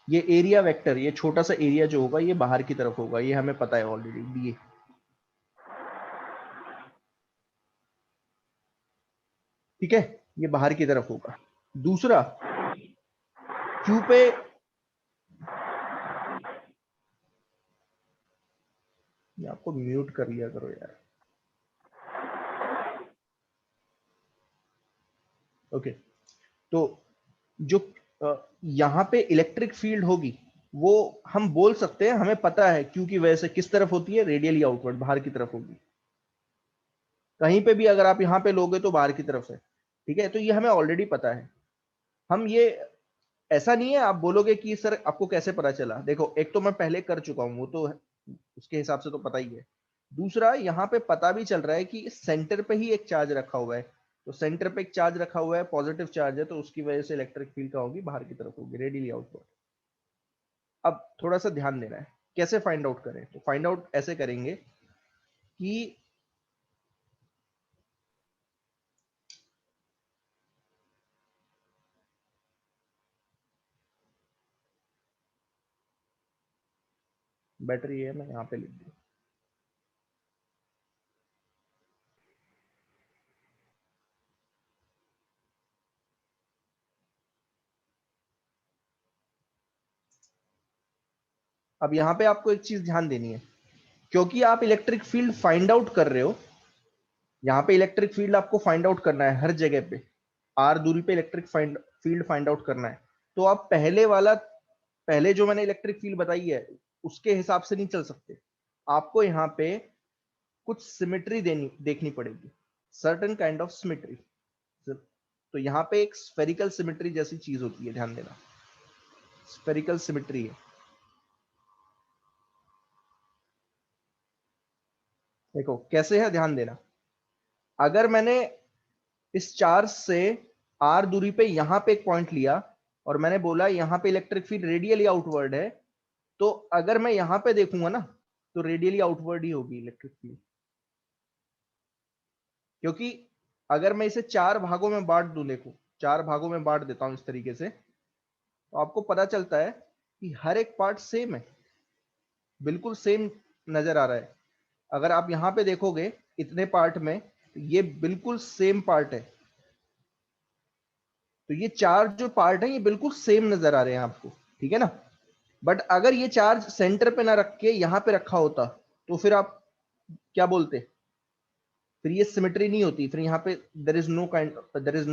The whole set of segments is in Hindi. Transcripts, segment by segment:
ये एरिया वेक्टर, ये छोटा सा एरिया जो होगा ये बाहर की तरफ होगा, ये हमें पता है ऑलरेडी डी। ठीक है, ये बाहर की तरफ होगा। दूसरा, क्यू पे ये आपको म्यूट कर लिया करो यार। ओके, तो जो यहाँ पे इलेक्ट्रिक फील्ड होगी वो हम बोल सकते हैं, हमें पता है क्यू की वजह से किस तरफ होती है, रेडियली आउटवर्ड, बाहर की तरफ होगी। कहीं पे भी अगर आप यहाँ पे लोगे तो बाहर की तरफ है। ठीक है, तो ये हमें ऑलरेडी पता है। हम ये, ऐसा नहीं है आप बोलोगे कि सर आपको कैसे पता चला, देखो एक तो मैं पहले कर चुका हूं, वो तो उसके हिसाब से तो पता ही है। दूसरा, यहाँ पे पता भी चल रहा है कि सेंटर पे ही एक चार्ज रखा हुआ है, तो सेंटर पे एक चार्ज रखा हुआ है, पॉजिटिव चार्ज है, तो उसकी वजह से इलेक्ट्रिक फील्ड का होगी, बाहर की तरफ होगी, रेडियली आउटवर्ड। अब थोड़ा सा ध्यान देना है, कैसे फाइंड आउट करें, तो फाइंड आउट ऐसे करेंगे कि बैटरी है, मैं यहाँ पे लिख दूँ। अब यहाँ पे आपको एक चीज ध्यान देनी है, क्योंकि आप इलेक्ट्रिक फील्ड फाइंड आउट कर रहे हो, यहाँ पे इलेक्ट्रिक फील्ड आपको फाइंड आउट करना है हर जगह पे, आर दूरी पे इलेक्ट्रिक फील्ड फाइंड आउट करना है। तो आप पहले वाला, पहले जो मैंने इलेक्ट्रिक फील्ड बताई है उसके हिसाब से नहीं चल सकते, आपको यहाँ पे कुछ सिमेट्री देनी देखनी पड़ेगी, सर्टेन काइंड ऑफ सिमेट्री। तो यहाँ पे एक स्फेरिकल सिमेट्री जैसी चीज होती है, ध्यान देना, स्फेरिकल सिमेट्री है। देखो कैसे है, ध्यान देना। अगर मैंने इस चार्ज से आर दूरी पे यहां पे एक पॉइंट लिया और मैंने बोला यहां पे इलेक्ट्रिक फील्ड रेडियली आउटवर्ड है, तो अगर मैं यहां पे देखूंगा ना तो रेडियली आउटवर्ड ही होगी इलेक्ट्रिक फील्ड। क्योंकि अगर मैं इसे चार भागों में बांट दूं, देखो चार भागों में बांट देता हूं इस तरीके से, तो आपको पता चलता है कि हर एक पार्ट सेम है, बिल्कुल सेम नजर आ रहा है। अगर आप यहां पे देखोगे इतने पार्ट में, तो ये बिल्कुल सेम पार्ट है, तो ये चार जो पार्ट है ये बिल्कुल सेम नजर आ रहे हैं आपको। ठीक है ना। बट अगर ये चार्ज सेंटर पे ना रख के यहां पे रखा होता तो फिर आप क्या बोलते, फिर ये सिमेट्री नहीं होती, फिर यहाँ पे there is no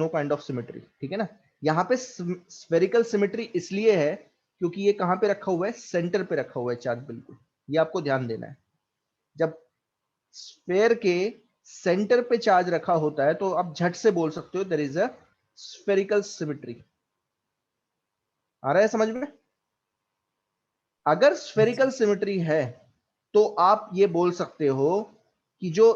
kind of symmetry. ठीक है ना। यहाँ पे स्फेरिकल सिमेट्री इसलिए है क्योंकि ये कहां पे रखा हुआ है, सेंटर पे रखा हुआ है चार्ज, बिल्कुल। ये आपको ध्यान देना है, जब स्फेयर के सेंटर पे चार्ज रखा होता है तो आप झट से बोल सकते हो there is a spherical symmetry. आ रहा है समझ में। अगर स्फेरिकल सिमेट्री है तो आप ये बोल सकते हो कि जो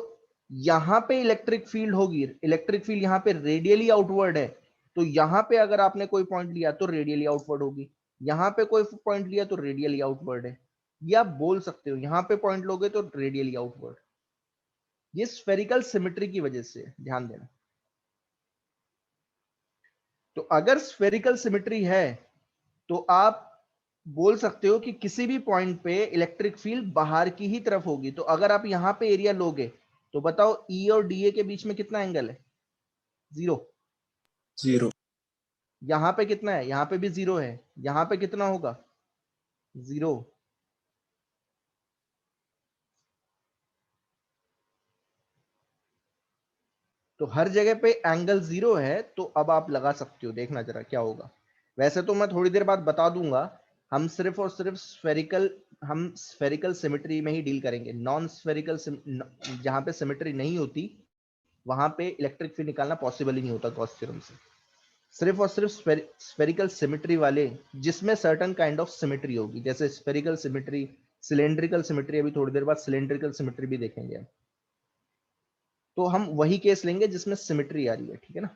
यहां पे इलेक्ट्रिक फील्ड होगी, इलेक्ट्रिक फील्ड यहां पे रेडियली आउटवर्ड है, तो यहां पे अगर आपने कोई पॉइंट लिया तो रेडियली आउटवर्ड होगी, यहां पे कोई पॉइंट लिया तो रेडियली आउटवर्ड है। ये आप बोल सकते हो, यहां पे पॉइंट लोगे तो रेडियली आउटवर्ड। ये स्फेरिकल सिमेट्री की वजह से, ध्यान देना। तो अगर स्फेरिकल सिमेट्री है तो आप बोल सकते हो कि किसी भी पॉइंट पे इलेक्ट्रिक फील्ड बाहर की ही तरफ होगी। तो अगर आप यहां पे एरिया लोगे तो बताओ ई और डी ए के बीच में कितना एंगल है, जीरो। जीरो। यहां पे कितना है, यहां पे भी जीरो है, यहां पे कितना होगा, जीरो। तो हर जगह पे एंगल जीरो है, तो अब आप लगा सकते हो, देखना जरा क्या होगा। वैसे तो मैं थोड़ी देर बाद बता दूंगा, हम सिर्फ और सिर्फ स्फेरिकल सिमेट्री में ही डील करेंगे, नॉन स्फेरिकल जहां पे सिमेट्री नहीं होती वहां पे इलेक्ट्रिक फील्ड निकालना पॉसिबल ही नहीं होता गॉस थ्योरम से। सिर्फ और सिर्फ स्फेरिकल सिमेट्री वाले, जिसमें सर्टन काइंड ऑफ सिमेट्री होगी, जैसे स्फेरिकल सिमेट्री, सिलेंड्रिकल सिमेट्री, अभी थोड़ी देर बाद सिलेंड्रिकल सिमेट्री भी देखेंगे हम। तो हम वही केस लेंगे जिसमें सिमेट्री आ रही है। ठीक है ना।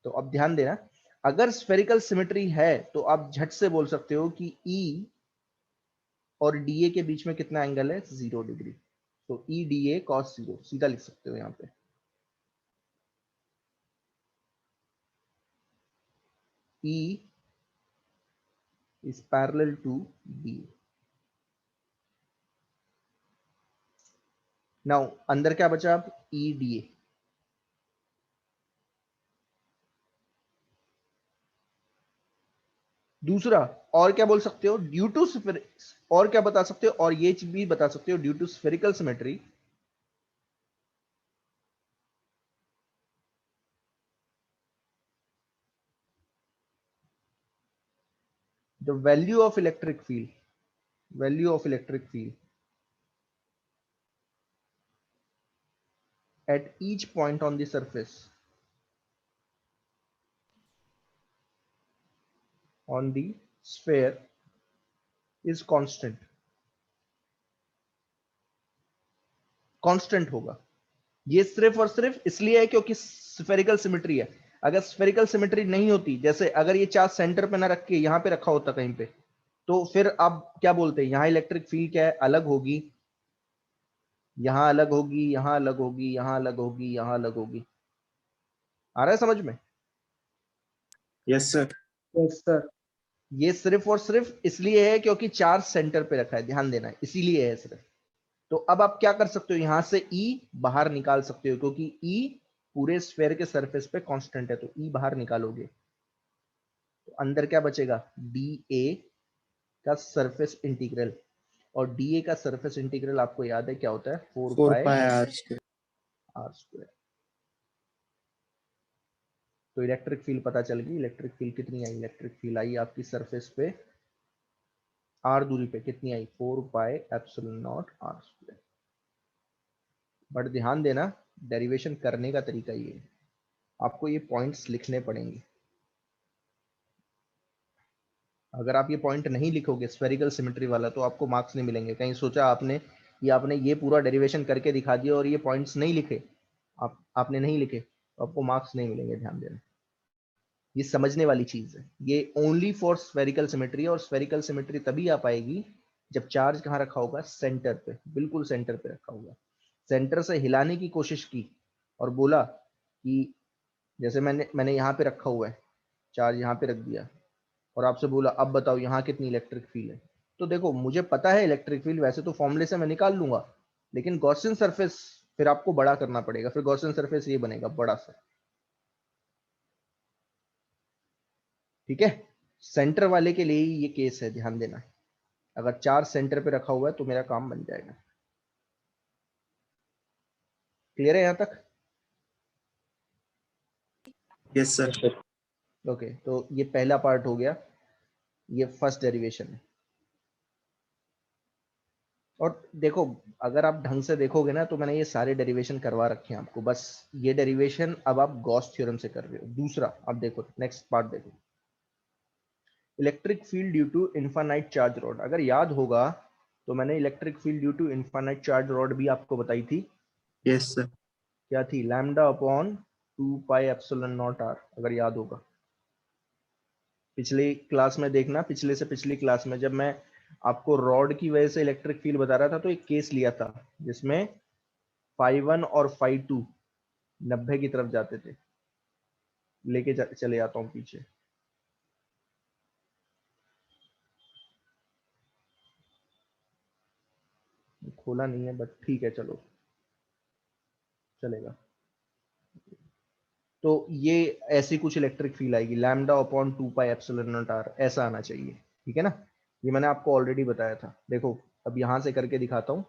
तो अब ध्यान देना, अगर स्फेरिकल सिमेट्री है तो आप झट से बोल सकते हो कि ई और डीए के बीच में कितना एंगल है, 0 डिग्री। तो E D A cos zero सीधा लिख सकते हो यहाँ पे। ई is parallel to DA. Now अंदर क्या बचा अब, EDA. दूसरा और क्या बोल सकते हो, ड्यू टू, और क्या बता सकते हो, और ये चीज भी बता सकते हो, due to spherical symmetry the value of electric field at each point on the surface on the sphere is constant होगा. ये सिर्फ और सिर्फ इसलिए है क्योंकि स्फेरिकल सिमेट्री है. अगर स्फेरिकल सिमेट्री नहीं होती, जैसे अगर ये चार्ज सेंटर पे ना रख के यहां पे रखा होता कहीं पे, तो फिर आप क्या बोलते हैं, यहां इलेक्ट्रिक फील्ड क्या है, अलग होगी, यहां अलग होगी, यहां अलग होगी, यहां अलग होगी, यहां अलग होगी. आ रहा है समझ में? Yes sir. Yes sir. ये सिर्फ और सिर्फ इसलिए है क्योंकि चार्ज सेंटर पे रखा है, ध्यान देना है, इसीलिए है सिर्फ. तो अब आप क्या कर सकते हो, यहां से E बाहर निकाल सकते हो, क्योंकि E पूरे स्फेयर के सरफेस पे कांस्टेंट है, तो E बाहर निकालोगे तो अंदर क्या बचेगा, DA का सरफेस इंटीग्रल. और DA का सरफेस इंटीग्रल आपको याद है क्या होता है, 4 4 पाई पाई आर स्क्वायर. r square. तो इलेक्ट्रिक फील्ड पता चल गई. इलेक्ट्रिक फील्ड कितनी आई, इलेक्ट्रिक फील्ड आई आपकी सरफेस पे r दूरी पे कितनी आई, 4 pi epsilon naught r square. But ध्यान देना, डेरिवेशन करने का तरीका ये है, आपको ये पॉइंट्स लिखने पड़ेंगे. अगर आप ये पॉइंट नहीं लिखोगे स्फेरिकल सिमेट्री वाला, तो आपको मार्क्स नहीं मिलेंगे. कहीं सोचा आपने ये पूरा डेरिवेशन करके दिखा दिया और ये पॉइंट्स नहीं लिखे, आपने नहीं लिखे, तो आपको मार्क्स नहीं मिलेंगे. ध्यान देना, ये समझने वाली चीज है. ये ओनली फॉर स्फेरिकल सिमेट्री, और स्फेरिकल सिमेट्री तभी आ पाएगी जब चार्ज कहाँ रखा होगा, सेंटर पे, बिल्कुल सेंटर पे रखा होगा. सेंटर से हिलाने की कोशिश की और बोला कि जैसे मैंने यहाँ पे रखा हुआ है, चार्ज यहाँ पे रख दिया, और आपसे बोला अब बताओ यहाँ कितनी इलेक्ट्रिक फील्ड है. तो देखो, मुझे पता है इलेक्ट्रिक फील्ड, वैसे तो फॉर्मूले से मैं निकाल लूंगा, लेकिन गॉसियन सरफेस फिर आपको बड़ा करना पड़ेगा. फिर गॉसियन सरफेस ये बनेगा बड़ा सा. ठीक है, सेंटर वाले के लिए ये केस है, ध्यान देना. अगर चार्ज सेंटर पे रखा हुआ है तो मेरा काम बन जाएगा. क्लियर है यहां तक? Yes sir. ओके, तो ये पहला पार्ट हो गया, ये फर्स्ट डेरिवेशन है. और देखो, अगर आप ढंग से देखोगे ना, तो मैंने ये सारे डेरिवेशन करवा रखे हैं आपको. बस ये डेरिवेशन अब आप गॉस थ्योरम से कर रहे हो. दूसरा अब देखो, नेक्स्ट पार्ट देखो, electric field due to infinite charge rod. अगर याद होगा तो मैंने electric field due to infinite charge rod भी आपको बताई थी. Yes sir. क्या थी, lambda upon 2 pi epsilon naught r, अगर याद होगा. पिछली क्लास में देखना, पिछले से पिछली क्लास में जब मैं आपको रॉड की वजह से इलेक्ट्रिक फील्ड बता रहा था, तो एक केस लिया था जिसमें φ1 और φ2 90 की तरफ जाते थे. लेके चले जाता हूं पीछे. खोला नहीं है बट ठीक है, चलो चलेगा. तो ये ऐसी कुछ इलेक्ट्रिक फील्ड आएगी, lambda upon 2 pi epsilon naught r, ऐसा आना चाहिए. ठीक है ना, ये मैंने आपको ऑलरेडी बताया था. देखो अब यहां से करके दिखाता हूं,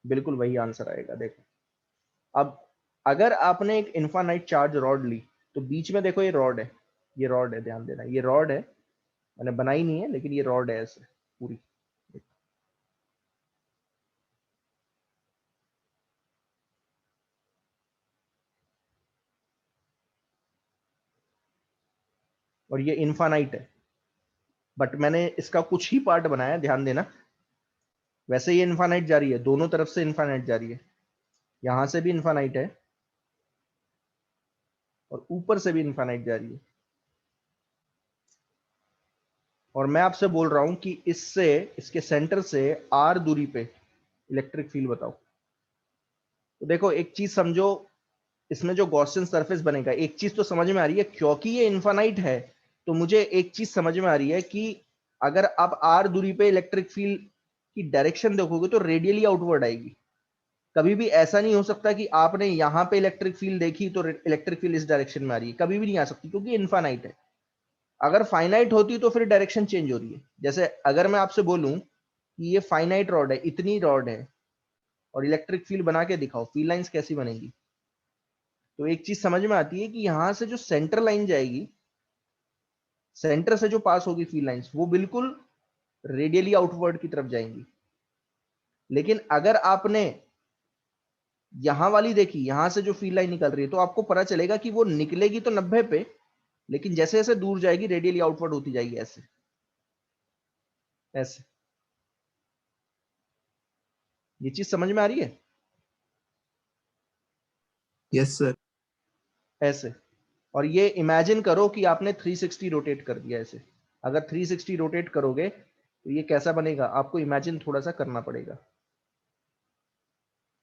बिल्कुल वही आंसर आएगा. देखो, अब अगर आपने एक इनफाइनाइट चार्ज रॉड ली, तो बीच में देखो ये रॉड है, ये रॉड है, ध्यान देना, ये रॉड है, मैंने बनाई नहीं है लेकिन ये रॉड है ऐसे पूरी. और ये इनफाइनाइट है, बट मैंने इसका कुछ ही पार्ट बनाया, ध्यान देना. वैसे ये इनफाइनाइट जा रही है, दोनों तरफ से इनफाइनाइट जा रही है, यहां से भी इनफाइनाइट है और ऊपर से भी इनफाइनाइट जा रही है. और मैं आपसे बोल रहा हूं कि इससे, इसके सेंटर से r दूरी पे इलेक्ट्रिक फील्ड बताओ. तो देखो एक चीज समझो, इसमें जो गॉसियन सरफेस बनेगा, एक चीज तो समझ में आ रही है, क्योंकि ये इनफाइनाइट है, तो मुझे एक चीज समझ में आ रही है कि अगर आप r दूरी पे इलेक्ट्रिक फील्ड की डायरेक्शन देखोगे तो रेडियली आउटवर्ड आएगी। कभी भी ऐसा नहीं हो सकता कि आपने यहां पे इलेक्ट्रिक फील्ड देखी तो इलेक्ट्रिक फील्ड इस डायरेक्शन में आ रही है, कभी भी नहीं आ सकती, क्योंकि इनफाइनाइट है। अगर फाइनाइट होती तो फिर डायरेक्शन चेंज हो रही है। जैसे अगर मैं आपसे बोलूं कि ये फाइनाइट रॉड है, इतनी रॉड है, और इलेक्ट्रिक फील्ड बना के दिखाओ, फील्ड लाइंस कैसी बनेगी? तो एक चीज समझ में आती है कि यहां से जो सेंटर लाइन जाएगी, सेंटर से जो पास होगी फील्ड लाइंस, वो बिल्कुल रेडियली आउटवर्ड की तरफ जाएंगी। लेकिन अगर आपने यहां वाली देखी, यहां से जो फील्ड लाइन निकल रही है, तो आपको पता चलेगा कि वो निकलेगी तो 90 पे, लेकिन जैसे जैसे दूर जाएगी रेडियली आउटवर्ड होती जाएगी, ऐसे ऐसे। ये चीज समझ में आ रही है? Yes sir. ऐसे। और ये इमेजिन करो कि आपने 360 रोटेट कर दिया ऐसे। अगर 360 रोटेट करोगे तो ये कैसा बनेगा, आपको इमेजिन थोड़ा सा करना पड़ेगा।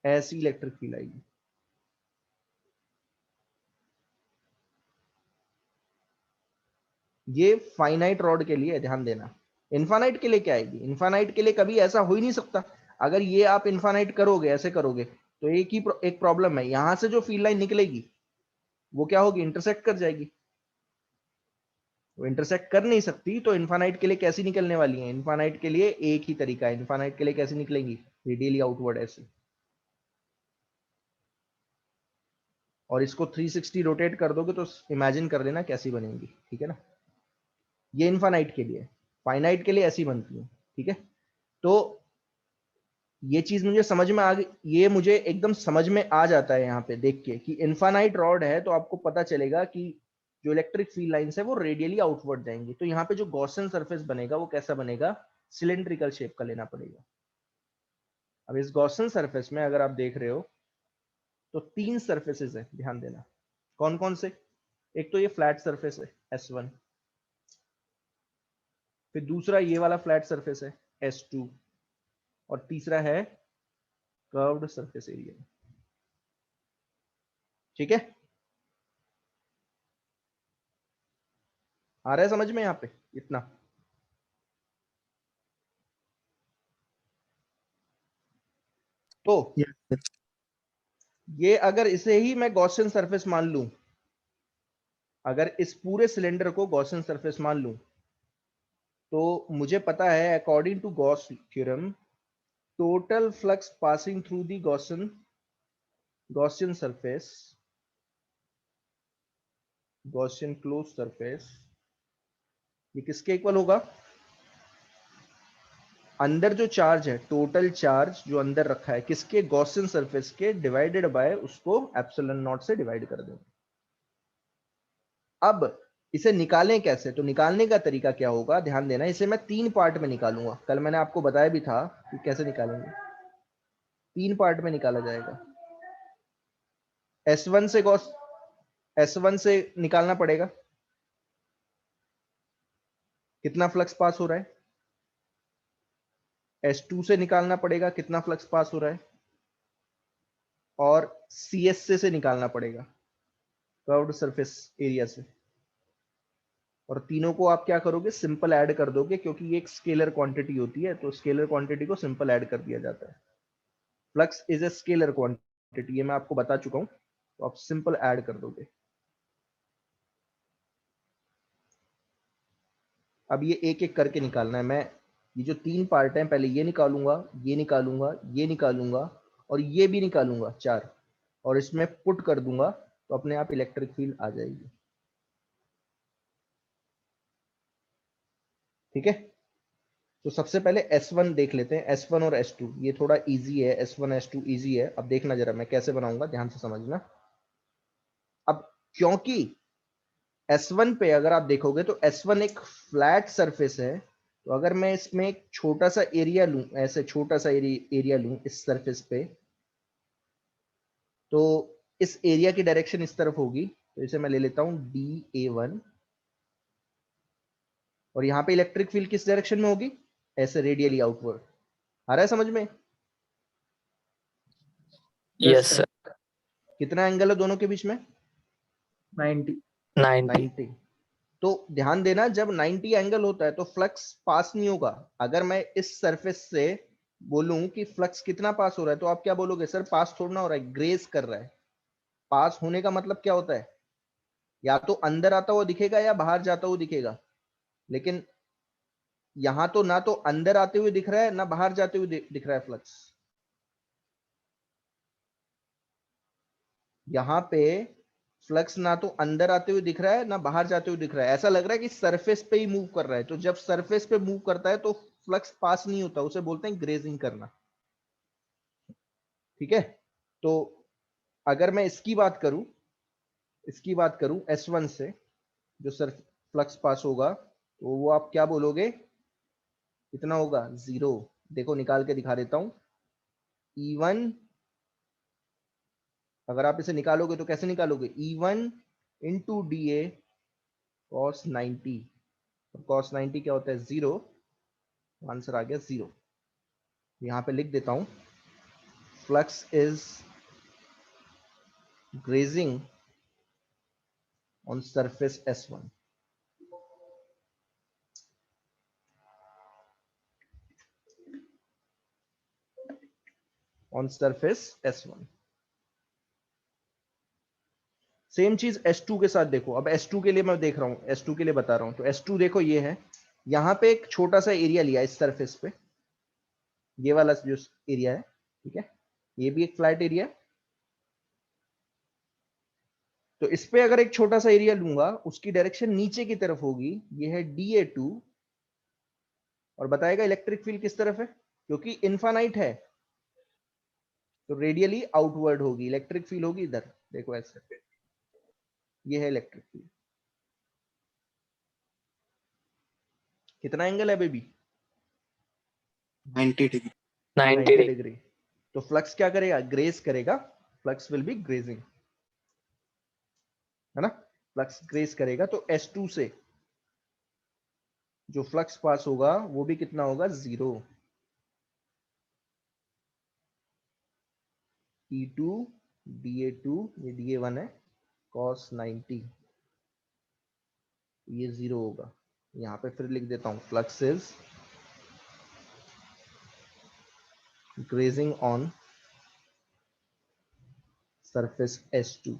ऐसी इलेक्ट्रिक फील्ड आएगी। ये फाइनाइट रॉड के लिए ध्यान देना। इनफाइनाइट के लिए क्या आएगी? इनफाइनाइट के लिए कभी ऐसा हो ही नहीं सकता। अगर ये आप इनफाइनाइट करोगे, ऐसे करोगे, तो एक प्रॉब्लम है, यहां से जो फील्ड लाइन निकलेगी वो क्या होगी, इंटरसेक्ट कर जाएगी। वो इंटरसेक्ट कर नहीं सकती, तो इनफाइनाइट के लिए कैसी निकलने वाली है? इनफाइनाइट के लिए एक ही तरीका है, इनफाइनाइट के लिए कैसी निकलेंगी, रेडियली आउटवर्ड ऐसे। और इसको 360 रोटेट कर दोगे तो इमेजिन कर लेना कैसी बनेगी, ठीक है ना? ये इनफाइनाइट के लिए। फाइनाइट के लिए ऐसी बनती है, ठीक है? तो ये चीज मुझे समझ में आ गई, ये मुझे एकदम समझ में आ जाता है यहाँ पे देख के कि इनफाइनाइट रॉड है, तो आपको पता चलेगा कि जो इलेक्ट्रिक फील्ड लाइंस है वो रेडियली आउटवर्ड जाएंगी। तो यहाँ पे जो गॉसियन सरफेस बनेगा वो कैसा बनेगा, सिलेंड्रिकल शेप का लेना पड़ेगा। अब इस गॉसियन सरफेस में अगर आप देख रहे हो तो 3 सरफेसेस है, ध्यान देना। कौन कौन से? एक तो ये फ्लैट सरफेस है S1, फिर दूसरा ये वाला फ्लैट सरफेस है S2, और तीसरा है कर्व्ड सरफेस एरिया। ठीक है, आ रहा है समझ में यहाँ पे इतना? तो यस ये अगर इसे ही मैं गॉसियन सरफेस मान लूं, अगर इस पूरे सिलेंडर को गॉसियन सरफेस मान लूं, तो मुझे पता है according to Gauss theorem, total flux passing through the Gaussian surface, Gaussian close surface, ये किसके इक्वल होगा? अंदर जो चार्ज है, टोटल चार्ज जो अंदर रखा है किसके, गॉसियन सरफेस के, डिवाइडेड बाय उसको एप्सिलॉन नॉट से डिवाइड कर देंगे। अब इसे निकालें कैसे? तो निकालने का तरीका क्या होगा, ध्यान देना। इसे मैं 3 पार्ट में निकालूंगा, कल मैंने आपको बताया भी था कि कैसे निकालेंगे। 3 पार्ट में निकाला जाएगा। S1 से S1 से निकालना पड़ेगा, कितना फ्लक्स पास हो रहा है। S2 से निकालना पड़ेगा, कितना फ्लक्स पास हो रहा है। और CSA से निकालना पड़ेगा, कर्व्ड सरफेस एरिया से। और तीनों को आप क्या करोगे, सिंपल ऐड कर दोगे, क्योंकि ये एक स्केलर क्वांटिटी होती है, तो स्केलर क्वांटिटी को सिंपल ऐड कर दिया जाता है। Flux is a scalar quantity, ये मैं आपको बता चुका हूं, तो आप सिंपल ऐड कर दोगे। अब ये एक एक करके निकालना है। मैं ये जो 3 पार्ट हैं, पहले ये निकालूंगा, ये निकालूंगा, ये निकालूंगा, और ये भी निकालूंगा, 4, और इसमें पुट कर दूंगा, तो अपने आप इलेक्ट्रिक फील्ड आ जाएगी। ठीक है, तो सबसे पहले S1 देख लेते हैं, S1 और S2, ये थोड़ा इजी है, S1 S2 इजी है। अब देखना जरा मैं कैसे बनाऊंगा, ध्यान से समझना। अब क्योंकि S1 पे अगर आप देखोगे तो S1 एक फ्लैट सरफेस है, तो अगर मैं इसमें एक छोटा सा एरिया लूं, ऐसे छोटा सा एरिया लूं इस सरफेस पे, तो इस एरिया की डायरेक्शन इस तरफ होगी, तो इसे मैं ले लेता हूं DA1। और यहां पे इलेक्ट्रिक फील्ड किस डायरेक्शन में होगी, ऐसे रेडियली आउटवर्ड। आ रहा है समझ में? Yes sir. कितना एंगल है दोनों के बीच में? 90 90। तो ध्यान देना, जब 90 एंगल होता है तो फ्लक्स पास नहीं होगा। अगर मैं इस सरफेस से बोलूं कि फ्लक्स कितना पास हो रहा है, तो आप क्या बोलोगे? सर पास थोड़ा ना हो रहा है, ग्रेस कर रहा है। पास होने का मतलब क्या होता है? या तो अंदर आता हुआ दिखेगा या बाहर जाता हुआ दिखेगा। लेकिन यहां तो ना तो अंदर आते हुए दिख रहा है ना बाहर जाते हुए दिख रहा है फ्लक्स। यहां पे फ्लक्स ना तो अंदर आते हुए दिख रहा है ना बाहर जाते हुए दिख रहा है। ऐसा लग रहा है कि सरफेस पे ही मूव कर रहा है। तो जब सरफेस पे मूव करता है तो फ्लक्स पास नहीं होता, उसे बोलते हैं ग्रेजिंग करना। ठीक है। तो अगर मैं इसकी बात करूं S1 से, जो सर फ्लक्स पास होगा, तो वो आप क्या बोलोगे? कितना होगा? 0। देखो निकाल के दिखा देता हूं। E1, अगर आप इसे निकालोगे तो कैसे निकालोगे? E1 into DA cos 90। cos 90 क्या होता है? 0। आंसर आ गया 0। यहां पे लिख देता हूं, flux is grazing on surface S1। On surface S1। Same चीज S2 के साथ देखो। अब S2 के लिए मैं देख रहा हूं, S2 के लिए बता रहा हूं। तो S2 देखो, ये है, यहां पे एक छोटा सा एरिया लिया इस सरफेस पे, ये वाला जो एरिया है, ठीक है, ये भी एक फ्लैट एरिया। तो इस पे अगर एक छोटा सा एरिया लूंगा, उसकी डायरेक्शन नीचे की तरफ होगी, ये है DA2। और बताएगा इलेक्ट्रिक फील्ड किस तरफ है, क्योंकि इनफाइनाइट है तो रेडियली आउटवर्ड होगी, इलेक्ट्रिक फील्ड होगी इधर। देखो ऐसे, ये है इलेक्ट्रिक फील्ड। कितना एंगल है बेबी? 90 डिग्री। 90 90 डिग्री। डिग्री। तो फ्लक्स क्या करेगा? ग्रेस करेगा। फ्लक्स विल बी ग्रेजिंग, है ना? फ्लक्स ग्रेस करेगा, तो S2 से जो फ्लक्स पास होगा वो भी कितना होगा? 0। E2 DA2, ये DA1 है, cos 90, ये 0 होगा। यहां पे फिर लिख देता हूं, flux is grazing on surface S2।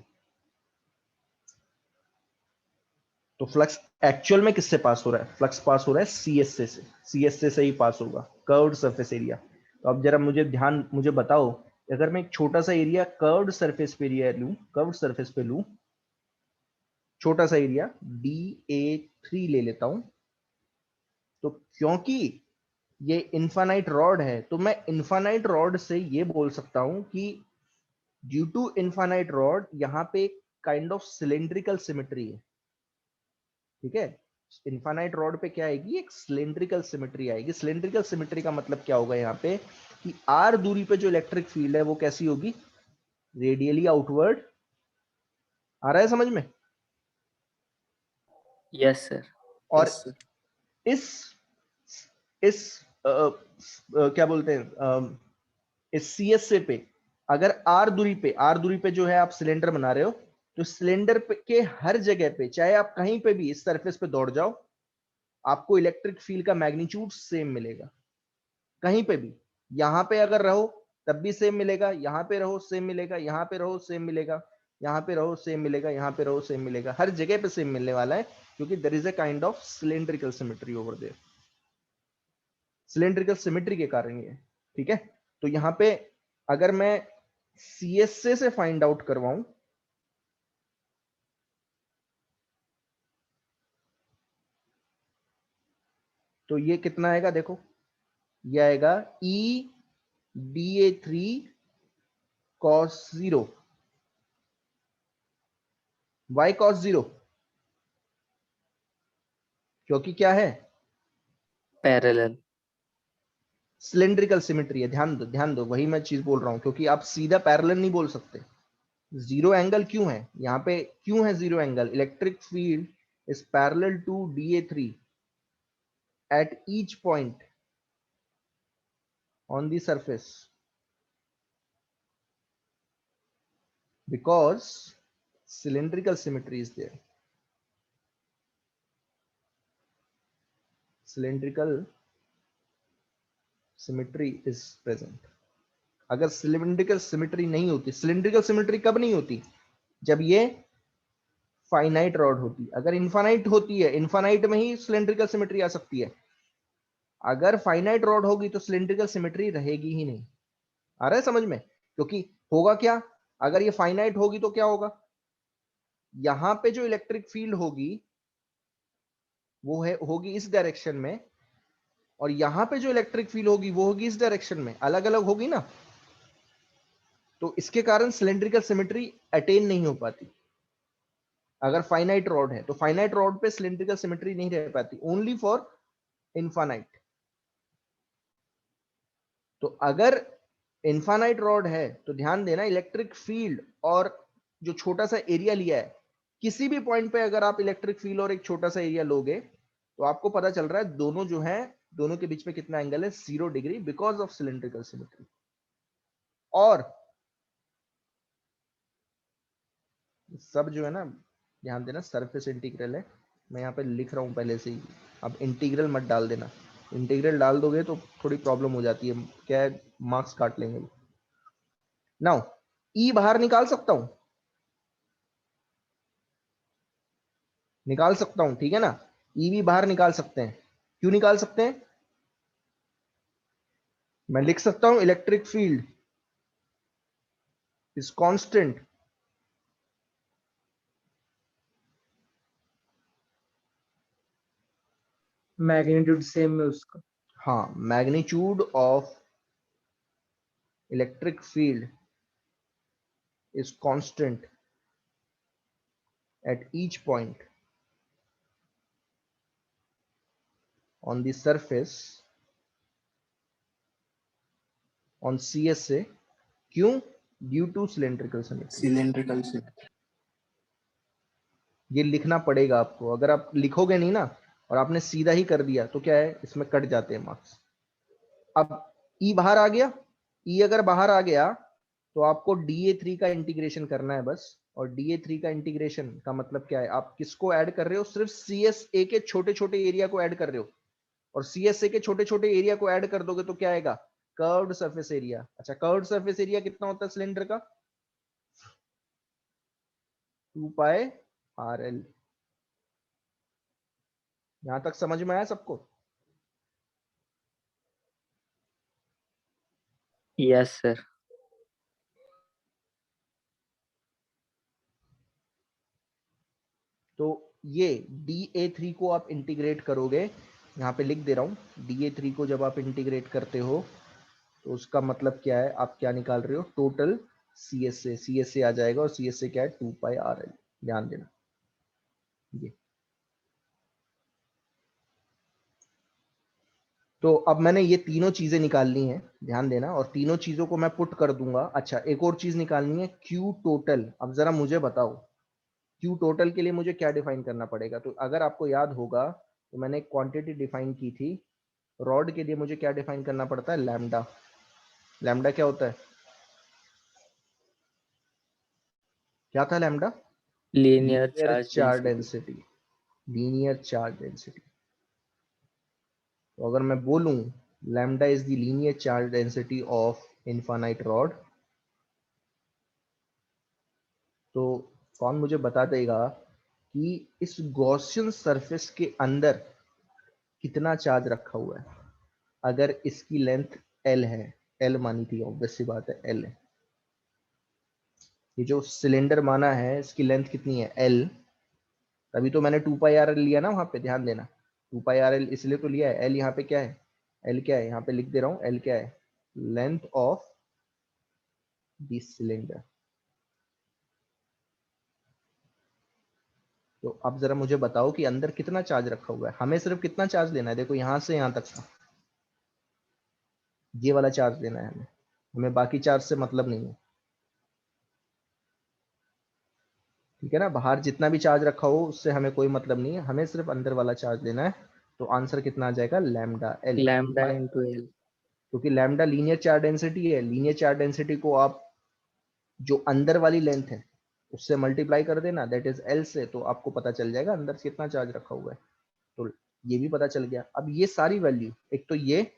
तो फ्लक्स एक्चुअल में किससे पास हो रहा है? फ्लक्स पास हो रहा है CSA से। CSA से ही पास होगा, कर्व्ड सरफेस एरिया। तो अब जरा मुझे बताओ, अगर मैं एक छोटा सा एरिया कर्व्ड सरफेस पे एरिया लूं, कर्व्ड सरफेस पे लूं, छोटा सा एरिया DA3 ले लेता हूं, तो क्योंकि ये इनफाइनाइट रॉड है, तो मैं इनफाइनाइट रॉड से ये बोल सकता हूं कि ड्यू टू इनफाइनाइट रॉड, यहां पे काइंड ऑफ सिलेंड्रिकल सिमेट्री है। ठीक है। इनफाइनाइट रॉड पे क्या आएगी? एक सिलेंड्रिकल सिमेट्री आएगी। सिलेंड्रिकल सिमेट्री का मतलब क्या होगा यहाँ पे, कि R दूरी पे जो इलेक्ट्रिक फील्ड है वो कैसी होगी? Radially outward. आ रहा है समझ में? Yes sir. और यस सर। इस इस क्या बोलते हैं, इस CSA पे, अगर R दूरी पे जो है आप सिलेंडर बना रहे हो, तो सिलेंडर के हर जगह पे, चाहे आप कहीं पे भी इस सरफेस पे दौड़ जाओ, आपको इलेक्ट्रिक फील्ड का मैग्नीट्यूड सेम मिलेगा। कहीं पे भी, यहां पे अगर रहो तब भी सेम मिलेगा, यहां पे रहो सेम मिलेगा, यहां पे रहो सेम मिलेगा, यहां पे रहो सेम मिलेगा, यहां पे रहो सेम मिलेगा, हर जगह पे सेम मिलने वाला है, क्योंकि there is a kind of cylindrical symmetry over there. Cylindrical symmetry के कारण ये, ठीक है। तो यहां पे अगर मैं CSA से फाइंड आउट करवाऊं, तो ये कितना आएगा? देखो, ये आएगा EDA3 cos 0। Y cos 0? क्योंकि क्या है? पैरेलल। सिलेंड्रिकल सिमेट्री है। ध्यान दो, वही मैं चीज बोल रहा हूं, क्योंकि आप सीधा पैरेलल नहीं बोल सकते। 0 एंगल क्यों है यहां पे? क्यों है 0 angle? Electric field is parallel to DA3 at each point on the surface because cylindrical symmetry is there. cylindrical symmetry is present. अगर cylindrical symmetry नहीं होती, cylindrical symmetry कब नहीं होती? जब ये फाइनाइट रॉड होती। अगर इनफाइनाइट होती है, इनफाइनाइट में ही सिलेंड्रिकल सिमेट्री आ सकती है। अगर फाइनाइट रॉड होगी तो सिलेंड्रिकल सिमेट्री रहेगी ही नहीं। आ रहा है समझ में? क्योंकि होगा क्या, अगर ये फाइनाइट होगी तो क्या होगा, यहां पे जो इलेक्ट्रिक फील्ड होगी वो है होगी इस डायरेक्शन में, और यहां पे जो इलेक्ट्रिक फील्ड होगी वो होगी इस डायरेक्शन में, अलग अलग होगी ना। तो इसके कारण सिलेंड्रिकल सिमेट्री अटेन नहीं हो पाती। अगर फाइनाइट रॉड है तो फाइनाइट रॉड पे सिलेंड्रिकल सिमेट्री नहीं रह पाती, ओनली फॉर इनफाइनाइट। तो अगर इनफाइनाइट रॉड है तो ध्यान देना, इलेक्ट्रिक फील्ड और जो छोटा सा एरिया लिया है, किसी भी पॉइंट पे अगर आप इलेक्ट्रिक फील्ड और एक छोटा सा एरिया लोगे तो आपको पता चल रहा है दोनों जो है, दोनों के बीच में कितना एंगल है, 0 degree, because of cylindrical symmetry. और सब जो है ना, ध्यान देना, सरफेस इंटीग्रल है। मैं यहाँ पे लिख रहा हूं पहले से ही, अब इंटीग्रल मत डाल देना। इंटीग्रल डाल दोगे तो थोड़ी प्रॉब्लम हो जाती है, क्या है, मार्क्स काट लेंगे। नाउ ई बाहर निकाल सकता हूं, निकाल सकता हूं, ठीक है ना, ई भी बाहर निकाल सकते हैं। क्यों निकाल सकते हैं? मैं लिख सकता हूं electric field is constant magnitude same है उसका। हाँ, magnitude of electric field is constant at each point on the surface on CSA. क्यों? Due to cylindrical symmetry. cylindrical symmetry. ये लिखना पड़ेगा आपको, अगर आप लिखोगे नहीं ना और आपने सीधा ही कर दिया तो क्या है, इसमें कट जाते हैं मार्क्स। अब ई बाहर आ गया, ई अगर बाहर आ गया तो आपको DA3 का इंटीग्रेशन करना है बस। और DA3 का इंटीग्रेशन का मतलब क्या है, आप किसको ऐड कर रहे हो, सिर्फ CSA के छोटे छोटे एरिया को ऐड कर रहे हो। और CSA के छोटे छोटे एरिया को ऐड कर दोगे तो क्या आएगा, कर्व्ड सरफेस एरिया। अच्छा, कर्व्ड सरफेस एरिया कितना होता है सिलेंडर का, 2 पाई RL। यहां तक समझ में आया सबको? Yes sir. तो ये DA3 को आप इंटीग्रेट करोगे, यहाँ पे लिख दे रहा हूं, DA3 को जब आप इंटीग्रेट करते हो तो उसका मतलब क्या है, आप क्या निकाल रहे हो, टोटल CSA। CSA आ जाएगा और CSA क्या है, 2 पाई RL। ध्यान देना ये। तो अब मैंने ये तीनों चीजें निकाल ली हैं, ध्यान देना, और तीनों चीजों को मैं पुट कर दूंगा। अच्छा, एक और चीज निकालनी है, Q टोटल। अब जरा मुझे बताओ Q टोटल के लिए मुझे क्या डिफाइन करना पड़ेगा। तो अगर आपको याद होगा तो मैंने एक क्वांटिटी डिफाइन की थी, रॉड के लिए मुझे क्या डिफाइन करना पड़ता है, लैम्डा। लैम्डा क्या होता है, क्या था lambda, linear linear charge charge density. Density. Linear charge density. तो अगर मैं बोलूं lambda is the linear charge density of infinite rod, तो कौन मुझे बता देगा कि इस गॉसियन सरफेस के अंदर कितना चार्ज रखा हुआ है। अगर इसकी लेंथ L है, L मानी थी, ऑब्वियस सी बात है L है। ये जो सिलेंडर माना है इसकी लेंथ कितनी है, L। तभी तो मैंने 2 पाई RL लिया ना वहां पे, ध्यान देना। 2 पाई RL इसलिए तो लिया है। L यहाँ पे क्या है, L क्या है, यहाँ पे लिख दे रहा हूँ, L क्या है, लेंथ ऑफ दिस सिलेंडर। तो अब जरा मुझे बताओ कि अंदर कितना चार्ज रखा हुआ है। हमें सिर्फ कितना चार्ज लेना है, देखो यहां से यहां तक का ये वाला चार्ज लेना है हमें, हमें बाकी चार्ज से मतलब नहीं है, ठीक है ना। बाहर जितना भी चार्ज रखा हो उससे हमें कोई मतलब नहीं है, हमें सिर्फ अंदर वाला चार्ज लेना है। तो आंसर कितना आ जाएगा, lambda L। Lambda into L. क्योंकि लैम्डा लीनियर चार्ज डेंसिटी है, लीनियर चार्ज डेंसिटी को आप जो अंदर वाली लेंथ है उससे मल्टीप्लाई कर देना, दैट इज L से, तो आपको पता चल जाएगा अंदर कितना चार्ज रखा हुआ है। तो ये भी पता चल गया। अब ये सारी वैल्यू, एक तो ये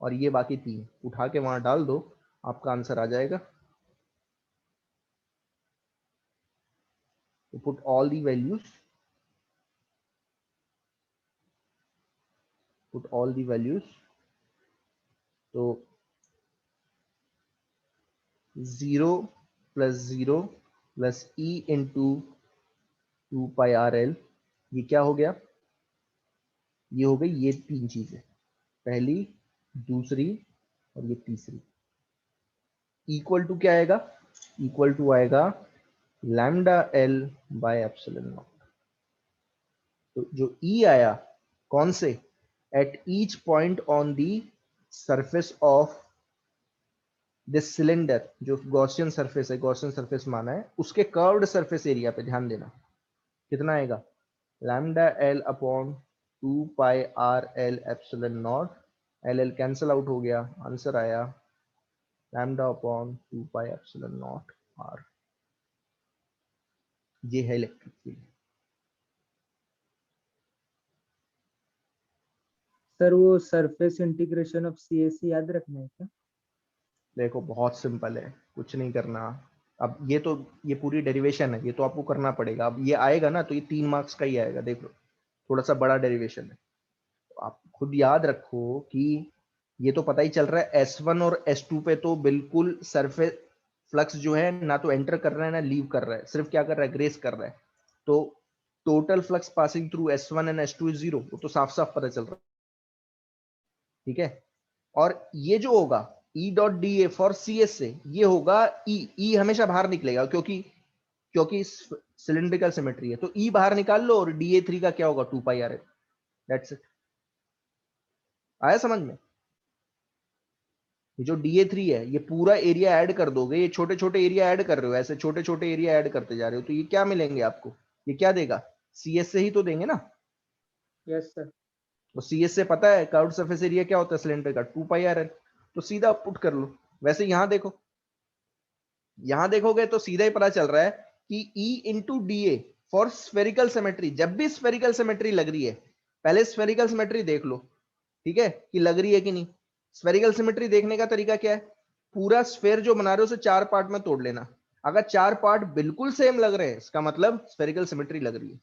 और ये बाकी 3 उठा के वहां डाल दो, आपका आंसर आ जाएगा। तो put all the values, put all the values, तो 0 प्लस 0 प्लस ई इंटू 2 पाई आर एल, ये क्या हो गया? ये हो गई ये 3 चीजें, पहली, दूसरी और ये तीसरी। इक्वल टू क्या आएगा? इक्वल टू आएगा lambda L by epsilon not. तो जो ई आया कौन से? At each point on the surface of this cylinder, जो गॉसियन सरफेस है, गॉसियन सरफेस माना है, उसके कर्व्ड सरफेस एरिया पे ध्यान देना कितना आएगा? Lambda L upon 2 pi R L epsilon naught, L L cancel out हो गया, आंसर आया lambda upon 2 pi epsilon naught R. ये है इलेक्ट्रिक फील्ड। सर वो surface integration of C S रखना है क्या? देखो बहुत सिंपल है, कुछ नहीं करना। अब ये तो, ये पूरी डेरिवेशन है, ये तो आपको करना पड़ेगा। अब ये आएगा ना तो ये 3 मार्क्स का ही आएगा, देख लो थोड़ा सा बड़ा डेरिवेशन है। तो आप खुद याद रखो कि ये तो पता ही चल रहा है S1 और S2 पे तो बिल्कुल सरफेस फ्लक्स जो है ना तो एंटर कर रहा है ना लीव कर रहा है, सिर्फ क्या कर रहा है? ग्रेस कर रहा है। तो total flux passing through S1 and S2 is 0, वो तो साफ साफ पता चल रहा है। ठीक है, और ये जो होगा E dot D A for C S से, ये होगा ई हमेशा बाहर निकलेगा, क्योंकि सिलिंड्रिकल सिमेट्री है, तो ई बाहर निकाल लो और DA3 का क्या होगा? 2 pi R L. That's it. आया समझ में? ये जो DA3 है, ये पूरा एरिया ऐड कर दोगे, ये छोटे छोटे एरिया ऐड कर रहे हो, ऐसे छोटे छोटे एरिया ऐड करते जा रहे हो, तो ये क्या मिलेंगे आपको? ये क्या देगा? CS से ही तो देंगे ना। Yes sir. तो CS से पता है कर्व्ड सरफेस एरिया क्या होता है सिलेंडर का? 2 पाई आर एल। तो सीधा पुट कर लो। वैसे यहां देखो, यहां देखोगे तो सीधा ही पता चल रहा है कि E into DA for spherical symmetry, जब भी स्फेरिकल सिमेट्री लग रही है, पहले स्फेरिकल सिमेट्री देख लो, ठीक है, कि लग रही है कि नहीं। स्फेरिकल सिमेट्री देखने का तरीका क्या है? पूरा स्फेयर जो बना रहे हो उसे 4 पार्ट में तोड़ लेना। अगर 4 पार्ट बिल्कुल सेम लग रहे हैं, इसका मतलब स्फेरिकल सिमेट्री लग रही है।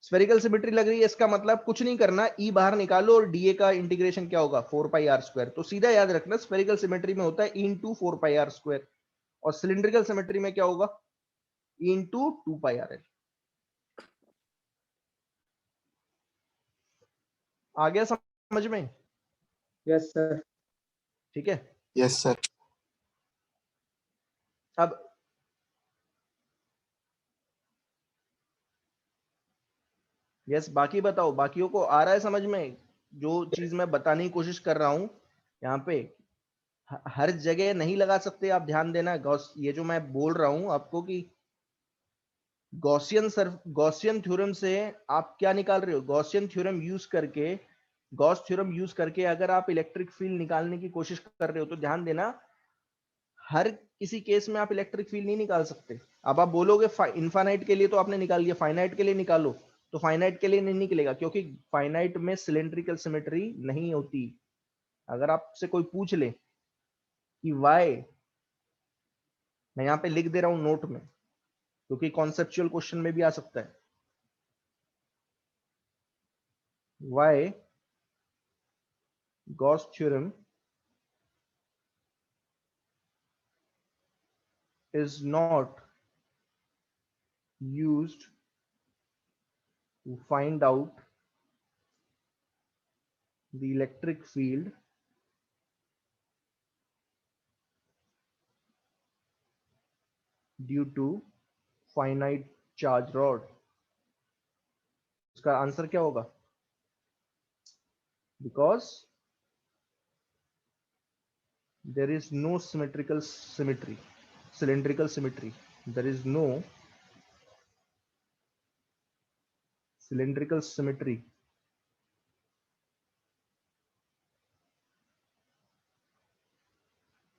स्फेरिकल सिमेट्री लग रही है, इसका मतलब कुछ नहीं करना, ई बाहर निकालो और डीए का इंटीग्रेशन क्या होगा? 4 पाई आर स्क्वायर। तो सीधा याद रखना, स्फेरिकल सिमेट्री में होता है E into 4 pi R square, और सिलिंड्रिकल सिमेट्री में क्या होगा? E into 2 pi R L. आ गया समझ में? Yes sir. ठीक है। Yes, sir. अब यस, बाकी बताओ, बाकियों को आ रहा है समझ में? जो चीज मैं बताने की कोशिश कर रहा हूं यहाँ पे, हर जगह नहीं लगा सकते आप, ध्यान देना। गॉस, ये जो मैं बोल रहा हूं आपको कि गॉसियन थ्योरम से आप क्या निकाल रहे हो? गॉसियन थ्योरम यूज करके, गॉस थ्योरम यूज करके अगर आप इलेक्ट्रिक फील्ड निकालने की कोशिश कर रहे हो तो ध्यान देना, हर किसी केस में आप इलेक्ट्रिक फील्ड नहीं निकाल सकते। अब आप बोलोगे इनफाइनाइट के लिए तो आपने निकाल लिया, फाइनाइट के लिए निकालो, तो फाइनाइट के लिए नहीं निकलेगा, क्योंकि फाइनाइट में सिलेंड्रिकल सिमेट्री नहीं होती। अगर आपसे कोई पूछ ले कि वाई, मैं यहाँ पे लिख दे रहा हूं नोट में, क्योंकि कॉन्सेप्चुअल क्वेश्चन में भी आ सकता है, why Gauss theorem is not used to find out the electric field due to finite charge rod। इसका आंसर क्या होगा? Because there is no symmetrical symmetry, cylindrical symmetry, there is no cylindrical symmetry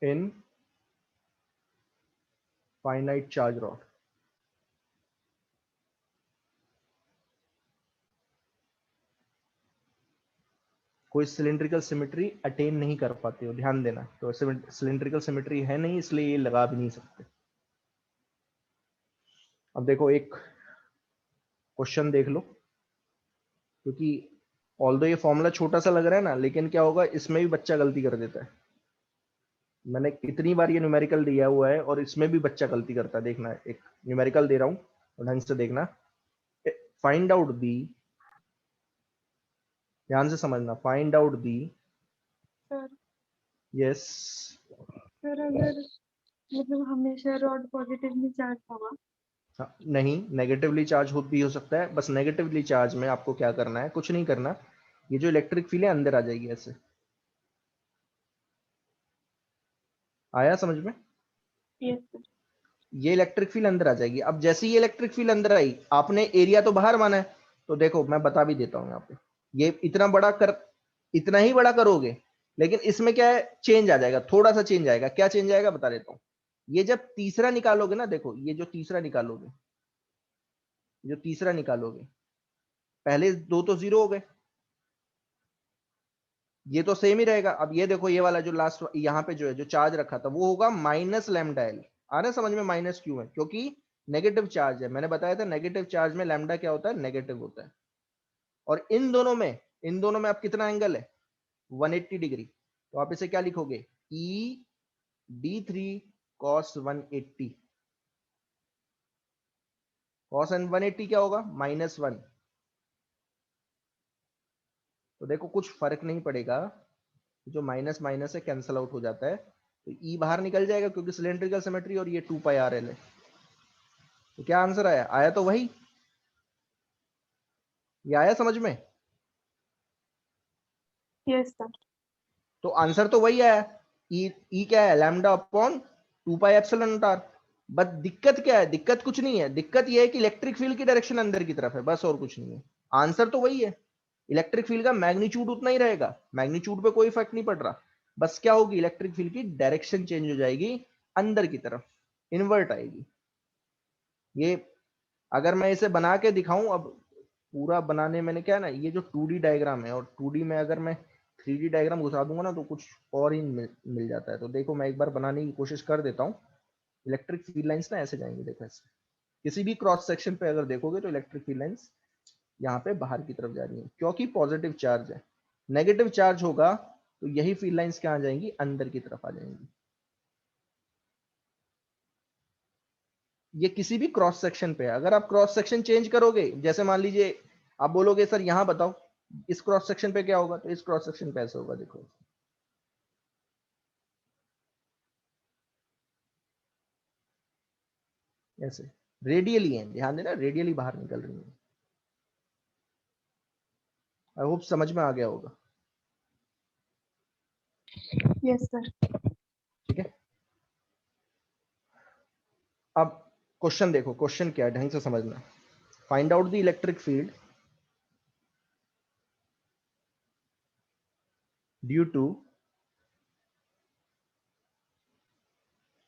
in finite charge rod। कोई सिलेंड्रिकल सिमेट्री अटेन नहीं कर पाते हो, ध्यान देना। तो सिलेंड्रिकल सिमेट्री है नहीं, इसलिए ये लगा भी नहीं सकते। अब देखो एक क्वेश्चन देख लो, क्योंकि ऑल्दो ये फॉर्मूला छोटा सा लग रहा है ना, लेकिन क्या होगा इसमें भी बच्चा गलती कर देता है। मैंने कितनी बार ये न्यूमेरिकल दिया हुआ है और इसमें भी बच्चा गलती करता है। देखना, एक न्यूमेरिकल दे रहा हूं, ढंग से देखना। फाइंड आउट दी, ध्यान से समझना, find out the, sir yes, sir अगर मतलब हमेशा रॉड पॉजिटिवली चार्ज होगा। नहीं, नेगेटिवली चार्ज भी हो सकता है। बस नेगेटिवली चार्ज में आपको क्या करना है, कुछ नहीं करना, ये जो इलेक्ट्रिक फील्ड है अंदर आ जाएगी ऐसे। आया समझ में? Yes sir. ये इलेक्ट्रिक फील्ड अंदर आ जाएगी। अब जैसे ही इलेक्ट्रिक फील्ड अंदर आई, आपने एरिया तो बाहर माना है, तो देखो मैं बता भी देता हूं यहाँ पे, ये इतना ही बड़ा करोगे, लेकिन इसमें क्या है, चेंज आ जाएगा, थोड़ा सा चेंज आएगा। क्या चेंज आएगा बता देता हूँ। ये जब तीसरा निकालोगे ना, देखो ये जो तीसरा निकालोगे, पहले दो तो जीरो हो गए, ये तो सेम ही रहेगा। अब ये देखो, ये वाला जो लास्ट यहाँ पे जो है, जो चार्ज रखा था, वो होगा माइनस लैम्डा एल। आ रहा है समझ में? माइनस क्यों है? क्योंकि नेगेटिव चार्ज है। मैंने बताया था नेगेटिव चार्ज में लैम्डा क्या होता है, नेगेटिव होता है। और इन दोनों में आप कितना एंगल है, 180 डिग्री। तो आप इसे क्या लिखोगे, ई d3 cos 180। cos 180 क्या होगा, -1। तो देखो कुछ फर्क नहीं पड़ेगा, जो माइनस माइनस है कैंसल आउट हो जाता है, तो ई बाहर निकल जाएगा, क्योंकि सिलेंड्रिकल सिमेट्री और ये 2 पाई आर एल है। तो क्या आंसर आया? आया तो वही, ये आया समझ में? Yes sir. तो आंसर तो वही आया। ई क्या है, lambda upon 2 pi epsilon naught R. बस दिक्कत क्या है, दिक्कत कुछ नहीं है, दिक्कत ये है कि इलेक्ट्रिक फील्ड की डायरेक्शन अंदर की तरफ है, बस और कुछ नहीं है। आंसर तो वही है, इलेक्ट्रिक फील्ड का मैग्नीट्यूड उतना ही रहेगा, मैग्नीट्यूड पे कोई फर्क नहीं पड़ रहा। बस क्या होगी, इलेक्ट्रिक फील्ड की डायरेक्शन चेंज हो जाएगी, अंदर की तरफ इन्वर्ट आएगी। ये अगर मैं इसे बना के दिखाऊं, अब पूरा बनाने मैंने क्या है ना, ये जो 2D डायग्राम है, और 2D में अगर मैं 3D डायग्राम घुसा दूंगा ना, तो कुछ और ही मिल जाता है। तो देखो मैं एक बार बनाने की कोशिश कर देता हूँ। इलेक्ट्रिक फील्ड लाइंस ना ऐसे जाएंगे, देखो ऐसे। किसी भी क्रॉस सेक्शन पे अगर देखोगे तो इलेक्ट्रिक फील्ड लाइंस यहाँ पे बाहर की तरफ जा रही है, क्योंकि पॉजिटिव चार्ज है। नेगेटिव चार्ज होगा तो यही फील्ड लाइंस क्या आ जाएंगी, अंदर की तरफ आ जाएंगी। ये किसी भी क्रॉस सेक्शन पे, अगर आप क्रॉस सेक्शन चेंज करोगे, जैसे मान लीजिए आप बोलोगे सर यहां बताओ इस क्रॉस सेक्शन पे क्या होगा, तो इस क्रॉस सेक्शन पे ऐसा होगा, देखो ऐसे रेडियली है, ध्यान देना, रेडियली बाहर निकल रही है। आई होप समझ में आ गया होगा। Yes sir. ठीक है, अब क्वेश्चन देखो, क्वेश्चन क्या है ढंग से समझना। Find out the electric field due to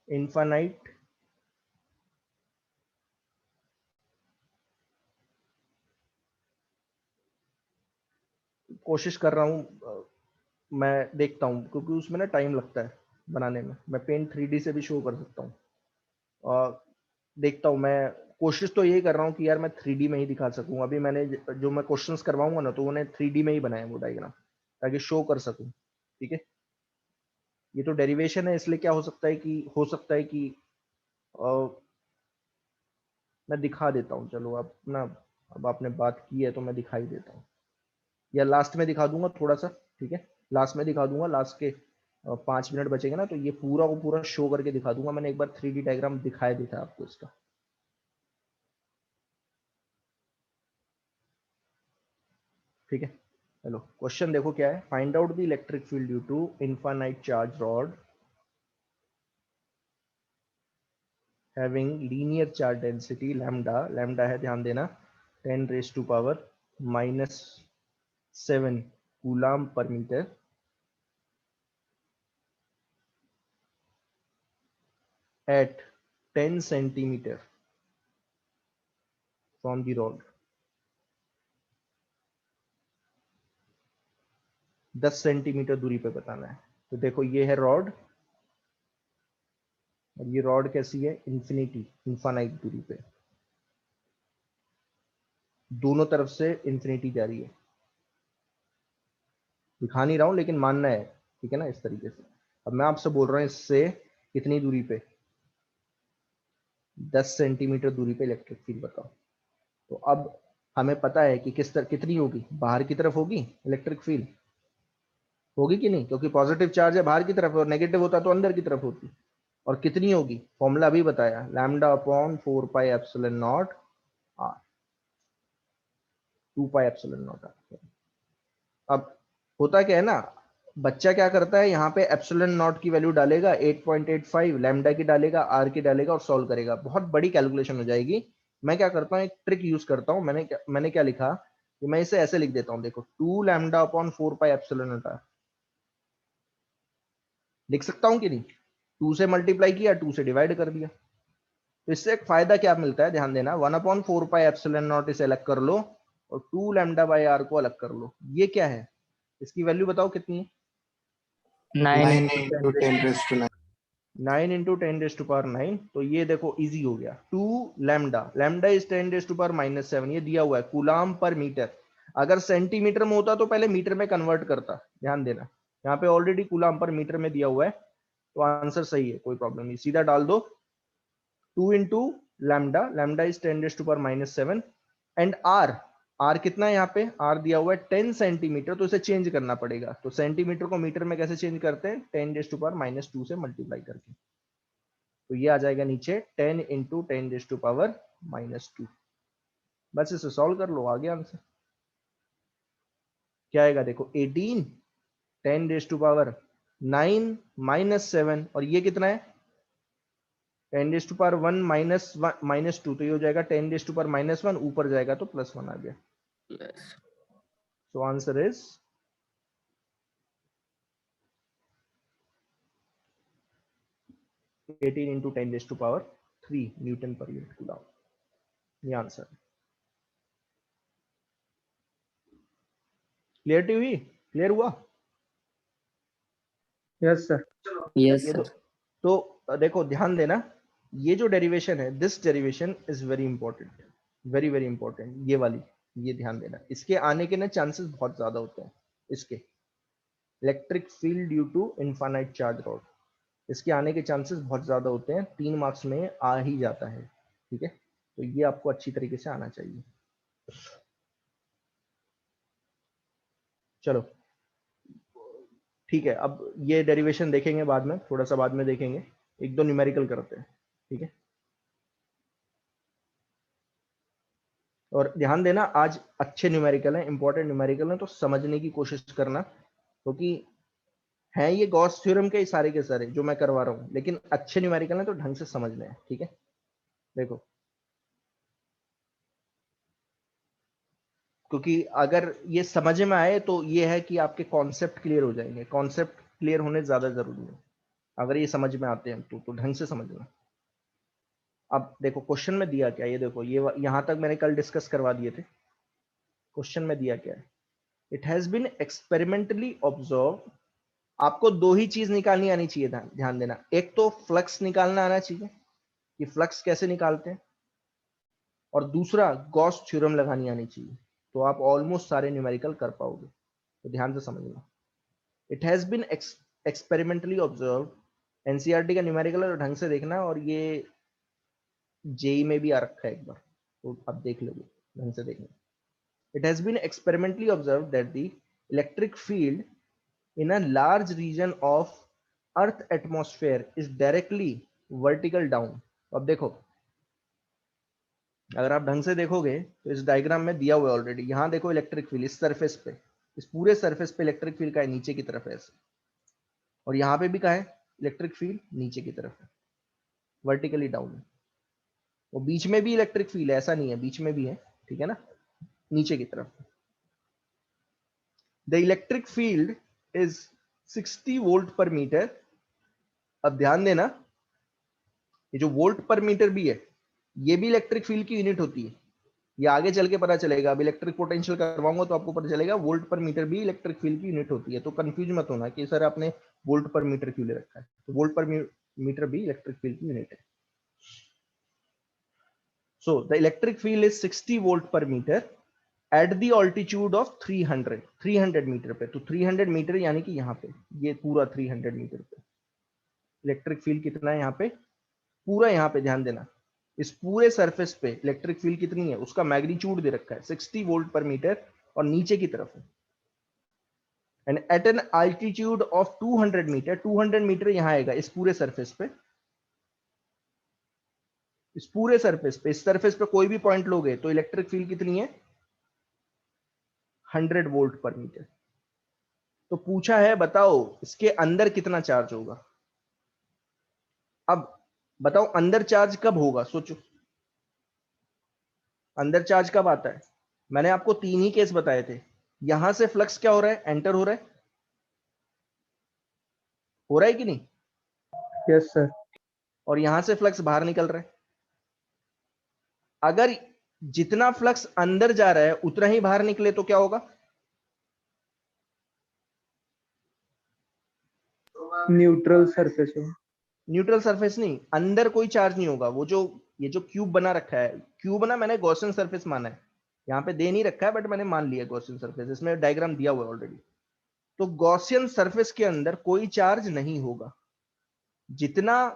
infinite कोशिश कर रहा हूं, मैं देखता हूं, क्योंकि उसमें ना टाइम लगता है बनाने में। मैं पेंट 3D से भी शो कर सकता हूँ, और देखता हूँ। मैं कोशिश तो यही कर रहा हूँ कि यार मैं 3D में ही दिखा सकूँ। अभी मैंने जो मैं क्वेश्चंस करवाऊंगा ना, तो उन्हें 3D में ही बनाया वो डायग्राम, ताकि शो कर सकूँ। ठीक है, ये तो डेरिवेशन है, इसलिए क्या हो सकता है कि मैं दिखा देता हूँ। चलो अब ना, अब आपने बात की है तो मैं दिखाई देता हूँ, या लास्ट में दिखा दूंगा थोड़ा सा। ठीक है, लास्ट में दिखा दूंगा, लास्ट के 5 मिनट बचेंगे ना, तो ये पूरा को पूरा शो करके दिखा दूंगा। मैंने एक बार 3D डायग्राम दिखाया भी था आपको इसका। ठीक है, चलो क्वेश्चन देखो क्या है। Find out the electric field due to infinite charge rod having linear charge density lambda, lambda है ध्यान देना 10⁻⁻⁷ कूलाम पर metre at 10 centimeter from the rod. 10 centimetre दूरी पे बताना है। तो देखो ये है रॉड, और ये रॉड कैसी है, इन्फानाइट दूरी पे, दोनों तरफ से इन्फिनिटी जा रही है। दिखा नहीं रहा हूं लेकिन मानना है, ठीक है ना, इस तरीके से। अब मैं आपसे बोल रहा हूं इससे कितनी दूरी पे, 10 सेंटीमीटर दूरी पे इलेक्ट्रिक फील्ड बताओ। तो अब हमें पता है कि कितनी होगी, बाहर की तरफ होगी इलेक्ट्रिक फील्ड, होगी कि नहीं, क्योंकि पॉजिटिव चार्ज है बाहर की तरफ और नेगेटिव होता तो अंदर की तरफ होती। और कितनी होगी, फॉर्मूला अभी बताया, lambda upon 4 pi epsilon naught R, 2 pi epsilon naught R. अब होता क्या है ना, बच्चा क्या करता है, यहाँ पे एप्सिलॉन नॉट की वैल्यू डालेगा 8.85, लैम्डा की डालेगा, आर की डालेगा और सॉल्व करेगा, बहुत बड़ी कैलकुलेशन हो जाएगी। मैं क्या करता हूँ, एक ट्रिक यूज करता हूँ। मैंने क्या लिखा कि मैं इसे ऐसे लिख देता हूँ, देखो 2 lambda upon 4 pi epsilon naught R लिख सकता हूँ कि नहीं, 2 से मल्टीप्लाई किया, 2 से डिवाइड कर दिया। तो इससे एक फायदा क्या मिलता है, ध्यान देना, 1/4 पाई एप्सिलॉन नॉट इसे अलग कर लो और 2 लैम्डा बाई आर को अलग कर लो। ये क्या है, इसकी वैल्यू बताओ कितनी है, 9 9 into into 10 raised to 9. 9 into 10⁻⁹। तो ये देखो इजी हो गया, 2 लैम्डा, लैम्डा इज 10⁻⁻7, ये दिया हुआ है कूलाम पर मीटर। अगर सेंटीमीटर में होता तो पहले मीटर में कन्वर्ट करता, ध्यान देना, यहाँ पे ऑलरेडी कूलाम पर मीटर में दिया हुआ है, तो आंसर सही है, कोई प्रॉब्लम नहीं, सीधा डाल दो। 2 into lambda, lambda is 10⁻⁷ and R, R कितना है, यहाँ पे आर दिया हुआ है 10 सेंटीमीटर, तो इसे चेंज करना पड़ेगा। तो सेंटीमीटर को मीटर में कैसे चेंज करते हैं, 10⁻⁻2 से मल्टीप्लाई करके। तो ये आ जाएगा नीचे 10 इंटू 10⁻⁻2। बस इसे सॉल्व कर लो, आ गया आंसर। क्या आएगा देखो, 18 10⁻⁹ माइनस 7, और ये कितना है 10⁻1 -2, तो ये हो जाएगा 10⁻1, ऊपर जाएगा तो +1 आ गया। yes. So answer is 18 into 10⁻3 Newton पर यूनिट कूलम। ये आंसर है। क्लियरिटी हुई, क्लियर हुआ? Yes sir. Yes, ये sir. तो देखो ध्यान देना, ये जो डेरिवेशन है, this derivation is very important, very very important, ये वाली, ये ध्यान देना, इसके आने के ना चांसेस बहुत ज्यादा होते हैं। इसके electric field due to infinite charge rod, इसके आने के चांसेस बहुत ज्यादा होते हैं, 3 मार्क्स में आ ही जाता है, ठीक है, तो ये आपको अच्छी तरीके से आना चाहिए। चलो ठीक है, अब ये डेरिवेशन देखेंगे बाद में, थोड़ा सा बाद में देखेंगे, एक दो न्यूमेरिकल करते हैं, ठीक है। और ध्यान देना, आज अच्छे न्यूमेरिकल हैं, इंपॉर्टेंट न्यूमेरिकल हैं, तो समझने की कोशिश करना, क्योंकि हैं ये गॉस थ्योरम के सारे के सारे जो मैं करवा रहा हूँ, लेकिन अच्छे न्यूमेरिकल हैं तो ढंग से समझने हैं, ठीक है। देखो, क्योंकि अगर ये समझ में आए तो ये है कि आपके कॉन्सेप्ट क्लियर हो जाएंगे, कॉन्सेप्ट क्लियर होने ज्यादा जरूरी है। अगर ये समझ में आते हैं तो ढंग से समझना। अब देखो क्वेश्चन में दिया क्या, ये देखो, ये यहां तक मैंने कल डिस्कस करवा दिए थे। क्वेश्चन में दिया क्या है, it has been experimentally observe, आपको दो ही चीज निकालनी आनी चाहिए, ध्यान देना, एक तो फ्लक्स निकालना आना चाहिए कि फ्लक्स कैसे निकालते हैं, और दूसरा गॉस थ्योरम लगानी आनी चाहिए, तो आप ऑलमोस्ट सारे न्यूमेरिकल कर पाओगे, तो ध्यान से समझना। It has been experimentally observe, NCERT का न्यूमेरिकल है, ढंग से देखना, और ये जेई में भी आ रखा है एक बार, तो आप देख लोगे, ढंग से देखना। It has been experimentally observed that the electric field in a large region of Earth atmosphere is directly vertical down. अब देखो, अगर आप ढंग से देखोगे तो इस डायग्राम में दिया हुआ है ऑलरेडी, यहां देखो इलेक्ट्रिक फील्ड इस सरफेस पे, इस पूरे सरफेस पे इलेक्ट्रिक फील्ड का है, नीचे की तरफ है ऐसे, और यहाँ पे भी का है इलेक्ट्रिक फील्ड नीचे की तरफ है, वर्टिकली डाउन है, और बीच में भी इलेक्ट्रिक फील्ड है, ऐसा नहीं है, बीच में भी है, ठीक है ना, नीचे की तरफ। The electric field is 60 volt per metre. अब ध्यान देना, ये जो वोल्ट पर मीटर भी है, ये भी इलेक्ट्रिक फील्ड की यूनिट होती है, ये आगे चल के पता चलेगा। अब इलेक्ट्रिक पोटेंशियल करवाऊंगा तो आपको पता चलेगा वोल्ट पर मीटर भी इलेक्ट्रिक फील्ड की यूनिट होती है। तो कंफ्यूज मत होना कि सर आपने वोल्ट पर मीटर क्यों ले रखा है, तो वोल्ट पर मीटर भी इलेक्ट्रिक फील्ड की यूनिट है। So the electric field is 60 volt per metre at the altitude of 300 metre पे। तो 300 मीटर यानी कि यहाँ पे ये पूरा 300 मीटर पे इलेक्ट्रिक फील्ड कितना है, यहाँ पे पूरा, यहाँ पे ध्यान देना, इस पूरे सरफेस पे इलेक्ट्रिक फील्ड कितनी है उसका मैग्नीट्यूड दे रखा है 60 वोल्ट पर मीटर और नीचे की तरफ है। And at an altitude of 200 metre, 200 metre यहां आएगा इस पूरे सरफेस पे, इस पूरे सरफेस पे, इस सरफेस पे कोई भी पॉइंट लोगे तो इलेक्ट्रिक फील्ड कितनी है 100 वोल्ट पर मीटर। तो पूछा है बताओ इसके अंदर कितना चार्ज होगा। अब बताओ अंदर चार्ज कब होगा, सोचो अंदर चार्ज कब आता है। मैंने आपको 3 ही केस बताए थे। यहां से फ्लक्स क्या हो रहा है, एंटर हो रहा है कि नहीं, यस सर। और यहां से फ्लक्स बाहर निकल रहा है। अगर जितना फ्लक्स अंदर जा रहा है उतना ही बाहर निकले तो क्या होगा, न्यूट्रल सरफेस है। न्यूट्रल सरफेस नहीं, अंदर कोई चार्ज नहीं होगा। वो जो ये जो क्यूब बना रखा है, क्यूब ना मैंने गॉसियन सरफेस माना है, यहाँ पे दे नहीं रखा है बट मैंने मान लिया गॉसियन सरफेस, इसमें डायग्राम दिया हुआ है ऑलरेडी। तो गॉसियन सरफेस के अंदर कोई चार्ज नहीं होगा। जितना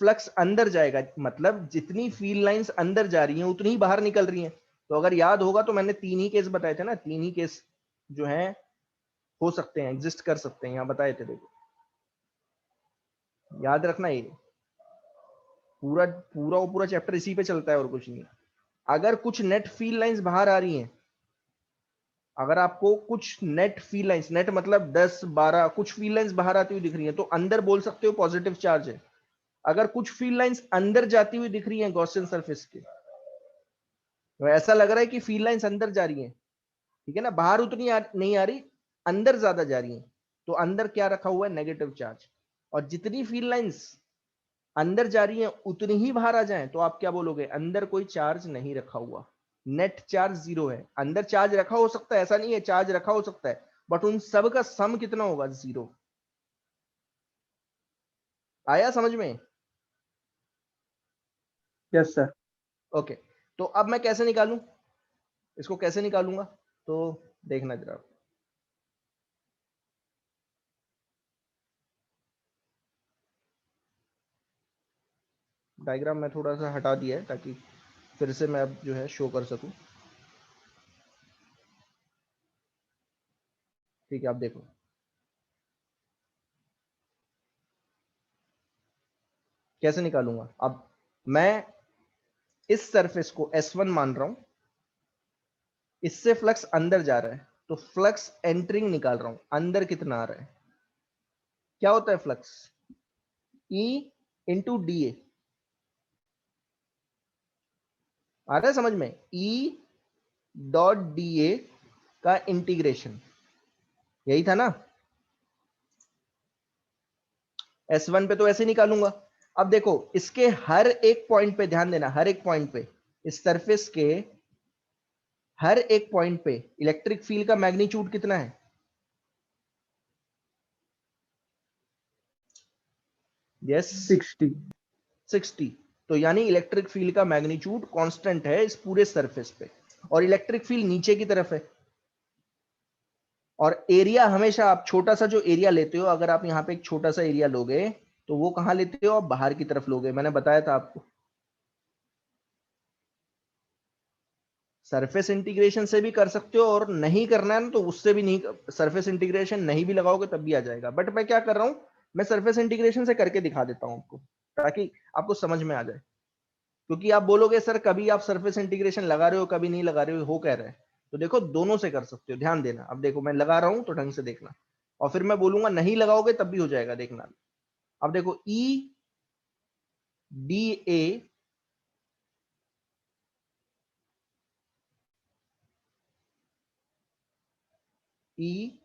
फ्लक्स अंदर जाएगा, मतलब जितनी फील्ड लाइंस अंदर जा रही हैं उतनी ही बाहर निकल रही हैं। तो अगर याद होगा तो मैंने 3 ही केस बताए थे ना, 3 ही केस जो हैं हो सकते हैं, एग्जिस्ट कर सकते हैं, यहाँ बताए थे, देखो याद रखना। ये पूरा पूरा पूरा चैप्टर इसी पे चलता है और कुछ नहीं। अगर कुछ नेट फील्ड लाइंस बाहर आ रही हैं, अगर आपको कुछ नेट फील्ड लाइंस, नेट मतलब 10 12 कुछ फील्ड लाइंस बाहर आती हुई दिख रही है तो अंदर बोल सकते हो पॉजिटिव चार्ज है। अगर कुछ फील्ड लाइंस अंदर जाती हुई दिख रही हैं गॉसियन सरफेस के, तो ऐसा लग रहा है कि फील्ड लाइंस अंदर जा रही हैं, ठीक है ना, बाहर उतनी नहीं आ रही, अंदर ज्यादा जा रही हैं, तो अंदर क्या रखा हुआ है, नेगेटिव चार्ज। और जितनी फील्ड लाइंस अंदर जा रही हैं उतनी ही बाहर आ जाएं तो आप क्या बोलोगे, अंदर कोई चार्ज नहीं रखा हुआ, नेट चार्ज 0 है। अंदर चार्ज रखा हो सकता है, ऐसा नहीं है, चार्ज रखा हो सकता है, बट उन सब का सम कितना होगा, 0। आया समझ में? Yes sir. ओके, तो अब मैं कैसे निकालूं इसको, कैसे निकालूंगा, तो देखना जरा। डायग्राम मैं थोड़ा सा हटा दिया है ताकि फिर से मैं अब जो है शो कर सकूं। ठीक है, आप देखो कैसे निकालूंगा। अब मैं इस सरफेस को S1 मान रहा हूं, इससे फ्लक्स अंदर जा रहा है तो फ्लक्स एंटरिंग निकाल रहा हूं, अंदर कितना आ रहा है। क्या होता है flux, E into D A, आ रहा है समझ में, E डॉट डी ए का इंटीग्रेशन, यही था ना। S1 पे तो ऐसे निकालूंगा। अब देखो इसके हर एक पॉइंट पे ध्यान देना, हर एक पॉइंट पे, इस सरफेस के हर एक पॉइंट पे इलेक्ट्रिक फील्ड का मैग्नीट्यूड कितना है, यस 60। तो यानी इलेक्ट्रिक फील्ड का मैग्नीट्यूड कांस्टेंट है इस पूरे सरफेस पे, और इलेक्ट्रिक फील्ड नीचे की तरफ है। और एरिया हमेशा आप छोटा सा जो एरिया लेते हो, अगर आप यहाँ पे एक छोटा सा एरिया लोगे तो वो कहां लेते हो, आप बाहर की तरफ लोगे, मैंने बताया था आपको। सरफेस इंटीग्रेशन से भी कर सकते हो और नहीं करना है ना तो उससे भी नहीं, सरफेस इंटीग्रेशन नहीं भी लगाओगे तब भी आ जाएगा। बट मैं क्या कर रहा हूं, मैं सरफेस इंटीग्रेशन से करके दिखा देता हूं आपको, ताकि आपको समझ में आ जाए। क्योंकि आप बोलोगे सर कभी आप सरफेस इंटीग्रेशन लगा रहे हो कभी नहीं लगा रहे हो कह रहे हैं, तो देखो दोनों से कर सकते हो, ध्यान देना। अब देखो मैं लगा रहा हूं तो ढंग से देखना, और फिर मैं बोलूंगा नहीं लगाओगे तब भी हो जाएगा, देखना। अब देखो ई डी ए ई,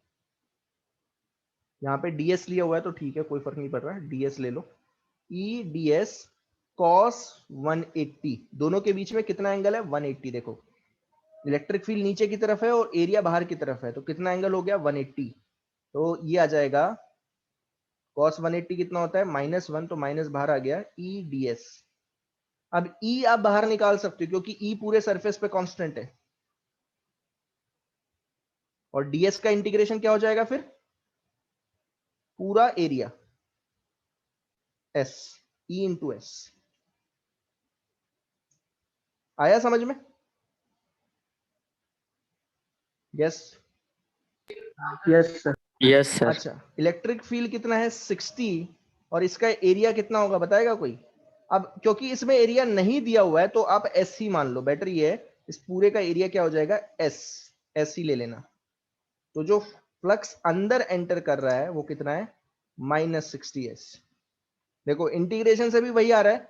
यहाँ पे ds लिया हुआ है तो ठीक है, कोई फर्क नहीं पड़ रहा है, ds ले लो। ई ds cos 180, दोनों के बीच में कितना एंगल है, 180। देखो इलेक्ट्रिक फील्ड नीचे की तरफ है और एरिया बाहर की तरफ है, तो कितना एंगल हो गया 180। तो ये आ जाएगा cos 180 कितना होता है -1, तो माइनस बाहर आ गया ई डी एस। अब ई आप बाहर निकाल सकते हो क्योंकि ई पूरे सरफेस पे कांस्टेंट है, और ds का इंटीग्रेशन क्या हो जाएगा फिर पूरा area s, e into S. आया समझ में? Yes yes sir. Yes sir. अच्छा, इलेक्ट्रिक फील्ड कितना है 60, और इसका एरिया कितना होगा बताएगा कोई? अब क्योंकि इसमें एरिया नहीं दिया हुआ है तो आप एस ही मान लो, बेटर ये है। इस पूरे का एरिया क्या हो जाएगा एस ही ले लेना। तो जो फ्लक्स अंदर एंटर कर रहा है वो कितना है -60s। देखो इंटीग्रेशन से भी वही आ रहा है,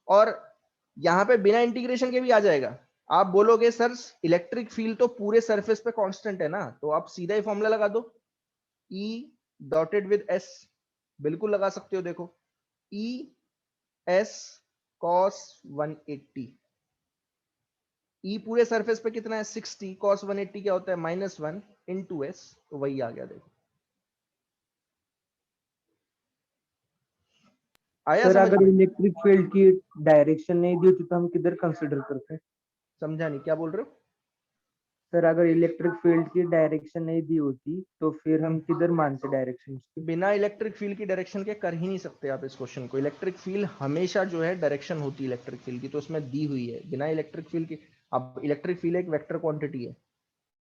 और यहां पे बिना इंटीग्रेशन के भी आ जाएगा। आप बोलोगे सर इलेक्ट्रिक फील्ड तो पूरे सरफेस पे कांस्टेंट है ना, तो आप सीधा ही फॉर्मूला लगा दो, E डॉटेड विद S। बिल्कुल लगा सकते हो, देखो E S cos 180। E पूरे सरफेस पे कितना है 60, cos 180 क्या होता है -1 इंटू S, तो वही आ गया। देखो आया सर समझ अगर में? इलेक्ट्रिक फील्ड की डायरेक्शन नहीं दी होती तो हम किधर कंसिडर करते हैं? समझा नहीं, क्या बोल रहे हो? सर अगर इलेक्ट्रिक फील्ड की डायरेक्शन नहीं दी होती तो फिर हम किधर मानते डायरेक्शन उसकी? बिना इलेक्ट्रिक फील्ड की डायरेक्शन के कर ही नहीं सकते आप इस क्वेश्चन को। इलेक्ट्रिक फील्ड हमेशा जो है डायरेक्शन होती है इलेक्ट्रिक फील्ड की, तो उसमें दी हुई है। बिना इलेक्ट्रिक फील्ड की, अब इलेक्ट्रिक फील्ड एक वेक्टर क्वांटिटी है,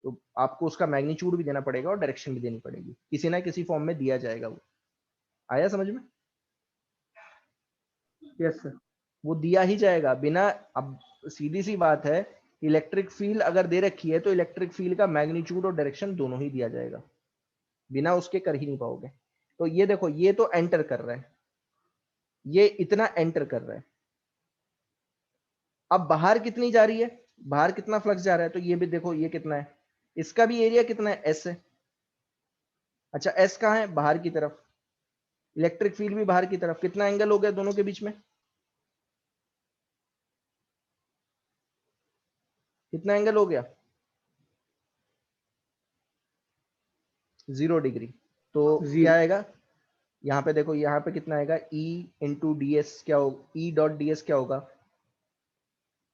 तो आपको उसका मैग्नीट्यूड भी देना पड़ेगा और डायरेक्शन भी देनी पड़ेगी, किसी ना किसी फॉर्म में दिया जाएगा वो। आया समझ में? Yes sir. वो दिया ही जाएगा बिना। अब सीधी सी बात है, इलेक्ट्रिक फील्ड अगर दे रखी है तो इलेक्ट्रिक फील्ड का मैग्नीट्यूड और डायरेक्शन दोनों ही दिया जाएगा, बिना उसके कर ही नहीं पाओगे। तो ये देखो, ये तो एंटर कर रहा है, ये इतना एंटर कर रहा है। अब बाहर कितनी जा रही है, बाहर कितना फ्लक्स जा रहा है, तो ये भी देखो ये कितना है, इसका भी एरिया कितना है एस है। अच्छा एस कहाँ है, बाहर की तरफ, इलेक्ट्रिक फील्ड भी बाहर की तरफ। कितना एंगल हो गया दोनों के बीच में, कितना एंगल हो गया 0 डिग्री। तो क्या आएगा यहाँ पे, देखो यहाँ पे कितना आएगा E इंटू डी एस, क्या होगा E डॉट डी एस क्या होगा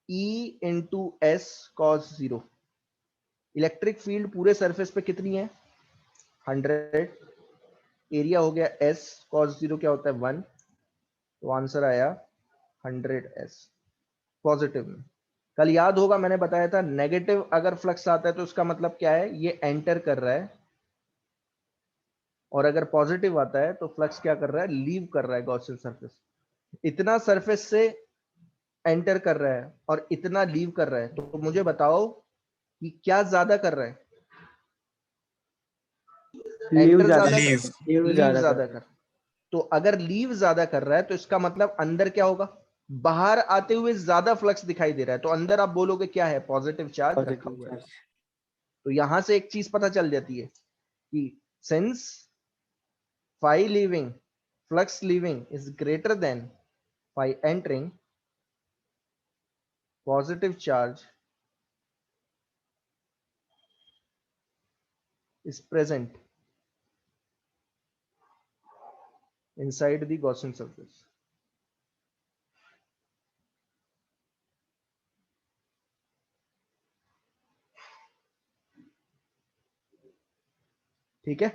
E into S cos 0। Electric field पूरे सरफेस पे कितनी है 100, एरिया हो गया S cos 0 क्या होता है 1, तो आंसर आया 100s पॉजिटिव में। कल याद होगा मैंने बताया था नेगेटिव अगर फ्लक्स आता है तो उसका मतलब क्या है, ये एंटर कर रहा है, और अगर पॉजिटिव आता है तो फ्लक्स क्या कर रहा है, लीव कर रहा है गॉसियन सरफेस। इतना सरफेस से एंटर कर रहा है और इतना लीव कर रहा है, तो मुझे बताओ कि क्या ज्यादा कर रहा है, लीव एंटर ज्यादा ज्यादा लीव कर, लीव लीव ज्यादा ज्यादा कर। कर। तो अगर लीव ज्यादा कर रहा है तो इसका मतलब अंदर क्या होगा, बाहर आते हुए ज्यादा फ्लक्स दिखाई दे रहा है, तो अंदर आप बोलोगे क्या है, पॉजिटिव चार्ज रखा हुआ है। तो यहां से एक चीज पता चल जाती है कि since phi leaving, flux leaving is greater than phi entering, positive charge is present inside the Gaussian surface. ठीक है,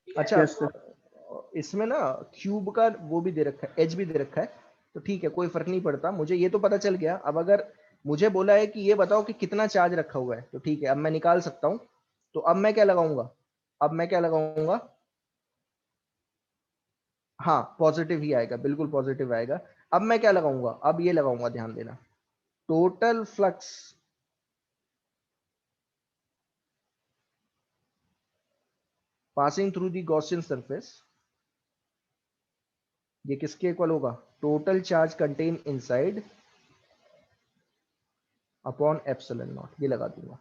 अच्छा यस सर। इसमें ना क्यूब का वो भी दे रखा है, एच भी दे रखा है, तो ठीक है कोई फर्क नहीं पड़ता, मुझे ये तो पता चल गया। अब अगर मुझे बोला है कि ये बताओ कि कितना चार्ज रखा हुआ है, तो ठीक है अब मैं निकाल सकता हूं। तो अब मैं क्या लगाऊंगा, अब मैं क्या लगाऊंगा, हाँ पॉजिटिव ही आएगा, बिल्कुल पॉजिटिव आएगा। अब मैं क्या लगाऊंगा, अब ये लगाऊंगा, ध्यान देना, total flux passing through the Gaussian surface, ये किसके इक्वल होगा, total charge contain inside upon epsilon naught. ये लगा दूंगा,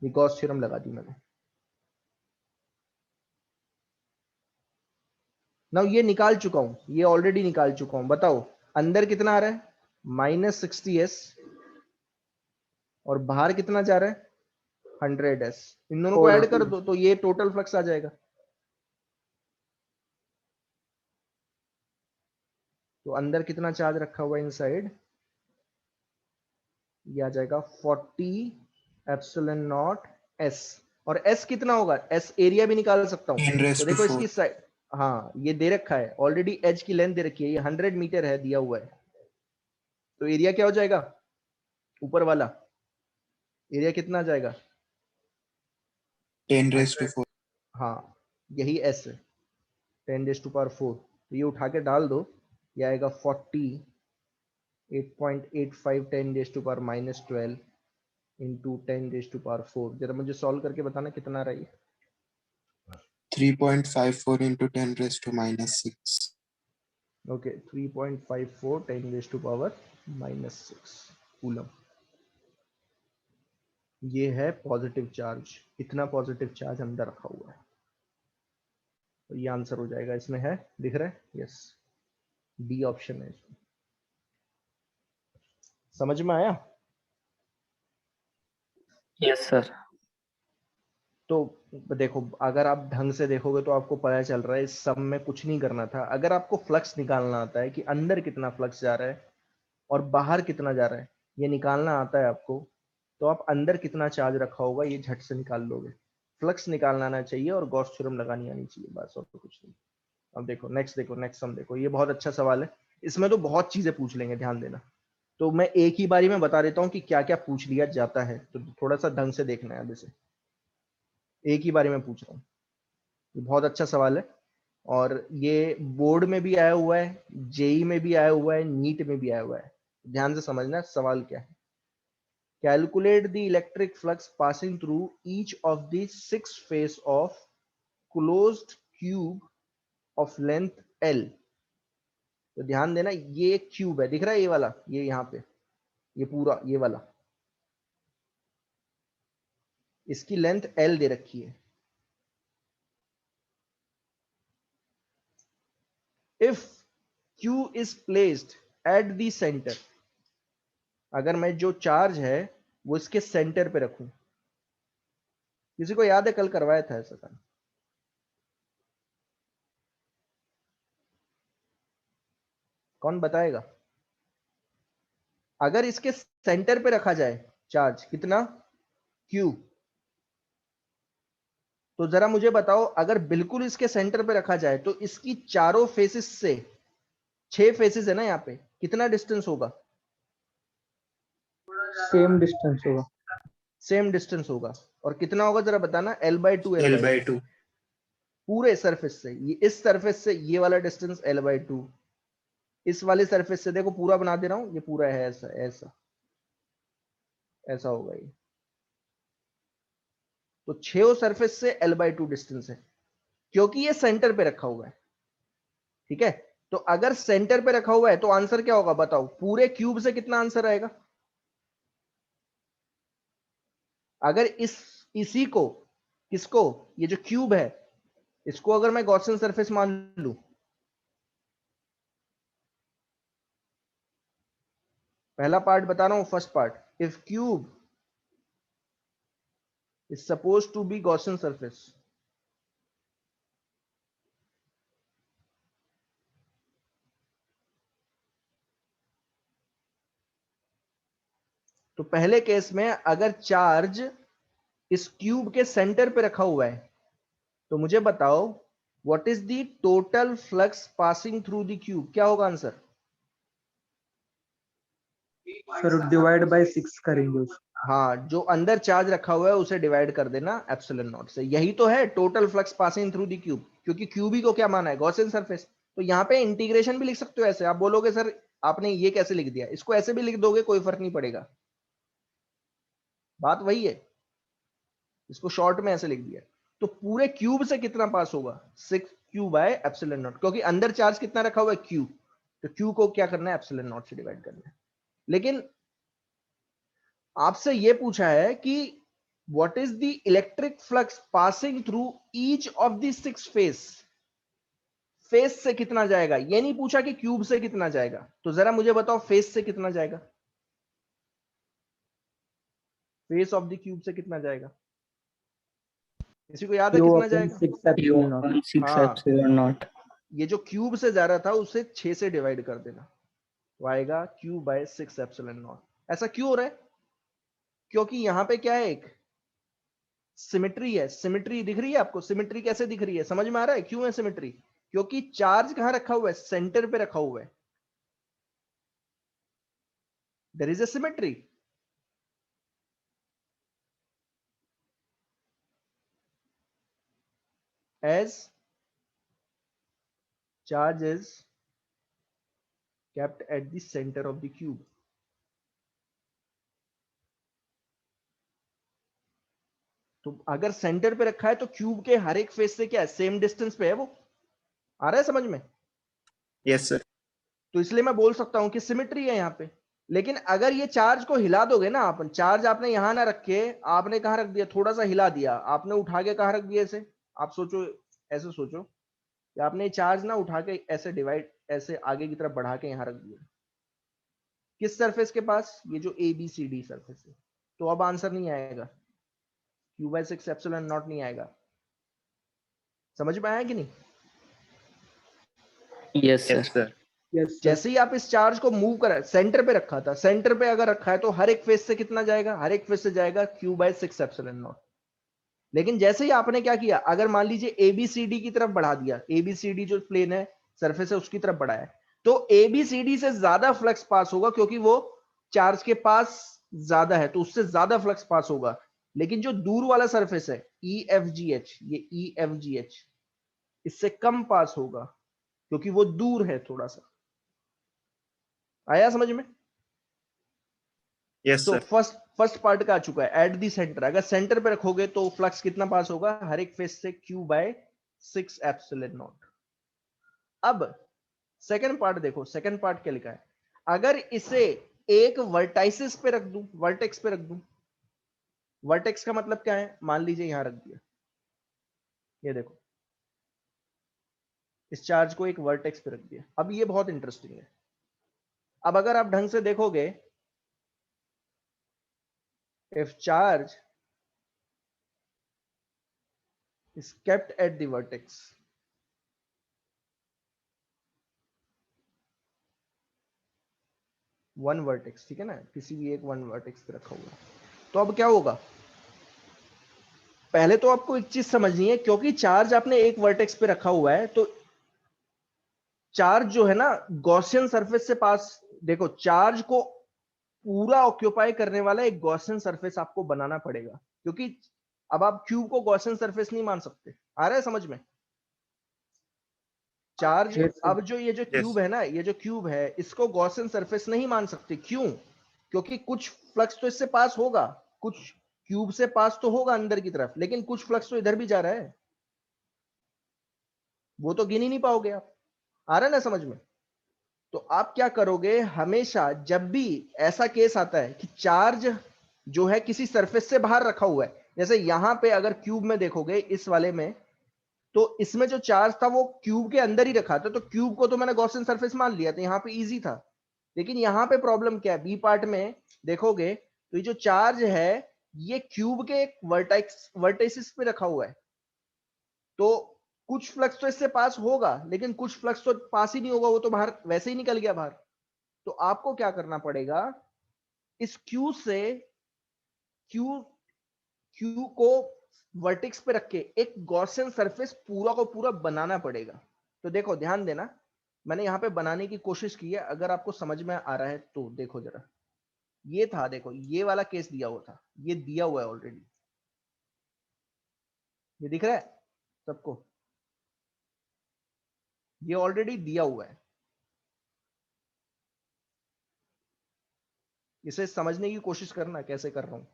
ये गॉस थ्योरम लगा दी मैंने। नाउ ये निकाल चुका हूं, ये ऑलरेडी निकाल चुका हूं। बताओ अंदर कितना आ रहा है -60s और बाहर कितना जा रहा है 100s। इन दोनों को ऐड कर दो तो ये टोटल फ्लक्स आ जाएगा। तो अंदर कितना चार्ज रखा हुआ है इनसाइड, ये आ जाएगा 40 एप्सिलॉन नॉट s। और s कितना होगा, s एरिया भी निकाल सकता हूं। 10 तो raised to देखो 4. इसकी साइड, हाँ ये दे रखा है ऑलरेडी, एज की लेंथ दे रखी है, ये 100 मीटर है दिया हुआ है। तो एरिया क्या हो जाएगा, ऊपर वाला एरिया कितना आ जाएगा 10 raised to 4. हाँ यही s है 10⁴। तो ये उठा के डाल दो, ये आएगा 40 8.85 10⁻⁻12 इंटू 10⁴। जरा मुझे सॉल्व करके बताना कितना आ रहा है। 3.54 into 10 raised to -6. Okay 3.54 10⁻⁻6 coulomb. ये है पॉजिटिव चार्ज, इतना पॉजिटिव चार्ज अंदर रखा हुआ है। तो ये आंसर हो जाएगा, इसमें है, दिख रहा है, यस डी ऑप्शन है इसमें। समझ में आया। Yes sir. तो देखो अगर आप ढंग से देखोगे तो आपको पता चल रहा है इस सब में कुछ नहीं करना था। अगर आपको फ्लक्स निकालना आता है कि अंदर कितना फ्लक्स जा रहा है और बाहर कितना जा रहा है, ये निकालना आता है आपको, तो आप अंदर कितना चार्ज रखा होगा ये झट से निकाल लोगे। फ्लक्स निकालना आना चाहिए और गॉस थ्योरम लगानी आनी चाहिए, बस और तो कुछ नहीं। अब देखो नेक्स्ट सम देखो, ये बहुत अच्छा सवाल है, इसमें तो बहुत चीजें पूछ लेंगे, ध्यान देना। तो मैं एक ही बारी में बता देता हूँ कि क्या क्या पूछ लिया जाता है, तो थोड़ा सा ढंग से देखना है। अब इसे एक ही बारे में पूछ रहा हूँ, ये बहुत अच्छा सवाल है और ये बोर्ड में भी आया हुआ है, जेई में भी आया हुआ है, नीट में भी आया हुआ है। ध्यान से समझना सवाल क्या है। Calculate the electric flux passing through each of the 6 face of closed cube of length L। तो ध्यान देना, ये एक क्यूब है, दिख रहा है ये वाला, ये यहाँ पे, ये पूरा ये वाला, इसकी लेंथ L दे रखी है। If Q is placed at the center, अगर मैं जो चार्ज है वो इसके सेंटर पे रखूं, किसी को याद है कल करवाया था ऐसा काम, कौन बताएगा। अगर इसके सेंटर पे रखा जाए चार्ज कितना Q, तो जरा मुझे बताओ अगर बिल्कुल इसके सेंटर पे रखा जाए तो इसकी चारों फेसेस से, 6 फेसेस है ना यहाँ पे, कितना डिस्टेंस होगा, सेम डिस्टेंस होगा। सेम डिस्टेंस होगा। और कितना होगा जरा बताना, L/2 L/2. पूरे सरफेस से, ये इस सरफेस से ये वाला डिस्टेंस L/2, इस वाले सरफेस से देखो पूरा बना दे रहा हूं, ये पूरा है ऐसा ऐसा ऐसा होगा ये। तो 6 सरफेस से L/2 डिस्टेंस है, क्योंकि ये सेंटर पे रखा हुआ है। ठीक है, तो अगर सेंटर पे रखा हुआ है तो आंसर क्या होगा बताओ, पूरे क्यूब से कितना आंसर आएगा। अगर इसी को, किसको, ये जो क्यूब है इसको अगर मैं गॉसियन सरफेस मान लूं, पहला पार्ट बता रहा हूं, first part, if cube is supposed to be Gaussian surface, तो पहले केस में अगर चार्ज इस क्यूब के सेंटर पे रखा हुआ है तो मुझे बताओ what is the total flux passing through the cube, क्या होगा आंसर। सर डिवाइड बाय 6 करेंगे उसको। हाँ, जो अंदर चार्ज रखा हुआ है उसे डिवाइड कर देना एप्सिलॉन नॉट से, यही तो है total flux passing through the cube, क्योंकि क्यूब ही को क्या माना है, गॉसियन सरफेस। तो यहाँ पे इंटीग्रेशन भी लिख सकते हो ऐसे, आप बोलोगे सर आपने ये कैसे लिख दिया, इसको ऐसे भी लिख दोगे, कोई फर्क नहीं पड़ेगा, बात वही है, इसको शॉर्ट में ऐसे लिख दिया। तो पूरे क्यूब से कितना पास होगा, 6Q बाय एप्सिलॉन नॉट, क्योंकि अंदर चार्ज कितना रखा हुआ है Q, तो Q को क्या करना है, एप्सिलॉन नॉट से डिवाइड करना है। लेकिन आपसे ये पूछा है कि what is the electric flux passing through each of the 6 face, face से कितना जाएगा, ये नहीं पूछा कि क्यूब से कितना जाएगा। तो जरा मुझे बताओ फेस से कितना जाएगा, फेस ऑफ द क्यूब से कितना जाएगा, किसी को याद है Q कितना upon जाएगा? 6 Q epsilon naught. upon 6 हाँ। epsilon naught. ये जो क्यूब से जा रहा था उसे 6 से डिवाइड कर देना, तो आएगा क्यूब बाय 6 एप्सिलॉन नॉट। ऐसा क्यों हो रहा है? क्योंकि यहाँ पे क्या है, एक सिमेट्री है। सिमेट्री दिख रही है आपको? सिमेट्री कैसे दिख रही है, समझ में आ रहा है क्यों है सिमेट्री? क्योंकि चार्ज कहाँ रखा हुआ है, सेंटर पे रखा हुआ है। There is a symmetry. as charge is kept at the center of the cube. तो अगर सेंटर पे रखा है तो क्यूब के हर एक फेस से क्या है, सेम डिस्टेंस पे है। वो आ रहा है समझ में? Yes, sir. तो इसलिए मैं बोल सकता हूं कि सिमेट्री है यहाँ पे। लेकिन अगर ये चार्ज को हिला दोगे ना, अपन चार्ज आपने यहां ना रख के आपने कहां रख दिया, थोड़ा सा हिला दिया आपने, उठा के कहां रख दिया ऐसे, आप सोचो, ऐसे सोचो कि आपने चार्ज ना उठा के ऐसे डिवाइड, ऐसे आगे की तरफ बढ़ा के यहां रख दिया, किस सरफेस के पास, ये जो A B C D surface है। तो अब आंसर नहीं आएगा, क्यू बाय 6 एप्सिलॉन नॉट नहीं आएगा। समझ में आया कि नहीं? Yes, sir. Yes, sir. Yes, sir. जैसे ही आप इस चार्ज को मूव कर, सेंटर पे रखा था, सेंटर पे अगर रखा है तो हर एक फेस से कितना जाएगा, हर एक फेस से जाएगा क्यू बाय 6 एप्सिलॉन नॉट। लेकिन जैसे ही आपने क्या किया, अगर मान लीजिए एबीसीडी की तरफ बढ़ा दिया, एबीसीडी जो प्लेन है सरफेस है उसकी तरफ बढ़ाया, तो एबीसीडी से ज्यादा फ्लक्स पास होगा क्योंकि वो चार्ज के पास ज्यादा है, तो उससे ज्यादा फ्लक्स पास होगा। लेकिन जो दूर वाला सरफेस है ई एफ जी एच, ये ई एफ जी एच इससे कम पास होगा क्योंकि वो दूर है थोड़ा सा। आया समझ में? Yes, तो sir. फर्स्ट पार्ट का आ चुका है, एट दी सेंटर। अगर सेंटर पे रखोगे तो फ्लक्स कितना पास होगा, हर एक फेस से क्यू बाय 6 एप्सिलॉन नॉट। अब सेकंड पार्ट देखो, सेकंड पार्ट क्या लिखा है, अगर इसे एक वर्टाइसिस पे रख दूं, वर्टेक्स पे रख दूं, वर्टेक्स का मतलब क्या है, मान लीजिए यहां रख दिया, ये देखो इस चार्ज को एक वर्टेक्स पे रख दिया। अब ये बहुत इंटरेस्टिंग है। अब अगर आप ढंग से देखोगे, if charge is kept at the vertex, one vertex, ठीक है ना, किसी भी एक वन वर्टेक्स पे रखा हुआ, तो अब क्या होगा, पहले तो आपको एक चीज समझनी है, क्योंकि चार्ज आपने एक वर्टेक्स पे रखा हुआ है तो चार्ज जो है ना गॉसियन सरफेस से पास, देखो चार्ज को पूरा ऑक्यूपाई करने वाला एक गॉसियन सरफेस आपको बनाना पड़ेगा, क्योंकि अब आप क्यूब को गॉसियन सरफेस नहीं मान सकते। आ रहा है समझ में? Charge Yes, sir. अब जो ये जो क्यूब है ना, ये जो क्यूब है इसको गॉसियन सरफेस नहीं मान सकते। क्यों? क्योंकि कुछ फ्लक्स तो इससे पास होगा, कुछ क्यूब से पास तो होगा अंदर की तरफ, लेकिन कुछ फ्लक्स तो इधर भी जा रहा है, वो तो गिन ही नहीं पाओगे आप। आ रहा है ना समझ में? तो आप क्या करोगे, हमेशा जब भी ऐसा केस आता है कि चार्ज जो है किसी सरफेस से बाहर रखा हुआ है, जैसे यहां पे अगर क्यूब में देखोगे इस वाले में, तो इसमें जो चार्ज था वो क्यूब के अंदर ही रखा था, तो क्यूब को तो मैंने गॉसियन सरफेस मान लिया, तो यहां पे इजी था। लेकिन यहां पे प्रॉब्लम क्या है, बी पार्ट में देखोगे तो ये जो चार्ज है ये क्यूब के एक वर्टेक्सिस पे रखा हुआ है, तो कुछ फ्लक्स तो इससे पास होगा, लेकिन कुछ फ्लक्स तो पास ही नहीं होगा, वो तो बाहर वैसे ही निकल गया बाहर। तो आपको क्या करना पड़ेगा, इस क्यू से क्यू क्यू को वर्टेक्स पे रख के एक गॉसियन सरफेस पूरा को पूरा बनाना पड़ेगा। तो देखो ध्यान देना, मैंने यहां पे बनाने की कोशिश की है, अगर आपको समझ में आ रहा है तो देखो जरा। ये था, देखो ये वाला केस दिया हुआ था, ये दिया हुआ है ऑलरेडी, ये दिख रहा है सबको, ये ऑलरेडी दिया हुआ है। इसे समझने की कोशिश करना कैसे कर रहा हूं,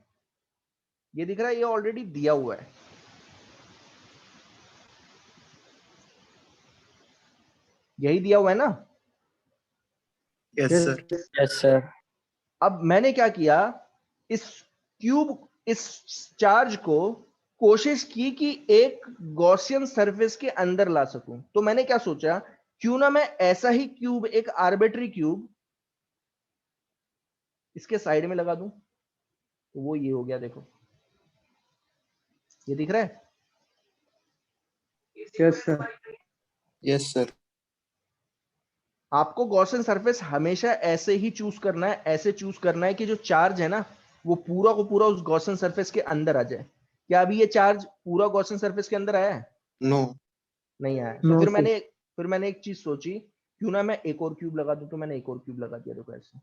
ये दिख रहा है, ये ऑलरेडी दिया हुआ है, यही दिया हुआ है ना। Yes, Yes, sir. Yes, sir. अब मैंने क्या किया, इस क्यूब, इस चार्ज को कोशिश की कि एक गॉसियन सरफेस के अंदर ला सकूं। तो मैंने क्या सोचा, क्यों ना मैं ऐसा ही क्यूब, एक आर्बिट्री क्यूब इसके साइड में लगा दूं। तो वो ये हो गया, देखो ये दिख रहा है। Yes sir. Yes, sir. आपको गॉसियन सरफेस हमेशा ऐसे ही चूज करना है, ऐसे चूज करना है कि जो चार्ज है ना वो पूरा को पूरा उस गॉसियन सरफेस के अंदर आ जाए। क्या अभी ये चार्ज पूरा गॉसियन सरफेस के अंदर आया है? No. नहीं आया। तो No, फिर मैंने एक चीज सोची, क्यों ना मैं एक और क्यूब लगा दूं। तो मैंने एक और क्यूब लगा दिया, देखो ऐसे।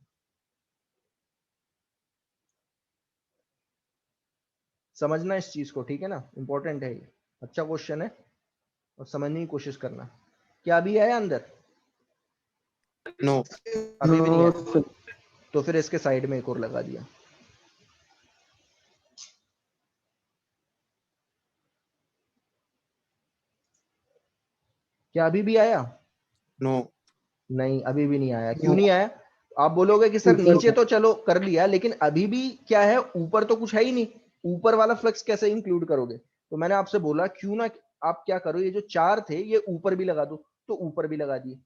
समझना इस चीज को, ठीक है ना, इंपॉर्टेंट है ये, अच्छा क्वेश्चन है और समझने की कोशिश करना। क्या अभी आया अंदर? No. अभी भी नहीं no, आया। sir. तो फिर इसके साइड में एक और लगा दिया। क्या अभी भी आया? No. नहीं, अभी भी नहीं आया। क्यों नहीं आया? आप बोलोगे कि सर ऊपर नीचे तो चलो कर लिया, लेकिन अभी भी क्या है, ऊपर तो कुछ है ही नहीं। ऊपर वाला फ्लक्स कैसे इंक्लूड करोगे? तो मैंने आपसे बोला क्यों ना आप क्या करो, ये जो चार थे ये ऊपर भी लगा दो। तो ऊपर भी लगा दिए।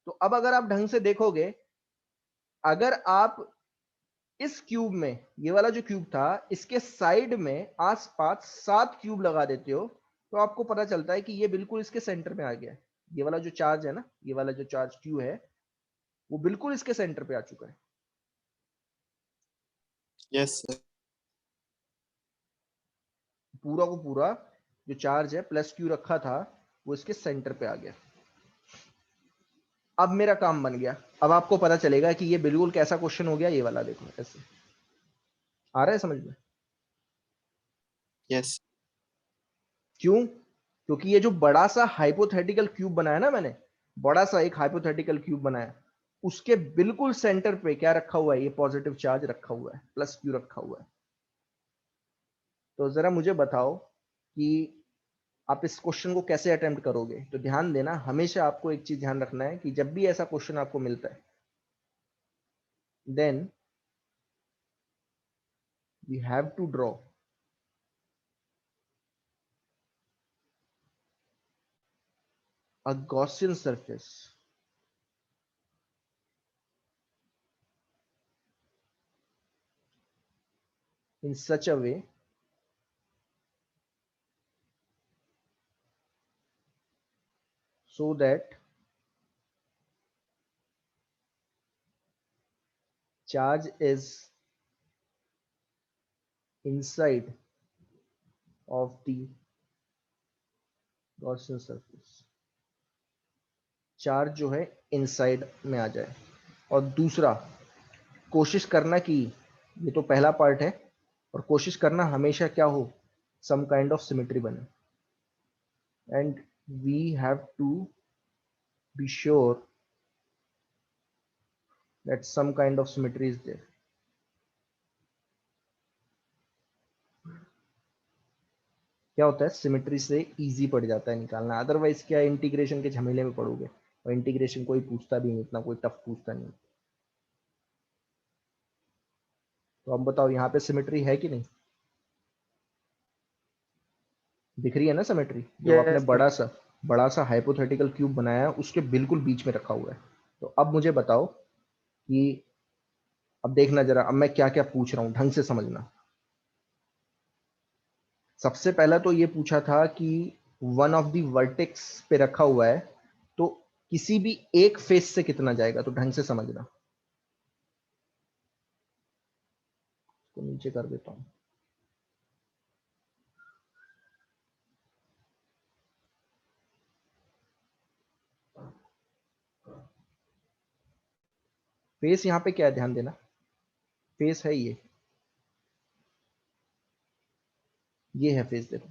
तो अब अगर आप ढंग से देखोगे, अगर आप इस क्यूब में, ये वाला जो क्यूब था, इसके साइड में आसपास 7 क्यूब लगा देते हो, तो आपको पता चलता है कि ये बिल्कुल इसके सेंटर में आ गया है। ये वाला जो चार्ज है ना, ये वाला जो चार्ज क्यू है, वो बिल्कुल इसके सेंटर पे आ चुका है। Yes, sir. पूरा को पूरा जो चार्ज है प्लस क्यू रखा था, वो इसके सेंटर पे आ गया। अब मेरा काम बन गया। अब आपको पता चलेगा कि ये बिल्कुल कैसा क्वेश्चन हो गया। ये वाला देखो ऐसे आ रहा है समझ में? Yes. क्यों? क्योंकि ये जो बड़ा सा हाइपोथेटिकल क्यूब बनाया ना मैंने, बड़ा सा एक हाइपोथेटिकल क्यूब बनाया, उसके बिल्कुल सेंटर पे क्या रखा हुआ है? ये पॉजिटिव चार्ज रखा हुआ है, प्लस क्यू रखा हुआ है। तो जरा मुझे बताओ कि आप इस क्वेश्चन को कैसे अटेम्प्ट करोगे। तो ध्यान देना, हमेशा आपको एक चीज ध्यान रखना है कि जब भी ऐसा क्वेश्चन आपको मिलता है, then you have to draw a Gaussian surface in such a way so that charge is inside of the Gaussian surface, charge जो है इनसाइड में आ जाए। और दूसरा, कोशिश करना कि ये तो पहला पार्ट है, और कोशिश करना हमेशा क्या हो, सम काइंड ऑफ सिमेट्री बने। And we have to be sure that some kind of symmetry is there. क्या होता है, सिमेट्री से इजी पड़ जाता है निकालना। अदरवाइज क्या, इंटीग्रेशन के झमेले में पड़ोगे, और इंटीग्रेशन कोई पूछता भी नहीं, इतना कोई टफ पूछता नहीं। तो अब बताओ यहाँ पे सिमेट्री है कि नहीं? दिख रही है ना सिमेट्री? जब Yes, आपने sir. बड़ा सा हाइपोथेटिकल क्यूब बनाया है, उसके बिल्कुल बीच में रखा हुआ है। तो अब मुझे बताओ कि, अब देखना जरा, अब मैं क्या क्या पूछ रहा हूँ ढंग से समझना। सबसे पहला तो ये पूछा था कि वन ऑफ द वर्टेक्स पे रखा हुआ है, तो किसी भी एक फेस से कितना जाएगा। तो ढंग से समझना, तो नीचे कर देता हूं। फेस यहां पे क्या है, ध्यान देना, फेस है ये है फेस, देखो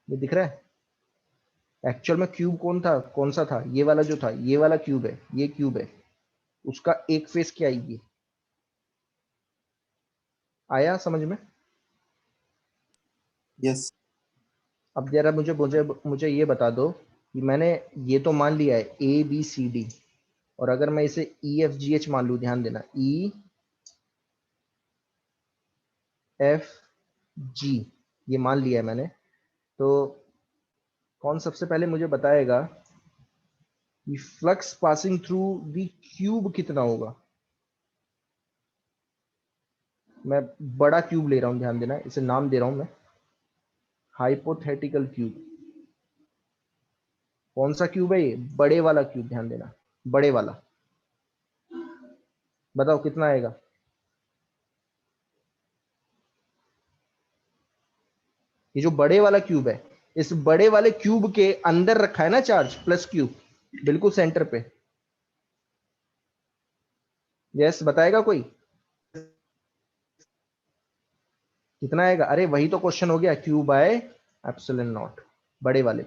ये दिख रहा है। एक्चुअल में क्यूब कौन सा था, ये वाला जो था, ये वाला क्यूब है, ये क्यूब है, उसका एक फेस क्या है, ये आया समझ में? Yes. अब जरा मुझे मुझे मुझे ये बता दो कि मैंने ये तो मान लिया है ए बी सी डी, और अगर मैं इसे ई एफ जी एच मान लूं, ध्यान देना, ई एफ जी, ये मान लिया है मैंने। तो कौन सबसे पहले मुझे बताएगा कि flux passing through the cube कितना होगा? मैं बड़ा क्यूब ले रहा हूं, ध्यान देना, इसे नाम दे रहा हूं मैं हाइपोथेटिकल क्यूब। कौन सा क्यूब है ये? बड़े वाला क्यूब, ध्यान देना, बड़े वाला। बताओ कितना आएगा? ये जो बड़े वाला क्यूब है, इस बड़े वाले क्यूब के अंदर रखा है ना चार्ज, प्लस क्यूब, बिल्कुल सेंटर पे। यस, बताएगा कोई कितना आएगा? अरे वही तो क्वेश्चन हो गया, क्यू बाय एप्सिलॉन नॉट, बड़े वाले।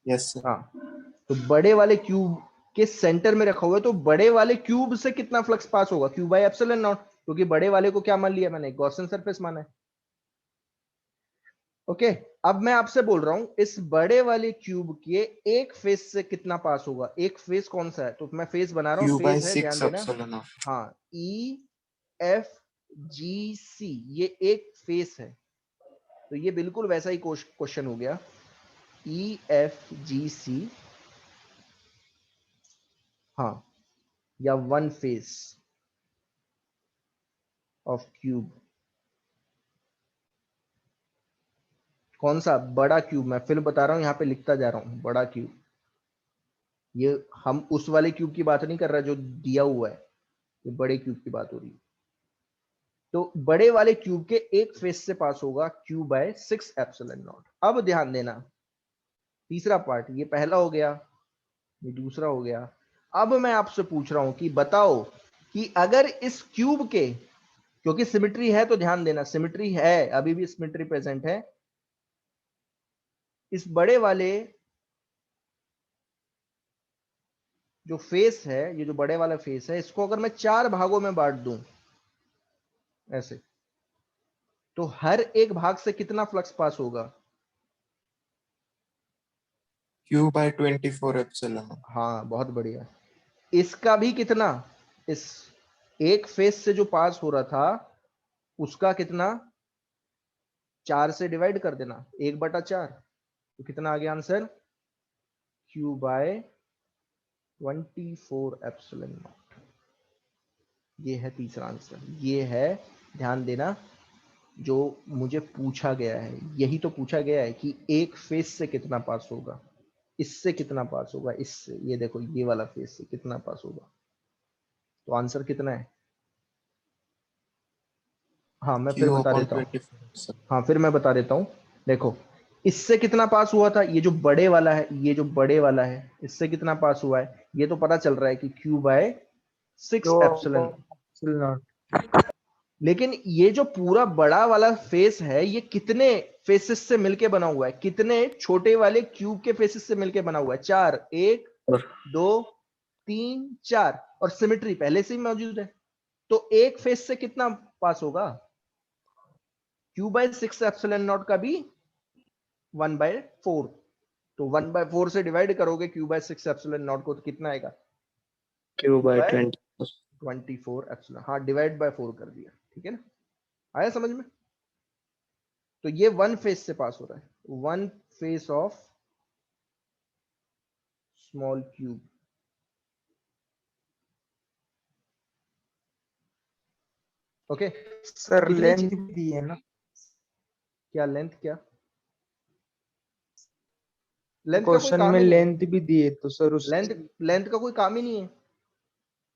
Yes, sir. हाँ, तो बड़े वाले क्यूब के सेंटर में रखा हुआ है, तो बड़े वाले क्यूब से कितना फ्लक्स पास होगा? क्यू बाय एप्सिलॉन नॉट, क्योंकि बड़े वाले को क्या मान लिया मैंने? गॉसियन सरफेस माना है। ओके, अब मैं आपसे बोल रहा हूं इस बड़े वाले क्यूब के एक फेस से कितना पास होगा? एक फेस कौन सा है? तो मैं फेस बना रहा हूं, Q by फेस है, ध्यान 6 देना। epsilon naught. हाँ, ई एफ जी सी, ये एक फेस है। तो ये बिल्कुल वैसा ही क्वेश्चन हो गया, ई एफ जी सी, हाँ, या वन फेस ऑफ क्यूब। कौन सा? बड़ा क्यूब। मैं फिर बता रहा हूं, यहां पे लिखता जा रहा हूं, बड़ा क्यूब। ये हम उस वाले क्यूब की बात नहीं कर रहा जो दिया हुआ है, ये बड़े क्यूब की बात हो रही है। तो बड़े वाले क्यूब के एक फेस से पास होगा क्यू बाय 6 एप्सिलॉन नॉट। अब ध्यान देना, तीसरा पार्ट, ये पहला हो गया, ये दूसरा हो गया। अब मैं आपसे पूछ रहा हूं कि बताओ कि अगर इस क्यूब के, क्योंकि सिमेट्री है तो ध्यान देना, सिमेट्री है, अभी भी सिमेट्री प्रेजेंट है, इस बड़े वाले जो फेस है, ये जो बड़े वाला फेस है, इसको अगर मैं 4 भागों में बांट दूं ऐसे, तो हर एक भाग से कितना फ्लक्स पास होगा? Q by 24 epsilon naught. हाँ, बहुत बढ़िया। इसका भी कितना? इस एक फेस से जो पास हो रहा था उसका कितना? 4 से डिवाइड कर देना, 1/4। तो कितना आ गया answer? Q by 24 epsilon naught. ये है तीसरा आंसर। ये है, ध्यान देना, जो मुझे पूछा गया है, यही तो पूछा गया है कि एक फेस से कितना पास होगा, इससे कितना पास होगा, इससे, ये देखो, ये वाला फेस से कितना पास होगा। तो आंसर कितना है? हाँ, मैं फिर Q बता upon देता हूँ। 24 epsilon. हाँ, फिर मैं बता देता हूँ। देखो, इससे कितना पास हुआ था? ये जो बड़े वाला है, ये जो बड़े वाला है, इससे कितना पास हुआ है? ये तो पता चल रहा है कि Q by 6 epsilon. Epsilon naught. लेकिन ये जो पूरा बड़ा वाला फेस है, ये कितने फेसेस से मिलके बना हुआ है? कितने छोटे वाले क्यूब के फेसेस से मिलके बना हुआ है? 4, 1 2 3 4, और सिमेट्री पहले से ही मौजूद है। तो एक फेस से कितना पास होगा? क्यू बाय 6 एप्सिलॉन नॉट का भी 1/4। तो 1/4 से डिवाइड करोगे क्यू बाय 6 एप्सिलॉन नॉट को, तो कितना आएगा? Q by by 20. 24 एप्सिलॉन। हाँ, डिवाइड बाय 4 कर दिया, ठीक है ना? आया समझ में? तो ये वन फेस से पास हो रहा है, one face of small cube. Okay, sir कितनी लेंथ भी दी है ना? क्या लेंथ? क्या लेंथ का कोई क्वेश्चन काम में ही नहीं है। लेंथ भी दी है तो सर उस लेंथ लेंथ का कोई काम ही नहीं है।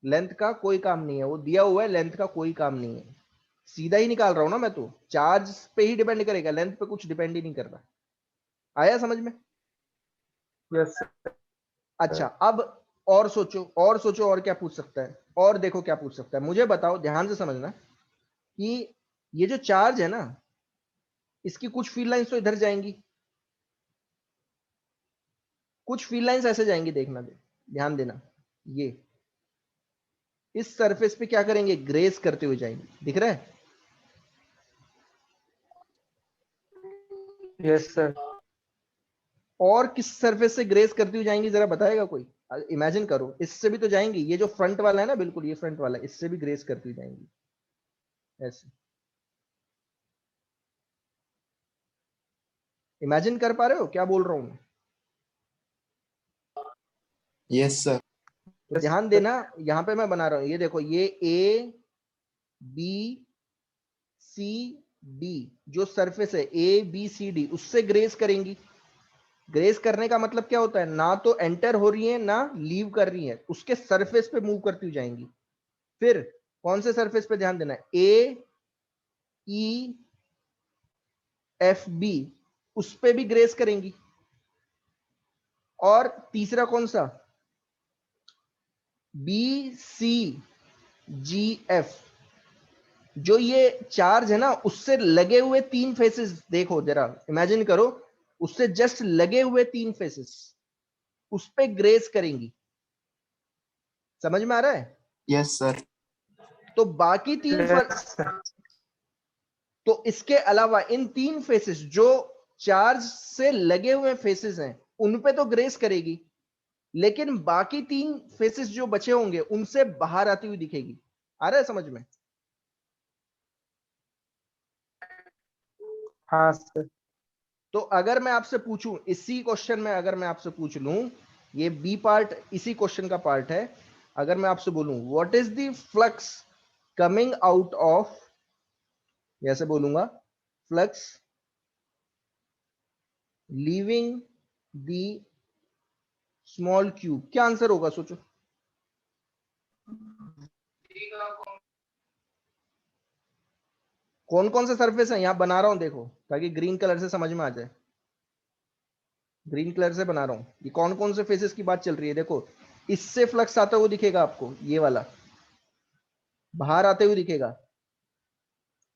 लेंथ का कोई काम नहीं है, वो दिया हुआ है, लेंथ का कोई काम नहीं है। सीधा ही निकाल रहा हूं ना मैं, तो चार्ज पे ही डिपेंड करेगा, लेंथ पे कुछ डिपेंड ही नहीं कर रहा। आया समझ में? यस अच्छा, अब और सोचो, और सोचो, और क्या पूछ सकता है, और देखो क्या पूछ सकता है। मुझे बताओ, ध्यान से समझना, कि ये जो चार्ज है ना, इसकी कुछ फील्ड लाइंस तो इधर जाएंगी, कुछ फील्ड लाइंस ऐसे जाएंगी, देखना, ध्यान देना। ये इस सरफेस पे क्या करेंगे? ग्रेस करते हुए जाएंगे, दिख रहा है? Yes sir. और किस सरफेस से ग्रेस करती हुई जाएंगी, जरा बताएगा कोई? इमेजिन करो, इससे भी तो जाएंगी, ये जो फ्रंट वाला है ना, बिल्कुल ये फ्रंट वाला, इससे भी ग्रेस करती हुई जाएंगी। ऐसे इमेजिन कर पा रहे हो क्या बोल रहा हूं मैं? Yes, sir. तो ध्यान देना, यहां पे मैं बना रहा हूं, ये देखो, ये ए बी सी डी जो सरफेस है ए बी सी डी उससे ग्रेस करेंगी। ग्रेस करने का मतलब क्या होता है, ना तो एंटर हो रही है ना लीव कर रही है, उसके सरफेस पे मूव करती हुई जाएंगी। फिर कौन से सरफेस पे ध्यान देना है, ए ई एफ बी उस पे भी ग्रेस करेंगी। और तीसरा कौन सा, बी सी जी एफ, जो ये चार्ज है ना उससे लगे हुए 3 फेसेस, देखो जरा इमेजिन करो, उससे जस्ट लगे हुए 3 फेसेस उस पे ग्रेस करेंगी। समझ में आ रहा है? Yes, sir. तो बाकी 3 तो इसके अलावा इन 3 फेसेस जो चार्ज से लगे हुए फेसेस हैं उन पे तो ग्रेस करेगी, लेकिन बाकी 3 फेसेस जो बचे होंगे उनसे बाहर आती हुई दिखेगी। आ रहा है समझ में? हाँ सर। तो अगर मैं आपसे पूछूं, इसी क्वेश्चन में अगर मैं आपसे पूछ लूं, ये बी पार्ट इसी क्वेश्चन का पार्ट है, अगर मैं आपसे बोलूं what is the flux coming out of, ऐसे बोलूंगा, flux leaving the small cube, क्या आंसर होगा सोचो? कौन कौन से सरफेस है यहां बना रहा हूं देखो, ताकि ग्रीन कलर से समझ में आ जाए। ग्रीन कलर से बना रहा हूं, ये कौन कौन से फेसेस की बात चल रही है। देखो, इससे फ्लक्स आता हुआ दिखेगा आपको, ये वाला बाहर आते हुए दिखेगा,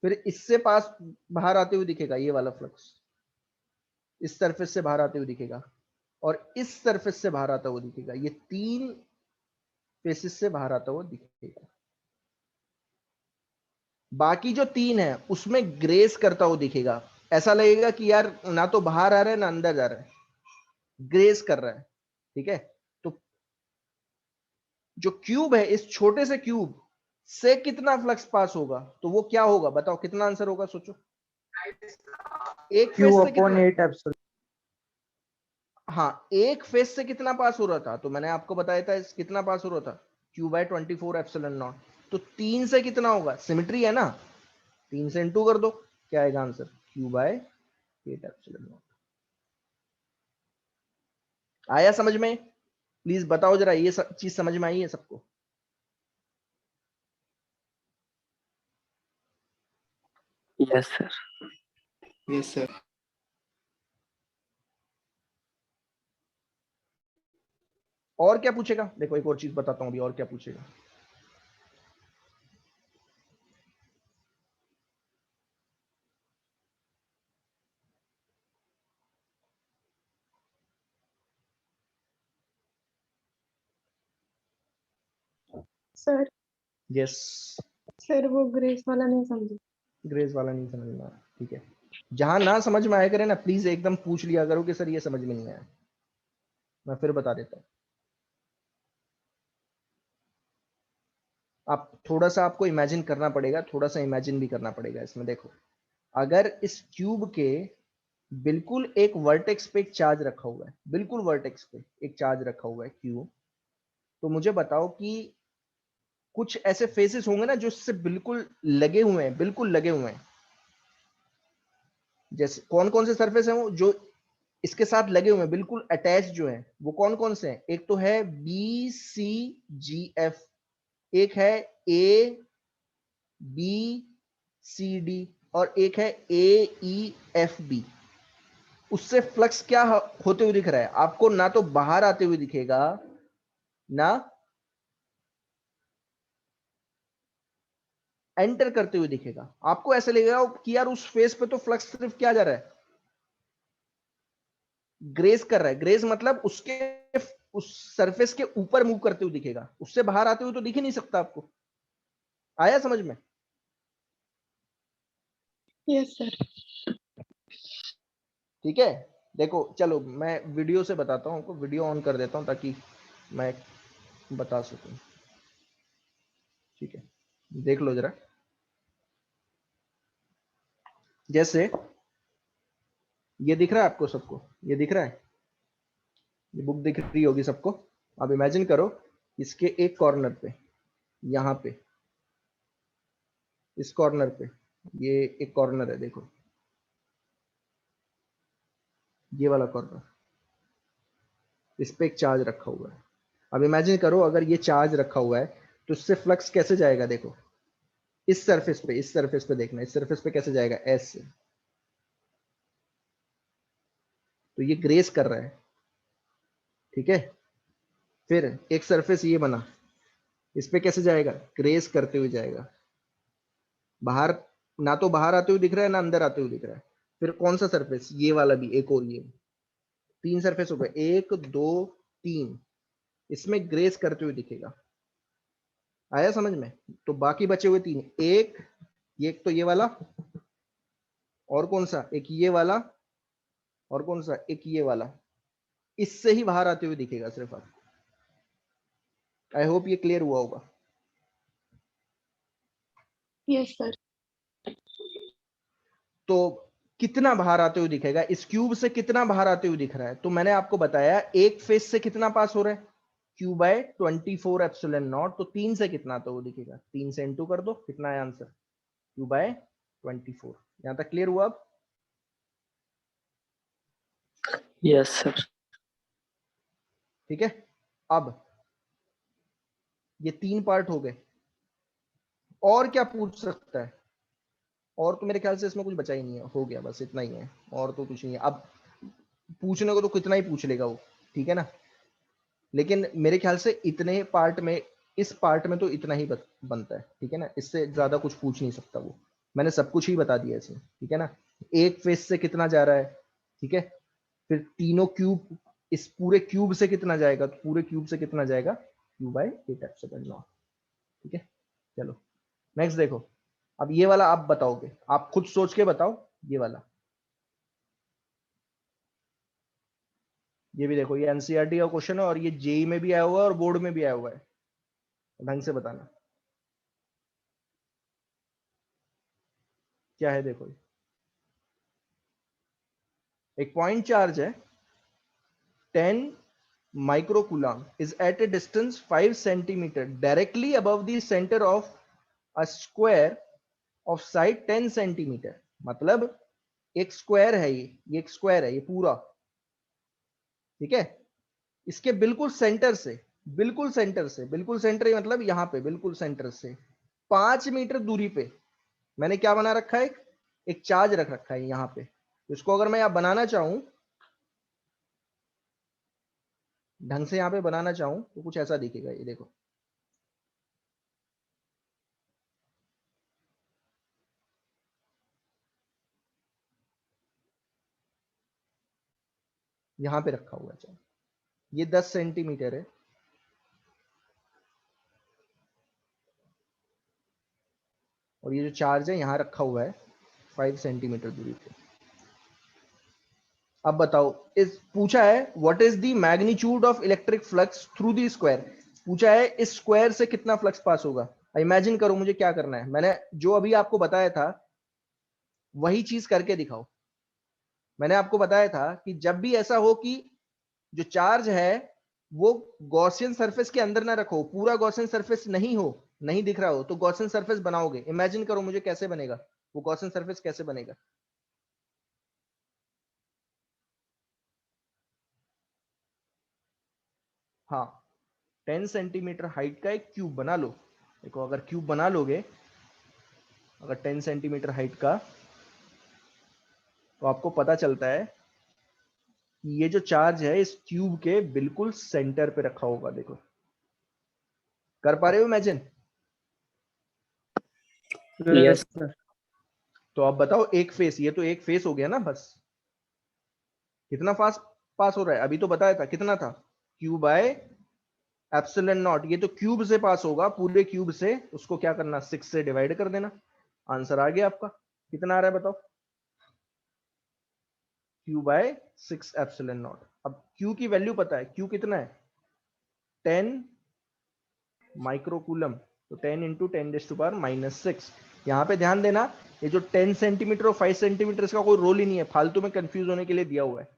फिर इससे पास बाहर आते हुए दिखेगा ये वाला फ्लक्स, इस सरफेस से बाहर आते हुए दिखेगा, और इस सरफेस से बाहर आता हुआ दिखेगा। ये 3 फेसेस से बाहर आता हुआ दिखेगा। बाकी जो 3 है उसमें ग्रेस करता हुआ दिखेगा। ऐसा लगेगा कि यार ना तो बाहर आ रहा है ना अंदर जा रहा है, ग्रेस कर रहा है। ठीक है, तो जो क्यूब है, इस छोटे से क्यूब से कितना फ्लक्स पास होगा, तो वो क्या होगा बताओ, कितना आंसर होगा सोचो? एक क्यू फेस से अपॉन कितना, 8 एप्सिलॉन। हाँ, एक फेस से कितना पास हो रहा था, तो मैंने आपको बताया था कितना पास हो रहा था, Q/24 एप्सिलॉन नॉट। तो 3 से कितना होगा, सिमेट्री है ना, 3 से इंटू कर दो, क्या आएगा आंसर, Q/8 एप्सिलॉन नॉट। आया समझ में? प्लीज बताओ जरा, ये चीज समझ में आई है सबको? Yes, sir. Yes, sir. और क्या पूछेगा, देखो एक और चीज बताता हूं अभी, और क्या पूछेगा। सर यस, सर वो ग्रेस वाला नहीं समझे। ग्रेस वाला नहीं समझना, ठीक है। जहां ना समझ में आया करे ना, प्लीज एकदम पूछ लिया करो कि सर ये समझ में नहीं आया, मैं फिर बता देता हूं। आप थोड़ा सा, आपको इमेजिन करना पड़ेगा, थोड़ा सा इमेजिन भी करना पड़ेगा इसमें। देखो, अगर इस क्यूब के बिल्कुल एक वर्टेक्स पे एक चार्ज रखा हुआ है, बिल्कुल वर्टेक्स पे एक चार्ज रखा हुआ है क्यूब, तो मुझे बताओ कि कुछ ऐसे फेसेस होंगे ना जो इससे बिल्कुल लगे हुए हैं, बिल्कुल लगे हुए हैं। जैसे कौन कौन से सरफेस हैं वो जो इसके साथ लगे हुए हैं, बिल्कुल अटैच जो है, वो कौन कौन से हैं? एक तो है बी सी जी एफ, एक है ए बी सी डी, और एक है ए ई एफ बी। उससे फ्लक्स क्या होते हुए दिख रहा है आपको, ना तो बाहर आते हुए दिखेगा ना एंटर करते हुए दिखेगा। आपको ऐसे लगेगा कि यार उस फेस पे तो फ्लक्स सिर्फ क्या जा रहा है, ग्रेस कर रहा है। ग्रेस मतलब उसके उस सरफेस के ऊपर मूव करते हुए दिखेगा, उससे बाहर आते हुए तो दिख ही नहीं सकता आपको। आया समझ में? Yes sir. ठीक है, देखो चलो मैं वीडियो से बताता हूँ आपको, वीडियो ऑन कर देता हूँ ताकि मैं बता सकूं। ठीक है, देख लो जरा। जैसे ये दिख रहा है आपको सबको, ये दिख रहा है, ये बुक दिख रही होगी सबको। अब इमेजिन करो इसके एक कॉर्नर पे, यहाँ पे इस कॉर्नर पे, ये एक कॉर्नर है देखो, ये वाला कॉर्नर, इस पे एक चार्ज रखा हुआ है। अब इमेजिन करो अगर ये चार्ज रखा हुआ है तो इससे फ्लक्स कैसे जाएगा, देखो इस सरफेस पे, इस सरफेस पे देखना, इस सरफेस पे कैसे जाएगा, एस से। तो ये ग्रेस कर रहा है, ठीक है। फिर एक सरफेस ये बना, इस पे कैसे जाएगा, ग्रेस करते हुए जाएगा, बाहर, ना तो बाहर आते हुए दिख रहा है ना अंदर आते हुए दिख रहा है। फिर कौन सा सरफेस, ये वाला भी, एक और, ये 3 सरफेस हो गए, 1 2 3, इसमें ग्रेस करते हुए दिखेगा। आया समझ में? तो बाकी बचे हुए 3, एक तो ये वाला, और कौन सा, एक ये वाला, और कौन सा, एक ये वाला, इससे ही बाहर आते हुए दिखेगा सिर्फ आपको। आई होप ये क्लियर हुआ होगा। Yes sir. तो कितना बाहर आते हुए दिखेगा, इस क्यूब से कितना बाहर आते हुए दिख रहा है, तो मैंने आपको बताया एक फेस से कितना पास हो रहा है, क्यू बाय 24 एप्सिलॉन नॉट। तो 3 से कितना आता हुआ दिखेगा, 3 से इंटू कर दो, कितना है आंसर, क्यू बाय 24। यहां तक क्लियर हुआ? अब यस सर। ठीक है। अब ये 3 पार्ट हो गए, और क्या पूछ सकता है, और तो मेरे ख्याल से इसमें कुछ बचा ही नहीं है, हो गया बस इतना ही है, और तो कुछ नहीं है। अब पूछने को तो कितना ही पूछ लेगा वो, ठीक है ना, लेकिन मेरे ख्याल से इतने पार्ट में, इस पार्ट में तो इतना ही बनता है, ठीक है ना, इससे ज्यादा कुछ पूछ नहीं सकता वो, मैंने सब कुछ ही बता दिया इसमें, ठीक है ना। एक फेस से कितना जा रहा है, ठीक है, फिर तीनों क्यूब, इस पूरे क्यूब से कितना जाएगा, तो पूरे क्यूब से कितना जाएगा, क्यू बाय 8 एप्सिलॉन नॉट, ठीक है। चलो नेक्स्ट देखो, अब ये वाला आप बताओगे, आप खुद सोच के बताओ, ये वाला, ये भी देखो, ये एनसीईआरटी का क्वेश्चन है और ये जेई में भी आया हुआ है और बोर्ड में भी आया हुआ है, ढंग से बताना क्या है। देखो एक पॉइंट चार्ज है 10 microcoulomb is at a distance 5 centimeter directly above the center of a square of side 10 centimeter। मतलब एक स्क्वायर है, ये एक स्क्वायर है ये पूरा, ठीक है, इसके बिल्कुल सेंटर से, बिल्कुल सेंटर से, बिल्कुल सेंटर मतलब यहां पे बिल्कुल सेंटर से 5 मीटर दूरी पे मैंने क्या बना रखा है, एक चार्ज रख रखा है यहां पे। इसको अगर मैं यहां बनाना चाहूं, ढंग से यहां पे बनाना चाहूं, तो कुछ ऐसा दिखेगा, ये देखो, यहां पे रखा हुआ है चार्ज, ये 10 सेंटीमीटर है, और ये जो चार्ज है यहां रखा हुआ है 5 सेंटीमीटर दूरी पे। अब बताओ, इस पूछा है what is the magnitude of electric flux through the square, पूछा है इस स्क्वायर से कितना फ्लक्स पास होगा। इमेजिन करो मुझे क्या करना है, मैंने जो अभी आपको बताया था वही चीज करके दिखाओ। मैंने आपको बताया था कि जब भी ऐसा हो कि जो चार्ज है वो गॉसियन सरफेस के अंदर ना रखो, पूरा गॉसियन सरफेस नहीं हो, नहीं दिख रहा हो, तो गॉसियन सरफेस बनाओगे। इमेजिन करो मुझे कैसे बनेगा वो गॉसियन सरफेस, कैसे बनेगा। हाँ, 10 सेंटीमीटर हाइट का एक क्यूब बना लो। देखो अगर क्यूब बना लोगे, अगर 10 सेंटीमीटर हाइट का, तो आपको पता चलता है कि ये जो चार्ज है इस क्यूब के बिल्कुल सेंटर पे रखा होगा। देखो कर पा रहे हो इमेजिन? Yes sir. तो आप बताओ एक फेस, ये तो एक फेस हो गया ना, बस कितना फास्ट पास हो रहा है, अभी तो बताया था कितना था, क्यूब बाय एप्सिलॉन नॉट। ये तो क्यूब से पास होगा, पूरे क्यूब से, उसको क्या करना, 6 से डिवाइड कर देना, आंसर आ गया आपका। कितना आ रहा है बताओ, क्यू बाय 6 एप्सिलॉन नॉट। अब क्यू की वैल्यू पता है, क्यू कितना है, 10 माइक्रोकूलम, तो 10 इंटू 10 टू पावर -6, यहाँ पे ध्यान देना, ये जो 10 सेंटीमीटर और 5 सेंटीमीटर इसका कोई रोल ही नहीं है, फालतू में कंफ्यूज होने के लिए दिया हुआ है।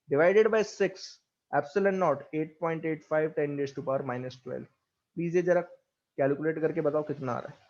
Divided by 6 epsilon not 8.85 10⁻⁻12। Please ये जरा कैलकुलेट करके बताओ कितना आ रहा है।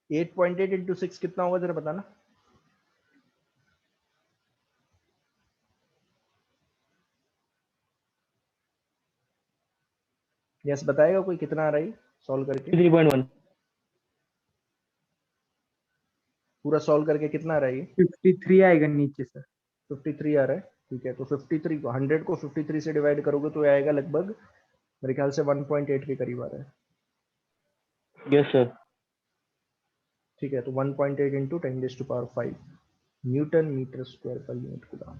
एट 8.8 इंटू 6 कितना होगा जरा बताना। यस बताएगा कोई कितना आ रहा है सॉल्व करके? 3.1। पूरा सॉल्व करके कितना आ रहा है ये? 53 आएगा नीचे सर। 53 आ रहा है, ठीक है। तो 53 को 100 को 53 से डिवाइड करोगे तो ये आएगा लगभग मेरे ख्याल से 1.8 के करीब आ रहा है। Yes sir. ठीक है, तो 1.8 into 10⁻5 newton metre square per unit coulomb.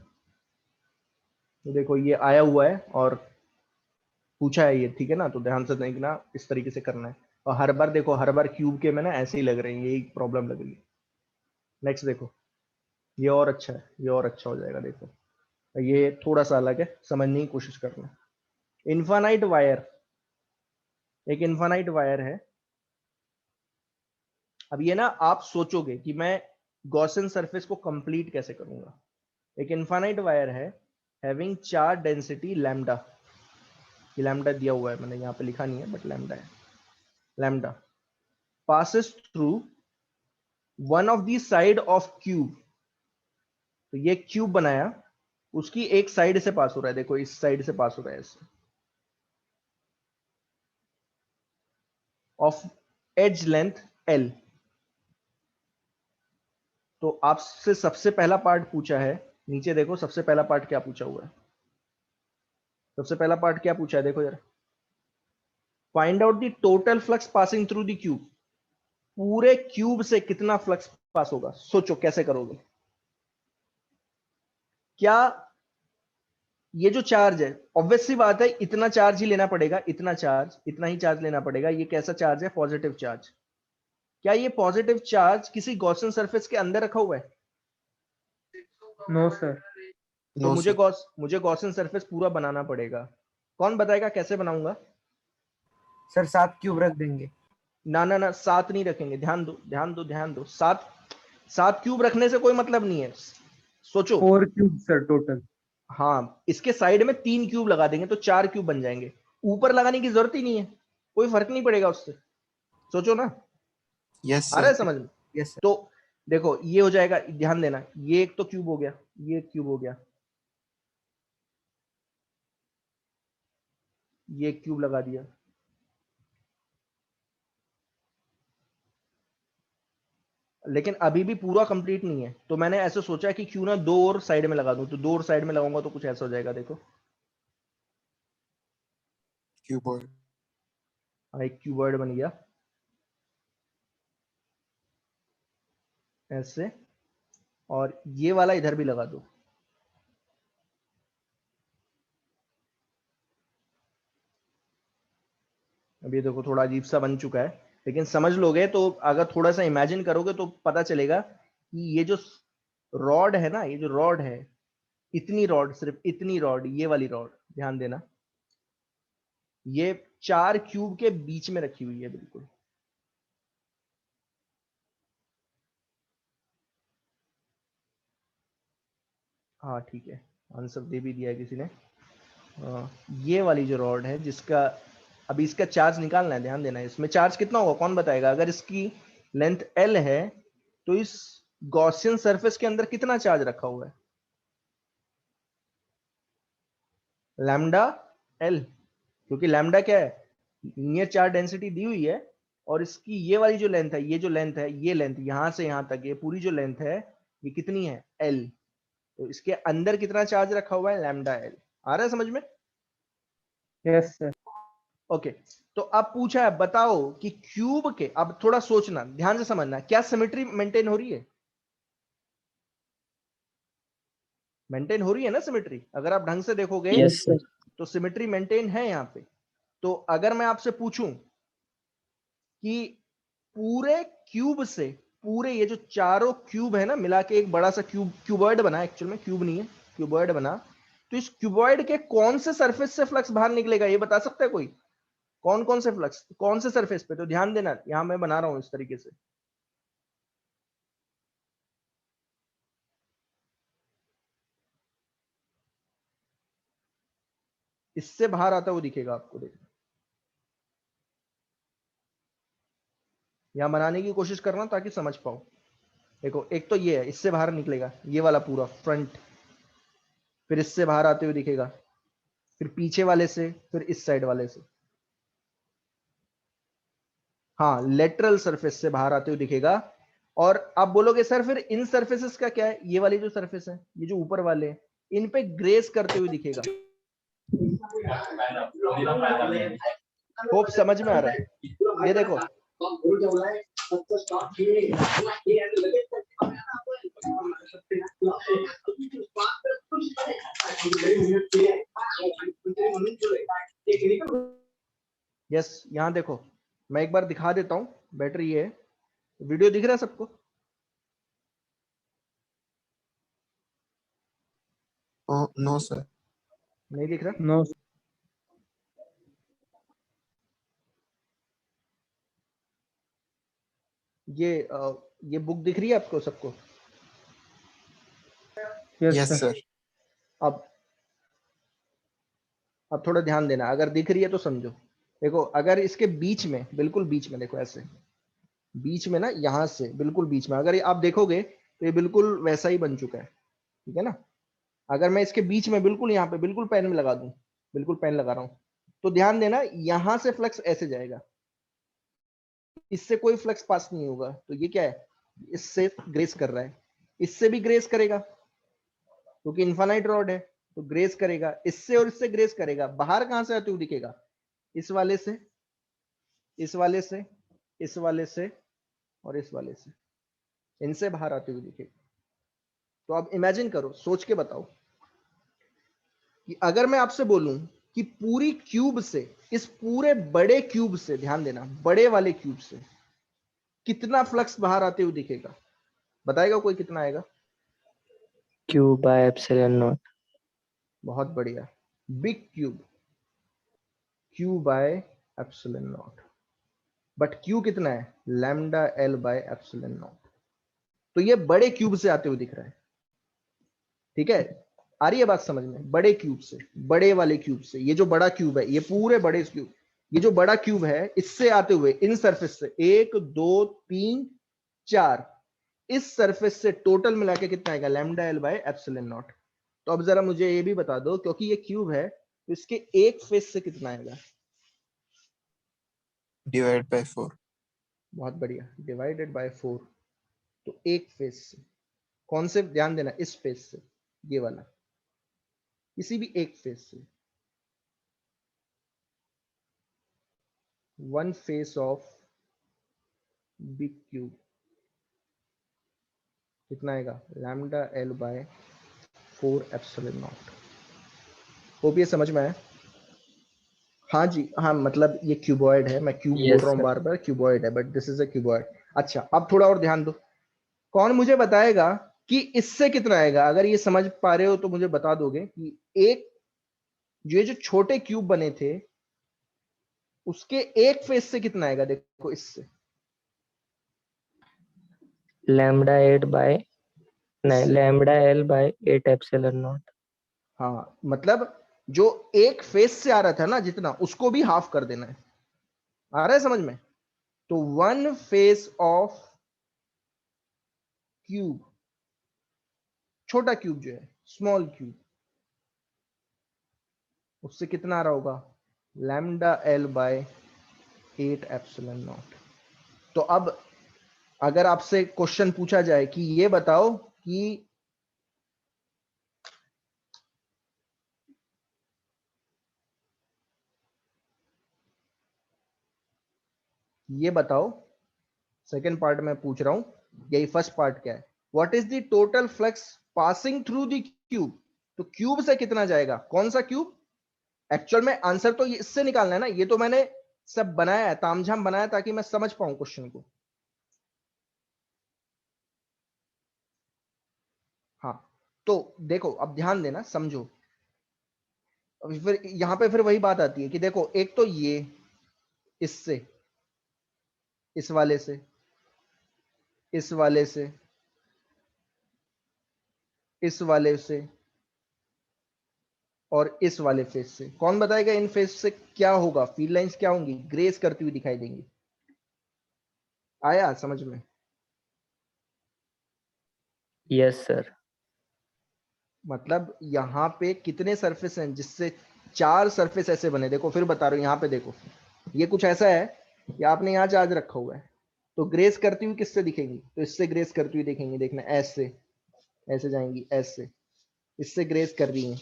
तो देखो ये आया हुआ है और पूछा है ये, ठीक है ना। तो ध्यान से देखना, इस तरीके से करना है। और हर बार देखो, हर बार क्यूब के में ना ऐसे ही लग रहे हैं, यही प्रॉब्लम लग रही है। नेक्स्ट देखो, ये और अच्छा है, ये और अच्छा हो जाएगा। देखो ये थोड़ा सा अलग है, समझने की कोशिश करना। इन्फानाइट वायर, एक इन्फानाइट वायर है। अब ये ना आप सोचोगे कि मैं गॉसियन सरफेस को कंप्लीट कैसे करूंगा। एक इन्फानाइट वायर है हैविंग चार्ज डेंसिटी लैम्डा, ये लैम्डा दिया हुआ है, मैंने यहाँ पे लिखा नहीं है बट लैम्डा है। Lambda passes through one of the side of cube। तो ये क्यूब बनाया, उसकी एक साइड से पास हो रहा है, देखो इस साइड से पास हो रहा है इससे, ऑफ एज लेंथ L। तो आपसे सबसे पहला पार्ट पूछा है, नीचे देखो सबसे पहला पार्ट क्या पूछा हुआ है। सबसे पहला पार्ट क्या पूछा है देखो जरा, find out the total flux passing through the cube. पूरे क्यूब से कितना फ्लक्स पास होगा, सोचो कैसे करोगे। क्या ये जो चार्ज है, ऑब्वियस सी बात है इतना चार्ज ही लेना पड़ेगा, इतना चार्ज, इतना ही चार्ज लेना पड़ेगा। ये कैसा चार्ज है? Positive charge. क्या ये पॉजिटिव चार्ज किसी गॉसियन सरफेस के अंदर रखा हुआ है? No sir. तो नो सर। मुझे गॉसियन सरफेस पूरा बनाना पड़ेगा। कौन बताएगा कैसे बनाऊंगा? सर 7 क्यूब रख देंगे। ना ना ना, 7 नहीं रखेंगे। ध्यान दो ध्यान दो ध्यान दो, 7 क्यूब रखने से कोई मतलब नहीं है। सोचो 4 क्यूब सर टोटल। हाँ, इसके साइड में 3 क्यूब लगा देंगे तो 4 क्यूब बन जाएंगे। ऊपर लगाने की जरूरत ही नहीं है, कोई फर्क नहीं पड़ेगा उससे। सोचो ना, यस आ रहा है सर। समझ में? Yes sir. तो देखो ये हो जाएगा, ध्यान देना, ये एक तो क्यूब हो गया, ये एक क्यूब हो गया, ये एक क्यूब लगा दिया। लेकिन अभी भी पूरा कंप्लीट नहीं है, तो मैंने ऐसे सोचा कि क्यों ना 2 और साइड में लगा दूं। तो 2 और साइड में लगाऊंगा तो कुछ ऐसा हो जाएगा, देखो क्यूबॉइड। हाँ, एक क्यूबॉइड बन गया ऐसे, और ये वाला इधर भी लगा दो। अब ये देखो थोड़ा अजीब सा बन चुका है, लेकिन समझ लोगे तो, अगर थोड़ा सा इमेजिन करोगे तो पता चलेगा कि ये जो रॉड है ना, ये जो रॉड है, इतनी रॉड, सिर्फ इतनी रॉड, ये वाली रॉड, ध्यान देना, ये 4 क्यूब के बीच में रखी हुई है बिल्कुल। हाँ ठीक है, आंसर दे भी दिया है किसी ने। ये वाली जो रॉड है, जिसका अभी इसका चार्ज निकालना है, ध्यान देना है। इसमें चार्ज कितना होगा कौन बताएगा? अगर इसकी लेंथ L है तो इस गॉसियन सरफेस के अंदर कितना चार्ज रखा हुआ है? लैम्डा L, क्योंकि लैम्डा क्या है? लीनियर चार्ज डेंसिटी दी हुई है, और इसकी ये वाली जो लेंथ है, ये जो लेंथ है, ये लेंथ यहां से यहां तक, ये पूरी जो लेंथ है, ये कितनी है? L। तो इसके अंदर कितना चार्ज रखा हुआ है? Lambda L। आ रहा है समझ में? Yes sir. ओके, तो अब पूछा है बताओ कि क्यूब के, अब थोड़ा सोचना, ध्यान से समझना, क्या सिमेट्री मेंटेन हो रही है? मेंटेन हो रही है ना सिमेट्री? अगर आप ढंग से देखोगे Yes, sir. तो सिमेट्री मेंटेन है यहाँ पे। तो अगर मैं आपसे पूछूं कि पूरे क्यूब से, पूरे ये जो चारों क्यूब है ना मिला के एक बड़ा सा क्यूब, क्यूबॉइड बना, एक्चुअल में क्यूब नहीं है, क्यूबॉइड बना, तो इस क्यूबॉइड के कौन से सरफेस से फ्लक्स बाहर निकलेगा ये बता सकता है कोई? कौन कौन से फ्लक्स, कौन से सरफेस पे? तो ध्यान देना, यहां मैं बना रहा हूं इस तरीके से। इससे बाहर आता हुआ दिखेगा आपको, देखो यहां बनाने की कोशिश कर रहा हूं ताकि समझ पाओ। देखो एक तो ये है, इससे बाहर निकलेगा ये वाला पूरा फ्रंट, फिर इससे बाहर आते हुए दिखेगा, फिर पीछे वाले से, फिर इस साइड वाले से। हाँ, लेटरल सरफेस से बाहर आते हुए दिखेगा। और आप बोलोगे सर फिर इन सरफेसेस का क्या है? ये वाली जो सरफेस है, ये जो ऊपर वाले हैं, इन पे ग्रेस करते हुए दिखेगा। होप समझ में आ रहा है? ये देखो, यस यहां देखो, मैं एक बार दिखा देता हूं, बेटर ये है। वीडियो दिख रहा है सबको? Oh, no, sir. नहीं दिख रहा? नो ये बुक दिख रही है आपको सबको? Yes Yes, sir sir. अब थोड़ा ध्यान देना, अगर दिख रही है तो समझो। देखो अगर इसके बीच में, बिल्कुल बीच में, देखो ऐसे बीच में ना, यहां से बिल्कुल बीच में अगर आप देखोगे तो ये बिल्कुल वैसा ही बन चुका है, ठीक है ना? अगर मैं इसके बीच में बिल्कुल यहाँ पे बिल्कुल पेन में लगा दूं, बिल्कुल पेन लगा रहा हूं, तो ध्यान देना यहां से फ्लक्स ऐसे जाएगा, इससे कोई फ्लक्स पास नहीं होगा। तो ये क्या है? इससे ग्रेस कर रहा है, इससे भी ग्रेस करेगा क्योंकि इनफाइनाइट रॉड है, तो ग्रेस करेगा, इससे और इससे ग्रेस करेगा। बाहर कहां से आते हुए दिखेगा? इस वाले से, इस वाले से, इस वाले से और इस वाले से, इनसे बाहर आते हुए दिखेगा। तो आप इमेजिन करो, सोच के बताओ कि अगर मैं आपसे बोलूं कि पूरी क्यूब से, इस पूरे बड़े क्यूब से, ध्यान देना बड़े वाले क्यूब से कितना फ्लक्स बाहर आते हुए दिखेगा? बताएगा कोई कितना आएगा? Q by epsilon naught. बहुत बढ़िया, big cube, Q bye epsilon not. But Q कितना है? Lambda L bye epsilon not. तो ये बड़े क्यूब से आते हुए दिख रहा है, ठीक है? आ रही है बात समझ में? बड़े क्यूब से, बड़े वाले क्यूब से, ये जो बड़ा क्यूब है, ये पूरे बड़े क्यूब, ये जो बड़ा क्यूब है इससे आते हुए इन सरफेस से 1 2 3 4, इस सरफेस से टोटल मिला के कितना आएगा? Lambda L by epsilon not. तो अब जरा मुझे ये भी बता दो, क्योंकि ये क्यूब है तो इसके एक फेस से कितना आएगा? Divide by 4. बहुत बढ़िया, डिवाइडेड बाय 4। तो एक फेस से, कौन से? ध्यान देना, इस फेस से, ये वाला, किसी भी एक फेस से, one face of big cube कितना आएगा? Lambda L by 4 epsilon not. Hope ये समझ में आया? हाँ जी, हाँ, मतलब ये क्यूबॉइड है, मैं क्यूब बोल Yes, रहा हूँ sir. बार बार, क्यूबॉइड है but this is a cuboid. अच्छा अब थोड़ा और ध्यान दो, कौन मुझे बताएगा कि इससे कितना आएगा? अगर ये समझ पा रहे हो तो मुझे बता दोगे कि एक, ये जो छोटे क्यूब बने थे उसके एक फेस से कितना आएगा? देखो इससे, Lambda 8 by नहीं, इससे, lambda L by 8 epsilon naught. हाँ मतलब जो एक फेस से आ रहा था ना जितना, उसको भी हाफ कर देना है। आ रहा है समझ में? तो वन फेस ऑफ क्यूब, छोटा क्यूब जो है, स्मॉल क्यूब, उससे कितना आ रहा होगा? Lambda L by 8 epsilon not. तो अब अगर आपसे क्वेश्चन पूछा जाए कि ये बताओ कि ये बताओ, सेकेंड पार्ट में पूछ रहा हूं, यही फर्स्ट पार्ट क्या है? What is the total flux passing through the cube, तो क्यूब से कितना जाएगा, कौन सा क्यूब? एक्चुअल में आंसर तो ये इससे निकालना है ना, ये तो मैंने सब बनाया है, तामझाम बनाया ताकि मैं समझ पाऊं क्वेश्चन को। हाँ तो देखो अब ध्यान देना, समझो। अब फिर यहां पे फिर वही बात आती है कि देखो एक तो ये इससे, इस वाले से, इस वाले से, इस वाले से और इस वाले फेस से, कौन बताएगा इन फेस से क्या होगा? फील्ड लाइंस क्या होंगी? ग्रेस करती हुई दिखाई देंगी। आया समझ में? Yes sir. मतलब यहाँ पे कितने सरफेस हैं जिससे 4 सरफेस ऐसे बने? देखो फिर बता रहा हूँ, यहाँ पे देखो, ये कुछ ऐसा है कि आपने यहाँ चार्ज रखा हुआ है, तो ग्रेस करती हुई किससे दिखेंगी? तो इससे ग्रेस करती हुई देखेंगी। देखना ऐसे, ऐसे जाएंगी, ऐसे, इससे ग्रेस कर रही हैं,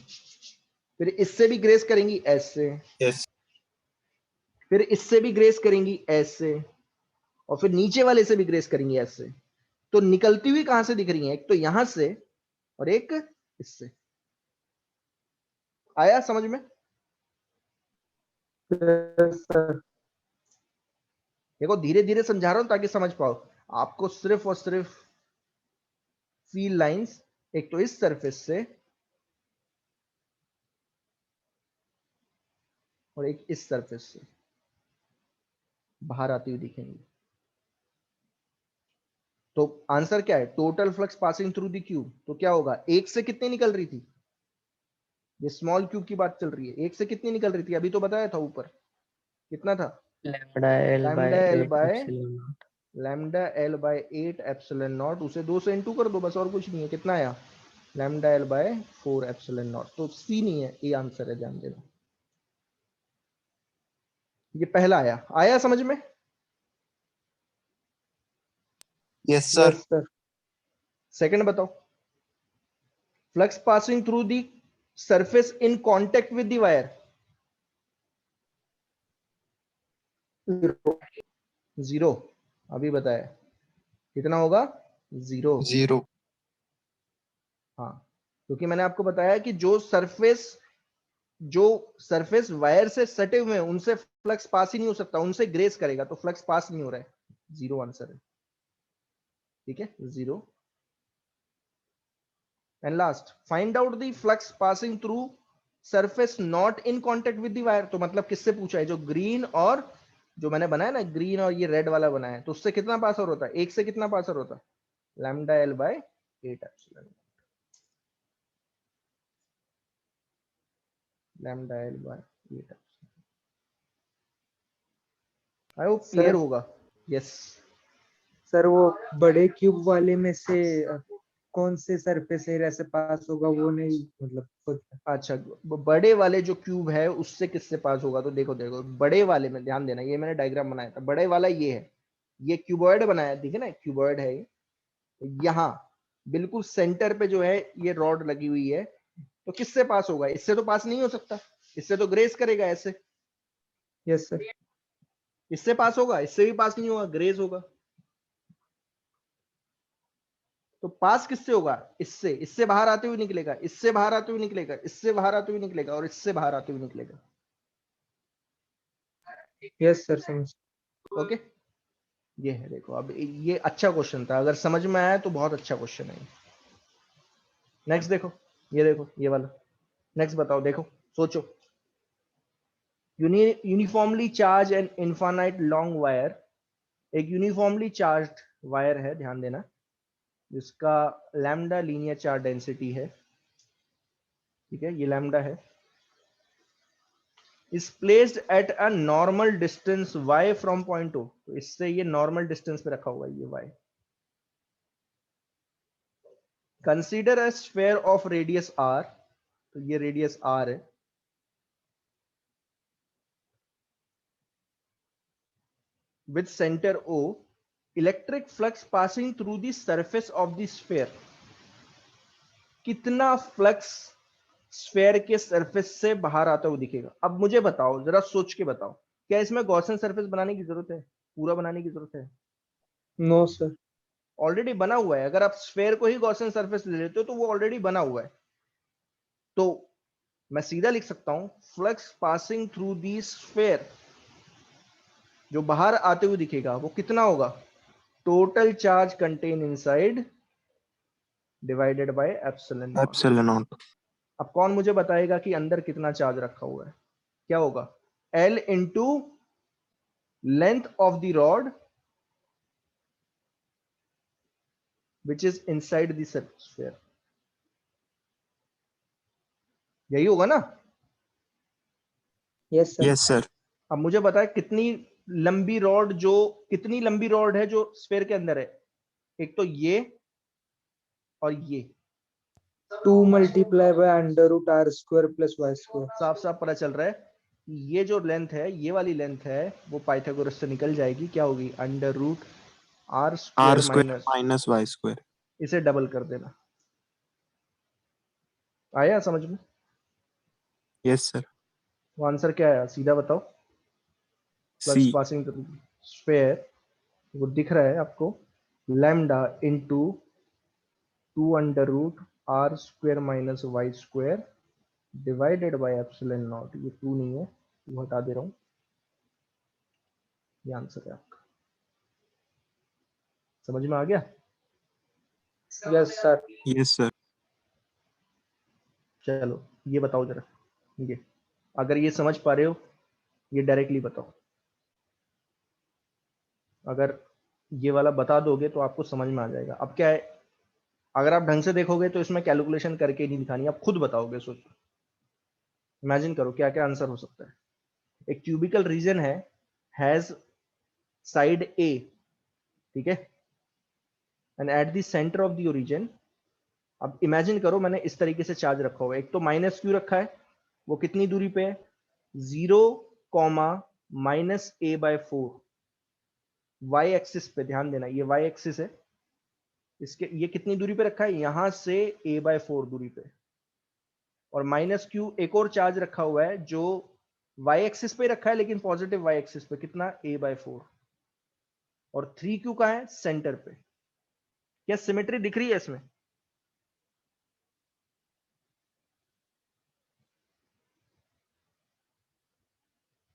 फिर इससे भी ग्रेस करेंगी ऐसे, Yes. फिर इससे भी ग्रेस करेंगी ऐसे, और फिर नीचे वाले से भी ग्रेस करेंगी ऐसे। तो निकलती हुई कहां से दिख रही है? एक तो यहां से और एक इससे। आया समझ में? Yes sir. देखो धीरे धीरे समझा रहा हूं ताकि समझ पाओ। आपको सिर्फ और सिर्फ फील्ड लाइंस एक तो इस सरफेस से और एक इस सरफेस से बाहर आती हुई दिखेंगी। तो आंसर क्या है? Total flux passing through the cube. तो क्या होगा? एक से कितनी निकल रही थी? ये स्मॉल क्यूब की बात चल रही है, एक से कितनी निकल रही थी? अभी तो बताया था ऊपर, कितना था? Lambda L by lambda L 8 bye epsilon not. Lambda L by 8 epsilon not, उसे 2 से इंटू कर दो बस, और कुछ नहीं है। कितना आया? Lambda L by 4 epsilon not. तो सी नहीं है, ए आंसर है, ध्यान देना। ये पहला आया। आया समझ में? Yes, sir. Yes sir. Second बताओ। Flux passing through the surface in contact with the wire. 0। अभी बताया कितना होगा? 0। 0. हाँ, क्योंकि मैंने आपको बताया कि जो सरफेस वायर से सटे हुए हैं उनसे फ्लक्स पास ही नहीं हो सकता, उनसे ग्रेस करेगा, तो फ्लक्स पास नहीं हो रहा है। 0 आंसर है। ठीक है, 0। And last, find out the flux passing through surface not in contact with the wire. तो मतलब किससे पूछा है? जो ग्रीन और जो मैंने बनाया ना, ग्रीन और ये रेड वाला बनाया, तो उससे कितना पास आउट होता है? एक से कितना पास आउट होता है? Lambda L by 8 epsilon. Lambda L by 8 epsilon. I hope clear होगा। यस। सर वो बड़े क्यूब वाले में से कौन से सरफेस एरिया से पास होगा वो नहीं मतलब खुद। अच्छा, बड़े वाले जो क्यूब है उससे किससे पास होगा? तो देखो देखो, बड़े वाले में ध्यान देना, ये मैंने डायग्राम बनाया था। बड़े वाला ये है, ये क्यूबॉइड बनाया, ठीक है ना, क्यूबॉइड है ये। यहाँ बिल्कुल सेंटर पे जो है ये रॉड लगी हुई है, तो किससे पास होगा? इससे तो पास नहीं हो सकता, इससे तो ग्रेस करेगा ऐसे। Yes sir. इससे पास होगा? इससे भी पास नहीं होगा, ग्रेस होगा। तो पास किससे होगा? इससे। इससे बाहर आते हुए निकलेगा, इससे बाहर आते हुए निकलेगा, इससे बाहर आते हुए निकलेगा और इससे बाहर आते हुए निकलेगा। यस सर समझ। ओके, ये है। देखो अब ये अच्छा क्वेश्चन था, अगर समझ में आया तो बहुत अच्छा क्वेश्चन है। नेक्स्ट देखो, ये देखो ये वाला। नेक्स्ट बताओ, देखो सोचो। Uniformly charge and infinite long wire. एक यूनिफॉर्मली चार्ज्ड वायर है, ध्यान देना, जिसका लैम्डा लीनियर चार्ज डेंसिटी है। ठीक है, ये लैम्डा है। is placed at a normal distance y from point O। तो इससे ये नॉर्मल डिस्टेंस पे रखा हुआ है ये y। Consider a sphere of radius r। तो ये रेडियस r है। with center O, electric flux passing through the surface of the sphere। कितना फ्लक्स स्फेयर के सरफेस से बाहर आता हुआ दिखेगा? अब मुझे बताओ, जरा सोच के बताओ, क्या इसमें गॉसियन सरफेस बनाने की जरूरत है? पूरा बनाने की जरूरत है? No sir. ऑलरेडी बना हुआ है। अगर आप स्फेयर को ही गॉसियन सरफेस ले लेते हो तो वो ऑलरेडी बना हुआ है। तो मैं सीधा लिख सकता हूं फ्लक्स पासिंग थ्रू दी स्फेयर, जो बाहर आते हुए दिखेगा वो कितना होगा, total charge contain inside divided by epsilon not. Epsilon naught. अब कौन मुझे बताएगा कि अंदर कितना चार्ज रखा हुआ है? क्या होगा, L into length of the rod which is inside the sphere. यही होगा ना? Yes sir. Yes, sir. अब मुझे बताए कितनी लंबी रॉड है जो स्फीयर के अंदर है। एक तो ये और ये 2 multiply by under root R square plus Y square. साफ साफ पता चल रहा है कि ये जो लेंथ है, ये वाली लेंथ है, वो पाइथागोरस से निकल जाएगी। क्या होगी, under root R R square square minus, minus Y square. इसे डबल कर देना। आया समझ में? Yes, sir. वो आंसर क्या आया सीधा बताओ। Flux C. Passing through sphere, वो दिख रहा है आपको, lambda into 2 under root R square minus Y square divided by epsilon naught. ये 2 नहीं है, वो हटा दे रहा हूं। ये आंसर है आपका। समझ में आ गया? Yes sir. Yes, sir. चलो ये बताओ जरा, ये अगर ये समझ पा रहे हो ये डायरेक्टली बताओ। अगर ये वाला बता दोगे तो आपको समझ में आ जाएगा। अब क्या है, अगर आप ढंग से देखोगे तो इसमें कैलकुलेशन करके नहीं दिखानी, आप खुद बताओगे। सोचो, इमेजिन करो क्या क्या आंसर हो सकता है। एक क्यूबिकल रीजन है, हैज साइड ए, ठीक है, and at the centre of the origin. अब इमेजिन करो मैंने इस तरीके से चार्ज रखा हुआ है। एक तो माइनस क्यू रखा है, वो कितनी दूरी पे है, 0, माइनस ए बाय 4, वाई एक्सिस पे। ध्यान देना ये वाई एक्सिस है, इसके ये कितनी दूरी पे रखा है, यहां से a बाय 4 दूरी पे। और माइनस क्यू एक और चार्ज रखा हुआ है जो y एक्सिस पे रखा है, लेकिन पॉजिटिव y एक्सिस पे, कितना, a बाय 4। और 3q का है सेंटर पे। क्या सिमेट्री दिख रही है इसमें?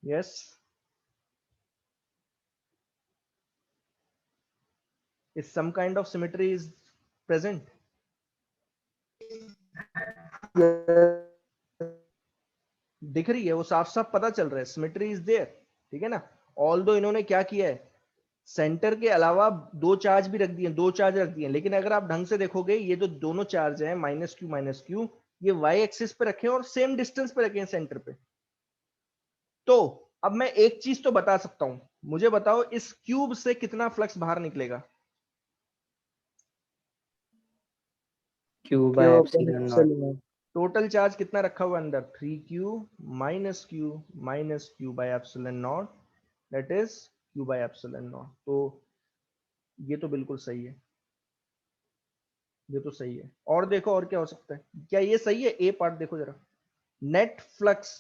Yes, is some kind of symmetry is present? दिख रही है, वो साफ साफ पता चल रहा है, सिमेट्री इज देयर, ठीक है ना। ऑल्दो इन्होंने क्या किया है, सेंटर के अलावा 2 चार्ज भी रख दिए, 2 चार्ज रख दिए, लेकिन अगर आप ढंग से देखोगे ये जो दोनों चार्ज हैं माइनस क्यू, ये वाई एक्सिस पे रखे हैं और सेम डिस्टेंस पे रखे हैं सेंटर पे। तो अब मैं एक चीज तो बता सकता हूं, मुझे बताओ इस क्यूब से कितना फ्लक्स बाहर निकलेगा? Q by epsilon naught. Total charge कितना रखा हुआ है अंदर, 3q minus Q by epsilon not, that is q bye epsilon not. तो ये तो बिल्कुल सही है, ये तो सही है। और देखो और क्या हो सकता है, क्या ये सही है? ए पार्ट देखो जरा, net flux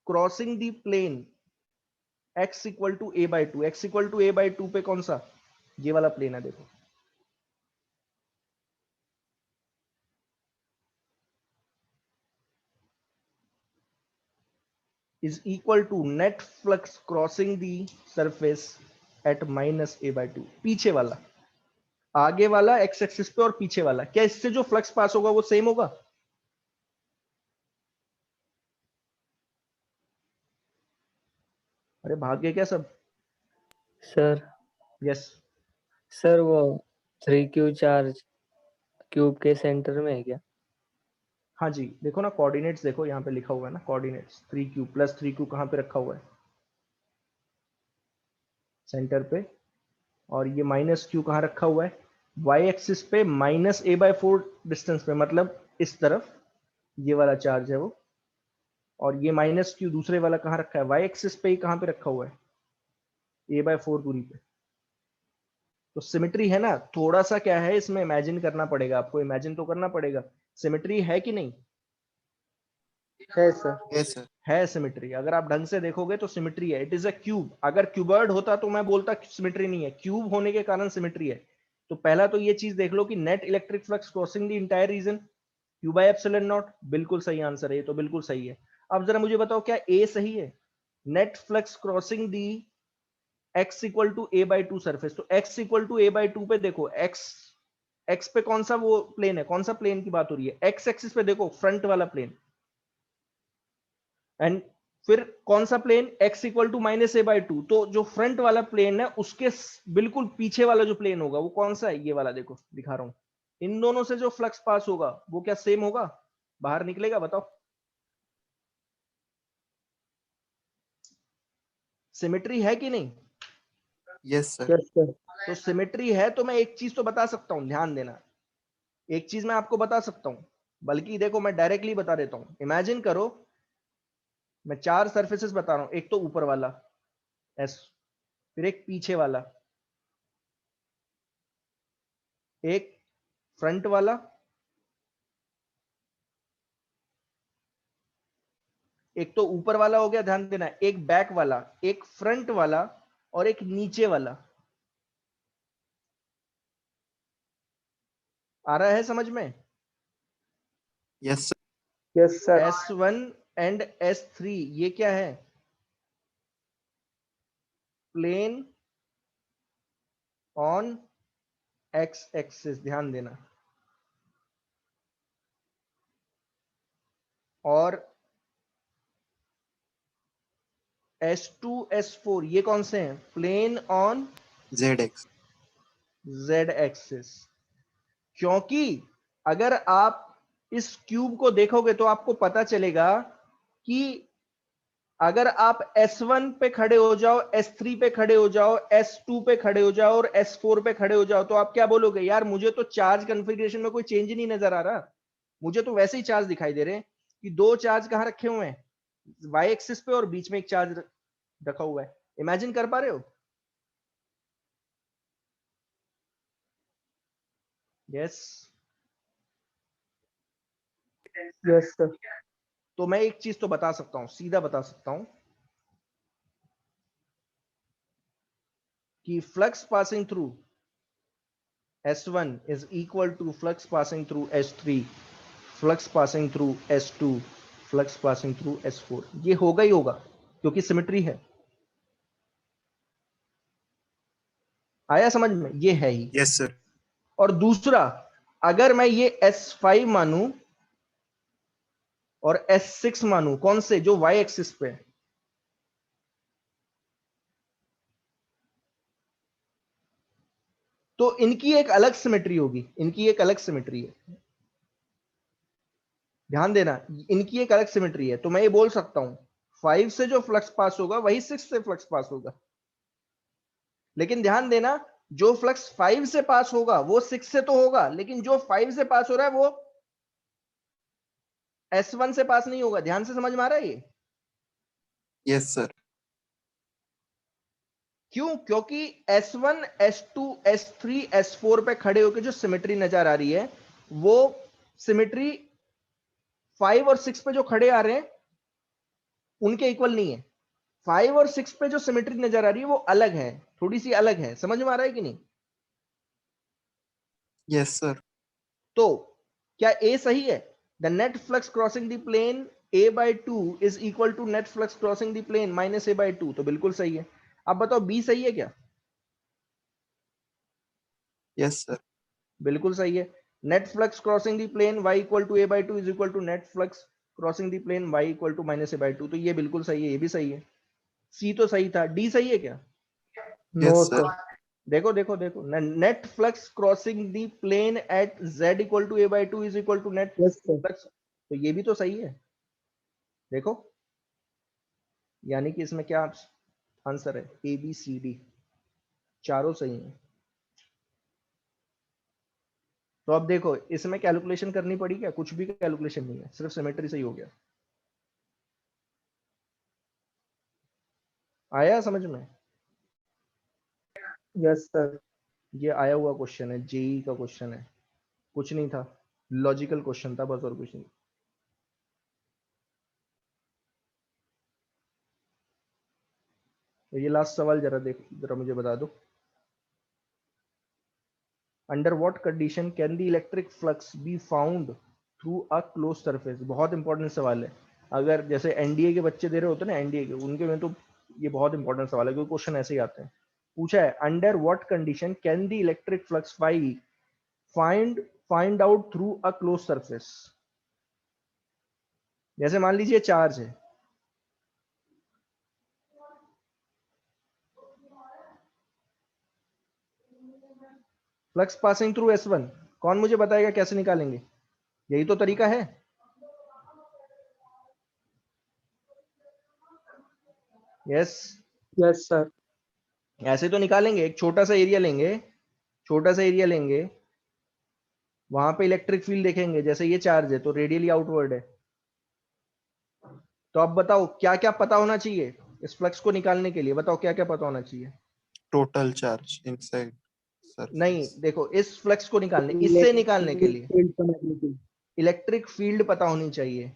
crossing the plane x equal to a by 2, x equal to a by 2 पे कौन सा, ये वाला प्लेन है, देखो। is equal to net flux crossing the surface at minus a by 2। पीछे वाला, आगे वाला x एक्सिस पे और पीछे वाला, क्या इससे जो फ्लक्स पास होगा वो सेम होगा? अरे भाग गए क्या सब? सर यस, सर वो 3Q चार्ज क्यूब के सेंटर में है क्या? हाँ जी, देखो ना कोऑर्डिनेट्स, देखो यहाँ पे लिखा हुआ है ना कोऑर्डिनेट्स, 3q प्लस 3q कहाँ पे रखा हुआ है, सेंटर पे। और ये माइनस क्यू कहाँ रखा हुआ है, वाई एक्सिस पे माइनस a बाय 4 डिस्टेंस पे, मतलब इस तरफ ये वाला चार्ज है वो। और ये माइनस क्यू दूसरे वाला कहाँ रखा है, वाई एक्सिस पे ही कहाँ पे रखा हुआ है, a बाय 4 दूरी पे। तो सिमेट्री है ना, थोड़ा सा क्या है इसमें इमेजिन करना पड़ेगा, आपको इमेजिन तो करना पड़ेगा। सिमेट्री है कि नहीं? है सर। Yes, sir. है सिमेट्री, अगर आप ढंग से देखोगे तो सिमेट्री है। इट इज अ क्यूब, अगर क्यूबर्ड होता तो मैं बोलता सिमेट्री नहीं है, क्यूब होने के कारण सिमेट्री है। तो पहला तो ये चीज देख लो कि net electric flux crossing the entire region Q by epsilon naught, बिल्कुल सही आंसर है, ये तो बिल्कुल सही है। अब जरा मुझे बताओ क्या ए सही है? Net flux crossing the x equal to a by 2 surface, तो x equal to a by 2 पे देखो x पे कौन सा वो प्लेन है, कौन सा प्लेन की बात हो रही है? x एक्सिस पे देखो फ्रंट वाला प्लेन, एंड फिर कौन सा plane? x equal to minus a by 2, तो जो फ्रंट वाला प्लेन है उसके बिल्कुल पीछे वाला जो प्लेन होगा वो कौन सा है? ये वाला देखो दिखा रहा हूं। इन दोनों से जो फ्लक्स पास होगा वो क्या सेम होगा, बाहर निकलेगा? बताओ। सिमेट्री है कि नहीं? Yes, sir. Yes sir. तो सिमेट्री है तो मैं एक चीज तो बता सकता हूं, ध्यान देना, एक चीज मैं आपको बता सकता हूं, बल्कि देखो मैं डायरेक्टली बता देता हूं। इमेजिन करो मैं 4 सरफेसेस बता रहा हूं, एक तो ऊपर वाला एस, फिर एक पीछे वाला, एक फ्रंट वाला, एक तो ऊपर वाला हो गया, ध्यान देना, एक बैक वाला, एक फ्रंट वाला और एक नीचे वाला। आ रहा है समझ में? Yes, sir. Yes sir. S1 and S3 ये क्या है? प्लेन ऑन एक्स एक्सिस, ध्यान देना। और S2 S4 ये कौन से हैं? Plane on ZX. Z axis. क्योंकि अगर आप इस क्यूब को देखोगे तो आपको पता चलेगा कि अगर आप S1 पे खड़े हो जाओ, S3 पे खड़े हो जाओ, S2 पे खड़े हो जाओ और S4 पे खड़े हो जाओ, तो आप क्या बोलोगे? यार मुझे तो चार्ज कन्फिग्रेशन में कोई चेंज ही नहीं नजर आ रहा, मुझे तो वैसे ही चार्ज दिखाई दे रहे हैं कि दो चार्ज कहां रखे हुए हैं? Y एक्सिस पे और बीच में एक चार्ज रखा हुआ है। इमेजिन कर पा रहे हो? यस। Yes sir. तो मैं एक चीज तो बता सकता हूं, सीधा बता सकता हूं कि flux passing through S1 is equal to flux passing through S3, flux passing through S2, flux passing through S4। ये होगा ही होगा क्योंकि सिमेट्री है। आया समझ में? ये है ही। Yes, sir. और दूसरा, अगर मैं ये S5 मानूं और S6 मानूं, कौन से? जो Y एक्सिस पे है, तो इनकी एक अलग सिमेट्री होगी, इनकी एक अलग सिमेट्री है, ध्यान देना, इनकी एक अलग सिमेट्री है। तो मैं ये बोल सकता हूं 5 से जो फ्लक्स पास होगा वही 6 से फ्लक्स पास होगा। लेकिन ध्यान देना, जो फ्लक्स 5 से पास होगा वो 6 से तो होगा, लेकिन जो 5 से पास हो रहा है वो S1 से पास नहीं होगा। ध्यान से समझ में आ रहा है ये? Yes, sir. क्यों? क्योंकि S1 S2 S3 S4 पे खड़े होकर जो सिमेट्री नजर आ रही है वो सिमेट्री 5 और 6 पे जो खड़े आ रहे हैं उनके इक्वल नहीं है। 5 और 6 पे जो सिमेट्री नजर आ रही है वो अलग है, थोड़ी सी अलग है। समझ में आ रहा है कि नहीं? Yes, sir. तो क्या ए सही है? The net flux crossing the plane a by 2 is equal to net flux crossing the plane minus a by 2, तो बिल्कुल सही है। अब बताओ बी सही है क्या? Yes, sir. बिल्कुल सही है। Net flux crossing the plane y equal to a by 2 is equal to net flux crossing the plane y equal to minus a by 2, तो ये बिल्कुल सही है, ये भी सही है। सी तो सही था, डी सही है क्या? No Yes, sir. सर। देखो देखो देखो, net flux crossing the plane at z equal to a by 2 is equal to net yes sir. Flux, तो ये भी तो सही है। देखो, यानी कि इसमें क्या आंसर है? ए बी सी डी, चारों सही हैं। तो अब देखो, इसमें कैलकुलेशन करनी पड़ी क्या? कुछ भी कैलकुलेशन नहीं है, सिर्फ सिमेट्री से ही हो गया। आया समझ में? Yes sir. ये आया हुआ क्वेश्चन है, जेई का क्वेश्चन है, कुछ नहीं था, लॉजिकल क्वेश्चन था बस, और कुछ नहीं। तो ये लास्ट सवाल जरा देख, जरा मुझे बता दो, under what condition can the electric flux be found through a close surface. बहुत इंपॉर्टेंट सवाल है, अगर जैसे एनडीए के बच्चे दे रहे होते हैं ना, एनडीए के, उनके में तो ये बहुत इंपॉर्टेंट सवाल है, क्योंकि क्वेश्चन ऐसे ही आते हैं। पूछा है under what condition can the electric flux find out through a close surface. जैसे मान लीजिए चार्ज है, फ्लक्स पासिंग थ्रू S1, कौन मुझे बताएगा कैसे निकालेंगे? यही तो तरीका है। Yes, yes sir. ऐसे तो निकालेंगे। एक छोटा सा एरिया लेंगे, छोटा सा एरिया लेंगे, वहां पे इलेक्ट्रिक फील्ड देखेंगे, जैसे ये चार्ज है तो रेडियली आउटवर्ड है। तो अब बताओ क्या क्या पता होना चाहिए इस फ्लक्स को निकालने के लिए, बताओ क्या क्या पता होना चाहिए? टोटल चार्ज इनसाइड नहीं, सरफेस। देखो इस फ्लक्स को निकालने, इससे निकालने के लिए इलेक्ट्रिक फील्ड समझने के लिए। इलेक्ट्रिक फील्ड पता होनी चाहिए।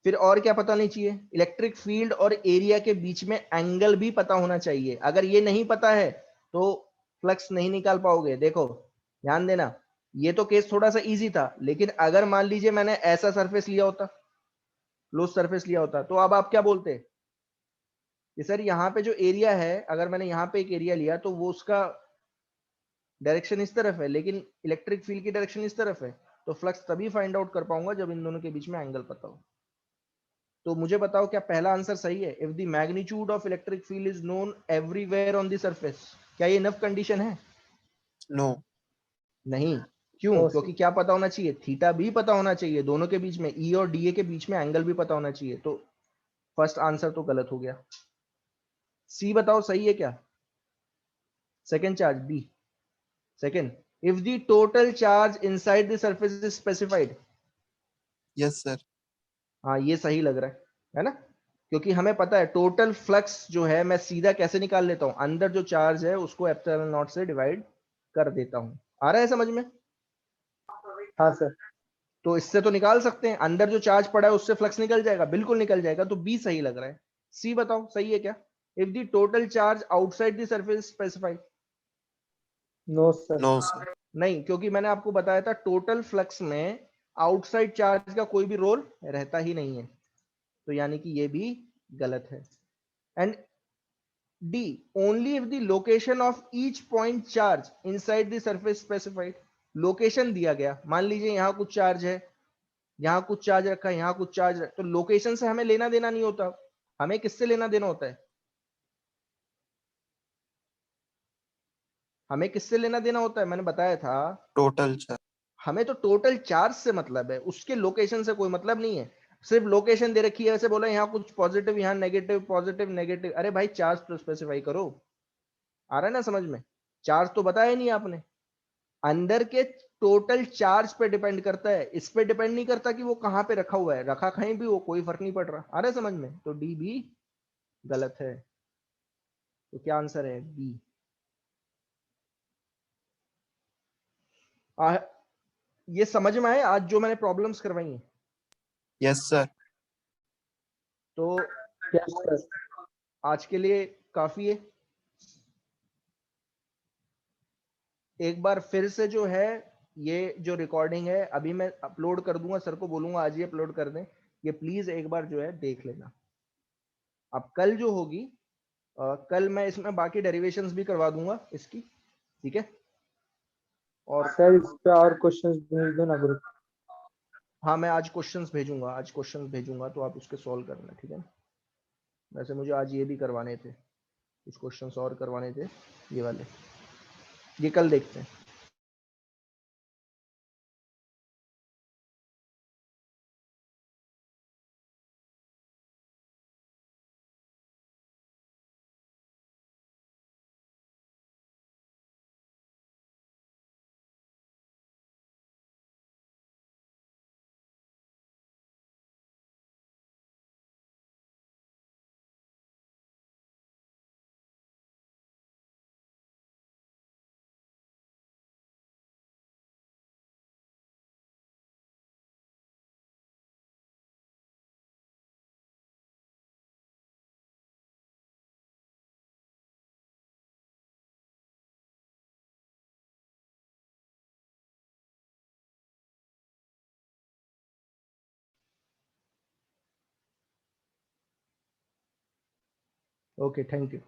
फिर और क्या पता नहीं चाहिए? इलेक्ट्रिक फील्ड और एरिया के बीच में एंगल भी पता होना चाहिए। अगर ये नहीं पता है तो फ्लक्स नहीं निकाल पाओगे। देखो ध्यान देना, ये तो केस थोड़ा सा इजी था, लेकिन अगर मान लीजिए मैंने ऐसा सरफेस लिया होता, क्लोज सरफेस लिया होता, तो अब आप क्या बोलते कि सर यहाँ पे जो एरिया है, अगर मैंने यहाँ पे एक एरिया लिया तो वो उसका डायरेक्शन इस तरफ है, लेकिन इलेक्ट्रिक फील्ड की डायरेक्शन इस तरफ है, तो फ्लक्स तभी फाइंड आउट कर पाऊंगा जब इन दोनों के बीच में एंगल पता हो। तो मुझे बताओ क्या पहला आंसर सही है? If the magnitude of electric field is known everywhere on the surface, क्या ये इनफ कंडीशन है? नो। नहीं। क्यों? No, क्योंकि क्या पता होना चाहिए? थीटा भी पता होना चाहिए, दोनों के बीच में, ई और डीए के बीच में एंगल भी पता होना चाहिए। तो फर्स्ट आंसर तो गलत हो गया। सी बताओ सही है क्या? Second charge B, second, if the total charge inside the surface is specified. Yes sir. हाँ ये सही लग रहा है ना? क्योंकि हमें पता है टोटल फ्लक्स जो है मैं सीधा कैसे निकाल लेता हूं, अंदर जो चार्ज है उसको एप्सिलॉन नॉट से डिवाइड कर देता हूं। आ रहा है समझ में? हाँ सर। तो इससे तो निकाल सकते हैं, अंदर जो चार्ज पड़ा है उससे फ्लक्स निकल जाएगा, बिल्कुल निकल जाएगा। तो बी सही लग रहा है। सी बताओ सही है क्या? If the total charge outside the surface specified. No sir. No sir. नहीं, क्योंकि मैंने आपको बताया था टोटल फ्लक्स में आउटसाइड चार्ज का कोई भी रोल रहता ही नहीं है, तो यानी कि ये भी गलत है। And D, only if the location of each point charge inside the surface specified. Location दिया गया, मान लीजिए यहां कुछ चार्ज है, यहां कुछ चार्ज रखा है, यहां कुछ चार्ज, तो लोकेशन से हमें लेना देना नहीं होता। हमें किससे लेना देना होता है? हमें किससे लेना देना होता है? मैंने बताया था, टोटल चार्ज। हमें तो टोटल चार्ज से मतलब है, उसके लोकेशन से कोई मतलब नहीं है। सिर्फ लोकेशन दे रखी है, ऐसे बोला यहाँ कुछ पॉजिटिव, यहाँ नेगेटिव, पॉजिटिव नेगेटिव। अरे भाई चार्ज तो स्पेसिफाई करो। आ रहा है ना समझ में? चार्ज तो बताया नहीं आपने। अंदर के टोटल चार्ज पे डिपेंड करता है, इस पे डिपेंड नहीं करता कि वो कहां पे रखा हुआ है, रखा कहीं भी हो कोई फर्क नहीं पड़ रहा। आ रहा है समझ में? तो डी भी गलत है। तो क्या आंसर है? बी। ये समझ में आए आज जो मैंने प्रॉब्लम्स करवाई हैं? Yes sir. तो यस सर। आज के लिए काफी है। एक बार फिर से जो है, ये जो रिकॉर्डिंग है अभी मैं अपलोड कर दूंगा, सर को बोलूंगा आज ही अपलोड कर दें। ये प्लीज एक बार जो है देख लेना। अब कल जो होगी, कल मैं इसमें बाकी डेरिवेशंस भी करवा दूंगा इसकी, ठीक है? और सर इस पे और क्वेश्चंस भेज दो ना ग्रुप। हाँ मैं आज क्वेश्चंस भेजूंगा, आज क्वेश्चंस भेजूंगा, तो आप उसके सॉल्व करना, ठीक है ना? वैसे मुझे आज ये भी करवाने थे, कुछ क्वेश्चंस और करवाने थे, ये वाले, ये कल देखते हैं। Okay, thank you.